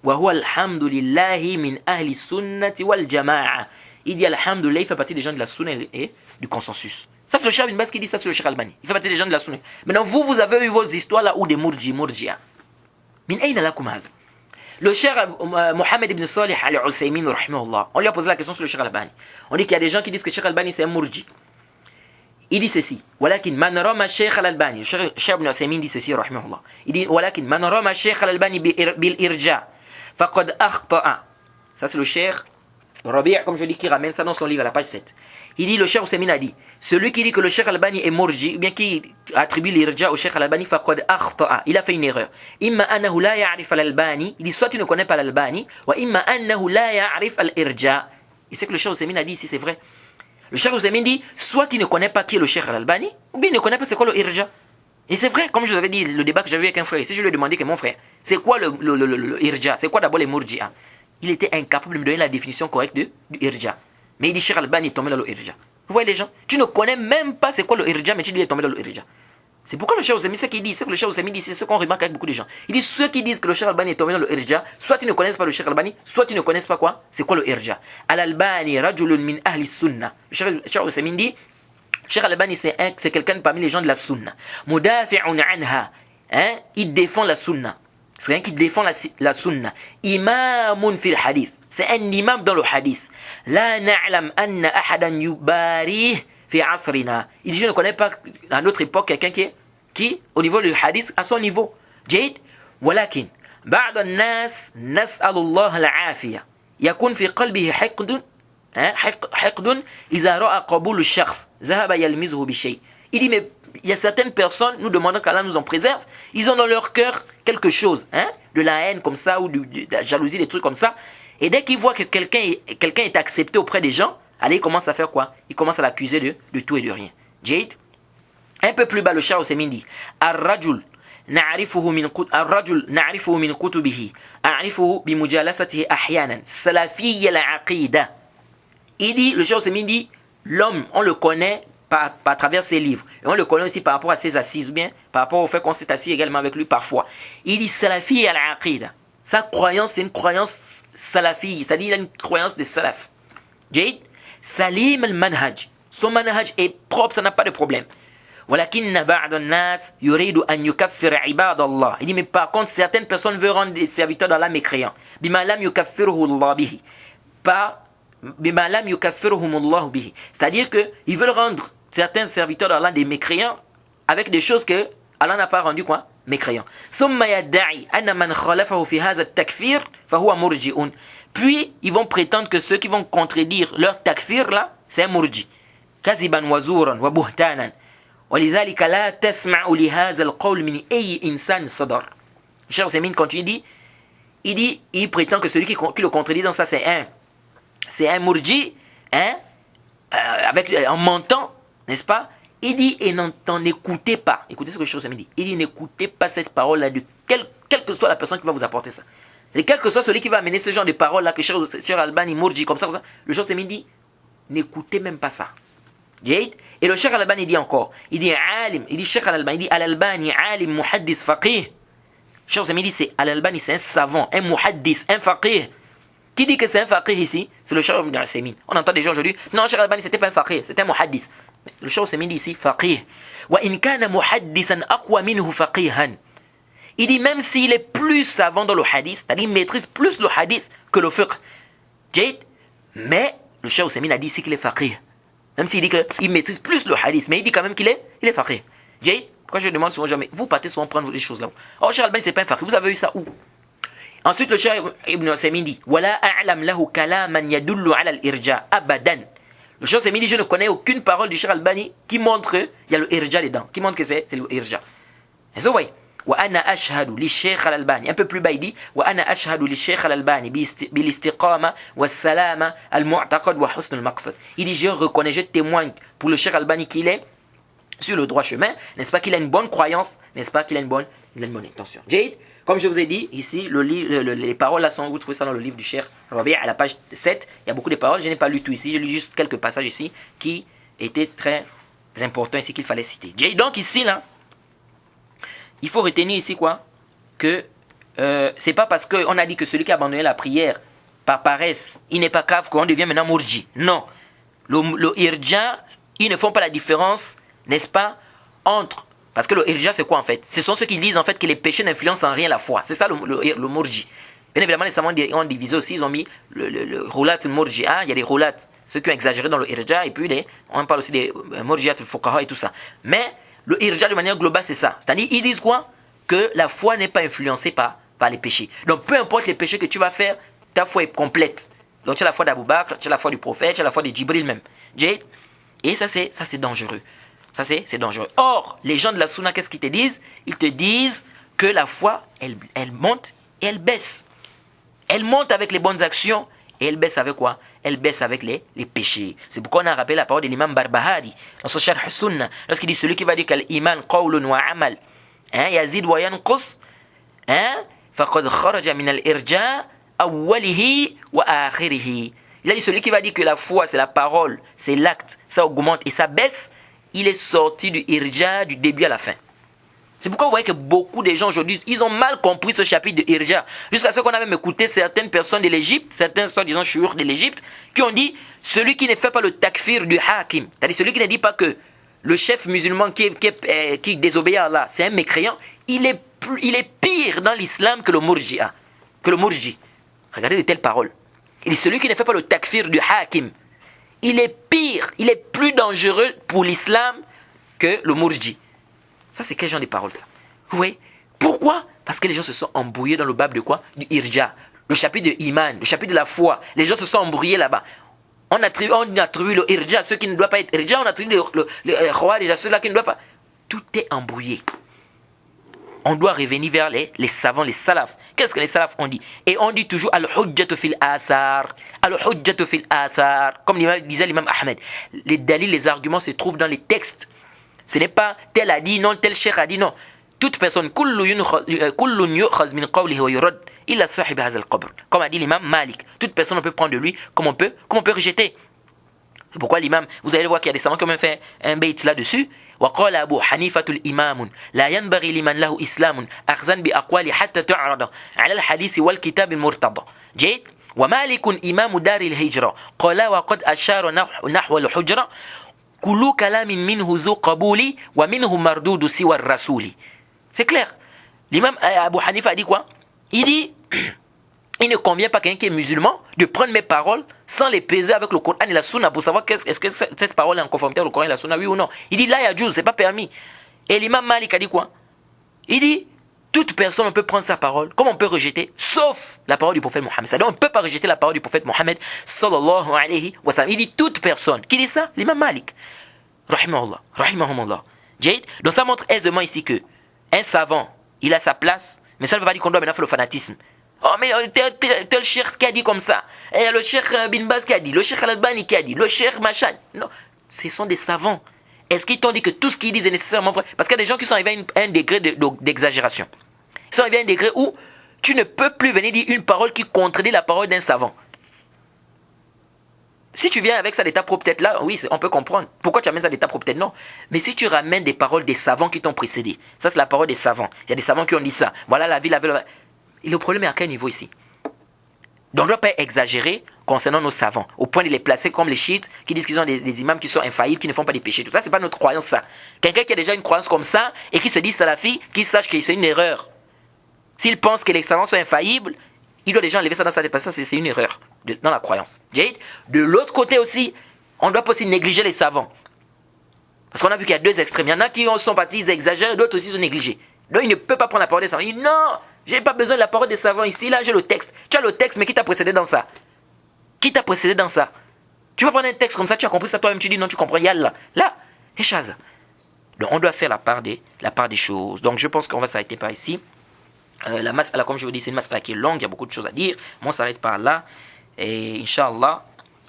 Alhamdulillahi min ahli sunnati wal jama'a. Il dit alhamdoulilah, il fait partie des gens de la sunna et du consensus. Ça c'est le Cheikh Ibn Baz qui dit ça sur le Cheikh Albani. Il fait partie des gens de la sunna. Maintenant vous avez eu vos histoires là où des murji'a. Min ayna lakum haza? Le Cheikh Mohamed ibn Salih al-Uthaymin, on lui a posé la question sur le Cheikh Albani. On dit qu'il y a des gens qui disent que Cheikh Albani c'est un murji. Il dit ceci, walakin man rama Cheikh al-Albani, Cheikh ibn Uthaymin dit ceci, rahimahullah. Il dit walakin man rama Cheikh al-Albani bil irja faqad akhta'a. Ça c'est le Cheikh Rabi', comme je dis, qui ramène ça dans son livre à la page 7. Il dit, le Cheikh Uthaymin a dit, celui qui dit que le Cheikh Albani est murji, ou bien qui attribue l'irja au Cheikh Albani, faqad akhta'a, il a fait une erreur. Imma annahu la ya'rif al-Albani, il dit soit tu ne connais pas l'Albani, wa imma annahu la ya'rif al-irja. Et c'est que le Cheikh Uthaymin a dit ici, c'est vrai. Le Cheikh Uthaymin dit, soit tu ne connais pas qui est le Cheikh Al-Albani, ou bien il ne connaît pas c'est quoi le irja. Et c'est vrai, comme je vous avais dit, le débat que j'avais eu avec un frère ici, je lui ai demandé que mon frère, c'est quoi le irja, c'est quoi d'abord les murji'a? Il était incapable de me donner la définition correcte du irja. Mais il dit, Cheikh Al-Albani est tombé dans le irja. Vous voyez les gens, tu ne connais même pas c'est quoi le irja, mais tu dis il est tombé dans le irja. C'est pourquoi le Cheikh Uthaymin, ce qu'il dit, c'est que le Cheikh Uthaymin dit, c'est ce qu'on remarque avec beaucoup de gens. Il dit, ceux qui disent que le Cheikh Albani est tombé dans le irja, soit ils ne connaissent pas le Cheikh Albani, soit ils ne connaissent pas quoi, c'est quoi le irja. Al-Albani, rajulun min ahli sunna. Le Cheikh Uthaymin dit, Cheikh Albani c'est quelqu'un parmi les gens de la sunna. Mudafi'un anha. Hein? Il défend la sunna. C'est quelqu'un qui défend la sunna. Imamun fil hadith. C'est un imam dans le hadith. La na'lam anna ahadan yubarih. Il dit, je ne connais pas à notre époque quelqu'un qui au niveau du hadith, à son niveau. جيد ولكن بعض الناس نسأل الله العافية يكون في قلبه حقد إذا رأى قبول الشخص ذهب يلمزه بشيء. Il dit, mais il y a certaines personnes, nous demandons qu'Allah nous en préserve, ils ont dans leur cœur quelque chose, de la haine comme ça, ou de la jalousie, des trucs comme ça. Et dès qu'ils voient que quelqu'un est accepté auprès des gens, allez, il commence à faire quoi? Il commence à l'accuser de tout et de rien. Jade. Un peu plus bas, le Cheikh Uthaymin dit, Ar-rajul na'rifuhu min kutubihi, a'rifuhu bi mujalasatihi ahyanan, salafiyya al-aqida. Il dit, le Cheikh Uthaymin dit, l'homme, on le connaît à travers ses livres. Et on le connaît aussi par rapport à ses assises, ou bien par rapport au fait qu'on s'est assis également avec lui parfois. Il dit, salafiyya al-aqida. Sa croyance, c'est une croyance salafi, c'est-à-dire il a une croyance de salaf. Jade. Salim al-manhaj. Son manhaj est propre, ça n'a pas de problème. ولكن بعض الناس يريد أن يكفر عباد الله. Il dit, mais par contre, certaines personnes veulent rendre des serviteurs d'Allah mécréants. بما لم يكفره الله به. Pas بما لم يكفرهم الله به. C'est-à-dire que ils veulent rendre certains serviteurs d'Allah des mécréants avec des choses que Allah n'a pas rendu quoi? Mécréants. ثم يدعي أن من خالفه في هذا التكفير فهو مرجئ. Puis, ils vont prétendre que ceux qui vont contredire leur takfir là, c'est un murji. كذبا وزورا وبهتانا. ولذلك لا تسمع لهذا القول من أي إنسان صدر. Cheikh Uthaymin continue, il prétend que celui qui le contredit dans ça, c'est un murji, en mentant, n'est-ce pas? Il dit, et n'en écoutez pas. Écoutez ce que Cheikh Uthaymin dit. Il dit, n'écoutez pas cette parole-là de quelle que soit la personne qui va vous apporter ça. Et quel que soit celui qui va amener ce genre de paroles-là, que Cheikh Albani, Murji, comme ça, le Cheikh Uthaymin dit, n'écoutez même pas ça. Et le Cheikh Albani dit encore, il dit, Cheikh Albani, il dit, Al-Albani, alim, muhaddis, faqih. Cheikh Uthaymin dit, c'est Al-Albani, c'est un savant, un muhaddis, un faqih. Qui dit que c'est un faqih ici? C'est le Cheikh Uthaymin. On entend des gens aujourd'hui, non, Cheikh Albani, c'était pas un faqih, c'était un muhaddis. Le Cheikh Uthaymin dit ici, faqih. Wa in kana muhaddisan aqwa minhu faqihan. Il dit, même s'il est plus savant dans le hadith, c'est-à-dire il maîtrise plus le hadith que le fiqh. Mais le Cheikh Uthaymin a dit ici qu'il est faqih. Même s'il dit qu'il maîtrise plus le hadith, mais il dit quand même qu'il est faqih. Pourquoi je demande souvent jamais, vous partez souvent prendre les choses là. Oh, Cheikh Albani, c'est pas un faqih. Vous avez eu ça où? Ensuite, le Cheikh Ibn Uthaymin dit, Wala a'lam lahu kalaman yadullu ala al-irja abadan. Le Cheikh Uthaymin dit, je ne connais aucune parole du Cheikh Albani qui montre qu'il y a le irja dedans, qui montre que c'est le irja. Et ça, vous voyez. وأنا أشهد للشيخ الألباني un peu plus bas il dit وأنا أشهد للشيخ الألباني بالاستقامة والسلامة المعتقد وحسن المقصد. Il dit, je reconnais, je témoigne pour le Cheikh Albani qu'il est sur le droit chemin, n'est-ce pas, qu'il a une bonne croyance, n'est-ce pas, qu'il a une bonne intention. Jade, comme je vous ai dit ici, les paroles là sont, vous trouvez ça dans le livre du Cheikh Rabi' à la page 7, il y a beaucoup de paroles, je n'ai pas lu tout ici, j'ai lu juste quelques passages ici qui étaient très importants ici qu'il fallait citer. Jade, donc ici là, il faut retenir ici quoi? Que c'est pas parce qu'on a dit que celui qui a abandonné la prière par paresse, il n'est pas grave qu'on devienne maintenant mourji. Non. Le irja, ils ne font pas la différence, n'est-ce pas, entre... Parce que le irja, c'est quoi en fait? Ce sont ceux qui disent en fait que les péchés n'influencent en rien la foi. C'est ça le mourji. Bien évidemment, les savants ont divisé aussi, ils ont mis le roulat mourji'a, il y a des roulats, ceux qui ont exagéré dans le irja, et puis on parle aussi des mourji'at al-fuqaha et tout ça. Mais le irja de manière globale, c'est ça. C'est-à-dire, ils disent quoi? Que la foi n'est pas influencée par les péchés. Donc peu importe les péchés que tu vas faire, ta foi est complète. Donc tu as la foi d'Abou Bakr, tu as la foi du prophète, tu as la foi de Djibril même. Et ça c'est dangereux. Ça c'est dangereux. Or, les gens de la Sunna, qu'est-ce qu'ils te disent? Ils te disent que la foi, elle monte et elle baisse. Elle monte avec les bonnes actions et elle baisse avec quoi? Elle baisse avec les péchés. C'est pourquoi on a rappelé la parole de l'imam Barbahari dans son Sharh Sunna, lorsqu'il dit celui qui va dire que l'iman qawlun wa amal, yazid wa yanqus, faqad kharaja min al-irja awwalihi wa akhirihi. Il a dit celui qui va dire que la foi c'est la parole, c'est l'acte, ça augmente et ça baisse, il est sorti du irja du début à la fin. C'est pourquoi vous voyez que beaucoup de gens aujourd'hui, ils ont mal compris ce chapitre de irja. Jusqu'à ce qu'on a même écouté certaines personnes de l'Égypte, certains soi-disant chouyours de l'Égypte, qui ont dit, celui qui ne fait pas le takfir du hakim, c'est-à-dire celui qui ne dit pas que le chef musulman qui désobéit à Allah, c'est un mécréant, il est pire dans l'islam que le murji'a, que le murji. Regardez de telles paroles. Il dit, celui qui ne fait pas le takfir du hakim, il est pire, il est plus dangereux pour l'islam que le murji. Ça, c'est quel genre de paroles, ça? Vous voyez? Pourquoi? Parce que les gens se sont embrouillés dans le bab de quoi? Du irja. Le chapitre de Iman, le chapitre de la foi. Les gens se sont embrouillés là-bas. On attribue le irja à ceux qui ne doivent pas être irja. On attribue le khawarij à ceux-là qui ne doivent pas. Tout est embrouillé. On doit revenir vers les savants, les salafs. Qu'est-ce que les salafs ont dit? Et on dit toujours al-hujjatu fil athar. Al-hujjatu fil athar. Comme disait l'imam Ahmed. Les dalils, les arguments se trouvent dans les textes. Ce n'est pas tel a dit, non, tel cheikh a dit, non. Toute personne, comme a dit l'imam Malik, toute personne on peut prendre de lui comme on peut rejeter. C'est pourquoi l'imam, vous allez voir qu'il y a des savants qui ont même fait un bait là-dessus. وقال أبو حنيفة الإمام لا ينبغي لمن له إسلام أخذا بأقوال حتى تعرض على الحديث والكتاب المرتضى. جيد. ومالك إمام دار الهجرة قال وقد أشار نحو الحجرة كل كلام منه ذو قبول ومنه مردود سوى الرسول. C'est clair. L'imam Abu Hanifa a dit quoi? Il dit il ne convient pas à quelqu'un qui est musulman de prendre mes paroles sans les peser avec le Coran et la Sunna pour savoir est-ce que cette parole est en conformité avec le Coran et la Sunna, oui ou non. Il dit là, il y a Djouz, c'est pas permis. Et l'imam Malik a dit quoi? Il dit toute personne, on peut prendre sa parole, comme on peut rejeter, sauf la parole du prophète Mohammed. C'est-à-dire, on ne peut pas rejeter la parole du prophète Mohammed, sallallahu alayhi wa sallam. Il dit toute personne. Qui dit ça? L'imam Malik. Rahimahullah. Rahimahumullah. Donc ça montre aisément ici que un savant, il a sa place, mais ça ne veut pas dire qu'on doit maintenant faire le fanatisme. Oh, mais tel cheikh qui a dit comme ça. Et le cheikh Bin Baz qui a dit. Le cheikh Al-Albani qui a dit. Le cheikh Machan. Non, ce sont des savants. Est-ce qu'ils t'ont dit que tout ce qu'ils disent est nécessairement vrai? Parce qu'il y a des gens qui sont arrivés à un degré d'exagération. Ils sont arrivés à un degré où tu ne peux plus venir dire une parole qui contredit la parole d'un savant. Si tu viens avec ça d'état propre tête là, oui, on peut comprendre. Pourquoi tu amènes ça d'état propre tête? Non. Mais si tu ramènes des paroles des savants qui t'ont précédé, ça c'est la parole des savants. Il y a des savants qui ont dit ça. Voilà la vie, la vie. Et le problème est à quel niveau ici? Donc on ne doit pas exagérer concernant nos savants, au point de les placer comme les chiites qui disent qu'ils ont des imams qui sont infaillibles, qui ne font pas des péchés. Tout ça, c'est pas notre croyance ça. Quelqu'un qui a déjà une croyance comme ça et qui se dit salafi, qui sache que c'est une erreur. S'il pense que les savants sont infaillibles, il doit déjà enlever ça dans sa tête parce que c'est une erreur dans la croyance. De l'autre côté aussi, on ne doit pas aussi négliger les savants. Parce qu'on a vu qu'il y a deux extrêmes. Il y en a qui sont partis, ils exagèrent, d'autres aussi sont négligés. Donc il ne peut pas prendre la parole des savants. Il dit non, j'ai pas besoin de la parole des savants ici, là j'ai le texte. Tu as le texte, mais qui t'a précédé dans ça? Qui t'a précédé dans ça? Tu vas prendre un texte comme ça, tu as compris ça toi-même, tu dis non, tu comprends, yallah. Là, échaze. Donc on doit faire la part des choses. Donc je pense qu'on va s'arrêter par ici. La mas'ala, comme je vous dis, c'est une mas'ala qui est longue, il y a beaucoup de choses à dire. Moi, on s'arrête par là. Et Inch'Allah,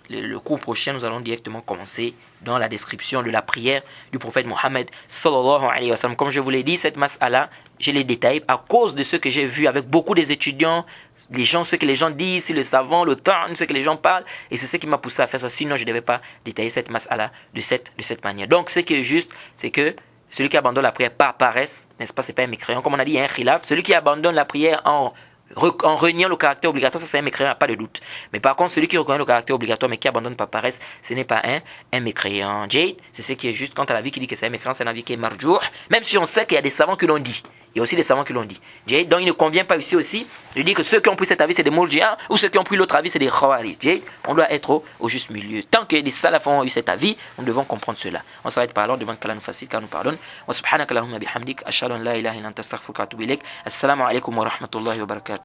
le cours prochain, nous allons directement commencer dans la description de la prière du prophète Mohammed sallallahu alayhi wa sallam. Comme je vous l'ai dit, cette mas'ala, je l'ai détaillée à cause de ce que j'ai vu avec beaucoup des étudiants, ce que les gens disent, le savant, le temps, ce que les gens parlent. Et c'est ce qui m'a poussé à faire ça. Sinon, je ne devais pas détailler cette mas'ala de cette manière. Donc, ce qui est juste, c'est que celui qui abandonne la prière par paresse, n'est-ce pas, c'est pas un mécréant. Comme on a dit, il y a un khilaf. Celui qui abandonne la prière en en reniant le caractère obligatoire, ça c'est un mécréant, pas de doute. Mais par contre, celui qui reconnaît le caractère obligatoire mais qui abandonne par paresse, ce n'est pas un mécréant. Jade, c'est ce qui est juste. Quant à l'avis qui dit que c'est un mécréant, c'est un avis qui est marjour. Même si on sait qu'il y a des savants qui l'ont dit. Il y a aussi des savants qui l'ont dit. Jade, donc il ne convient pas ici aussi de dire que ceux qui ont pris cet avis c'est des Murji'a ou ceux qui ont pris l'autre avis c'est des Khawarij. Jade, on doit être au juste milieu. Tant que les salafs ont eu cet avis, nous devons comprendre cela. On s'arrête par alors, demande qu'Allah nous facilite, qu'Allah nous pardonne. Wa subhanaka Allahumma bihamdik, ashhadu an la ilaha illa anta astaghfiruka wa atubu ilaik. Assalamu alaikum wa rahmatullahi wa barakatuh.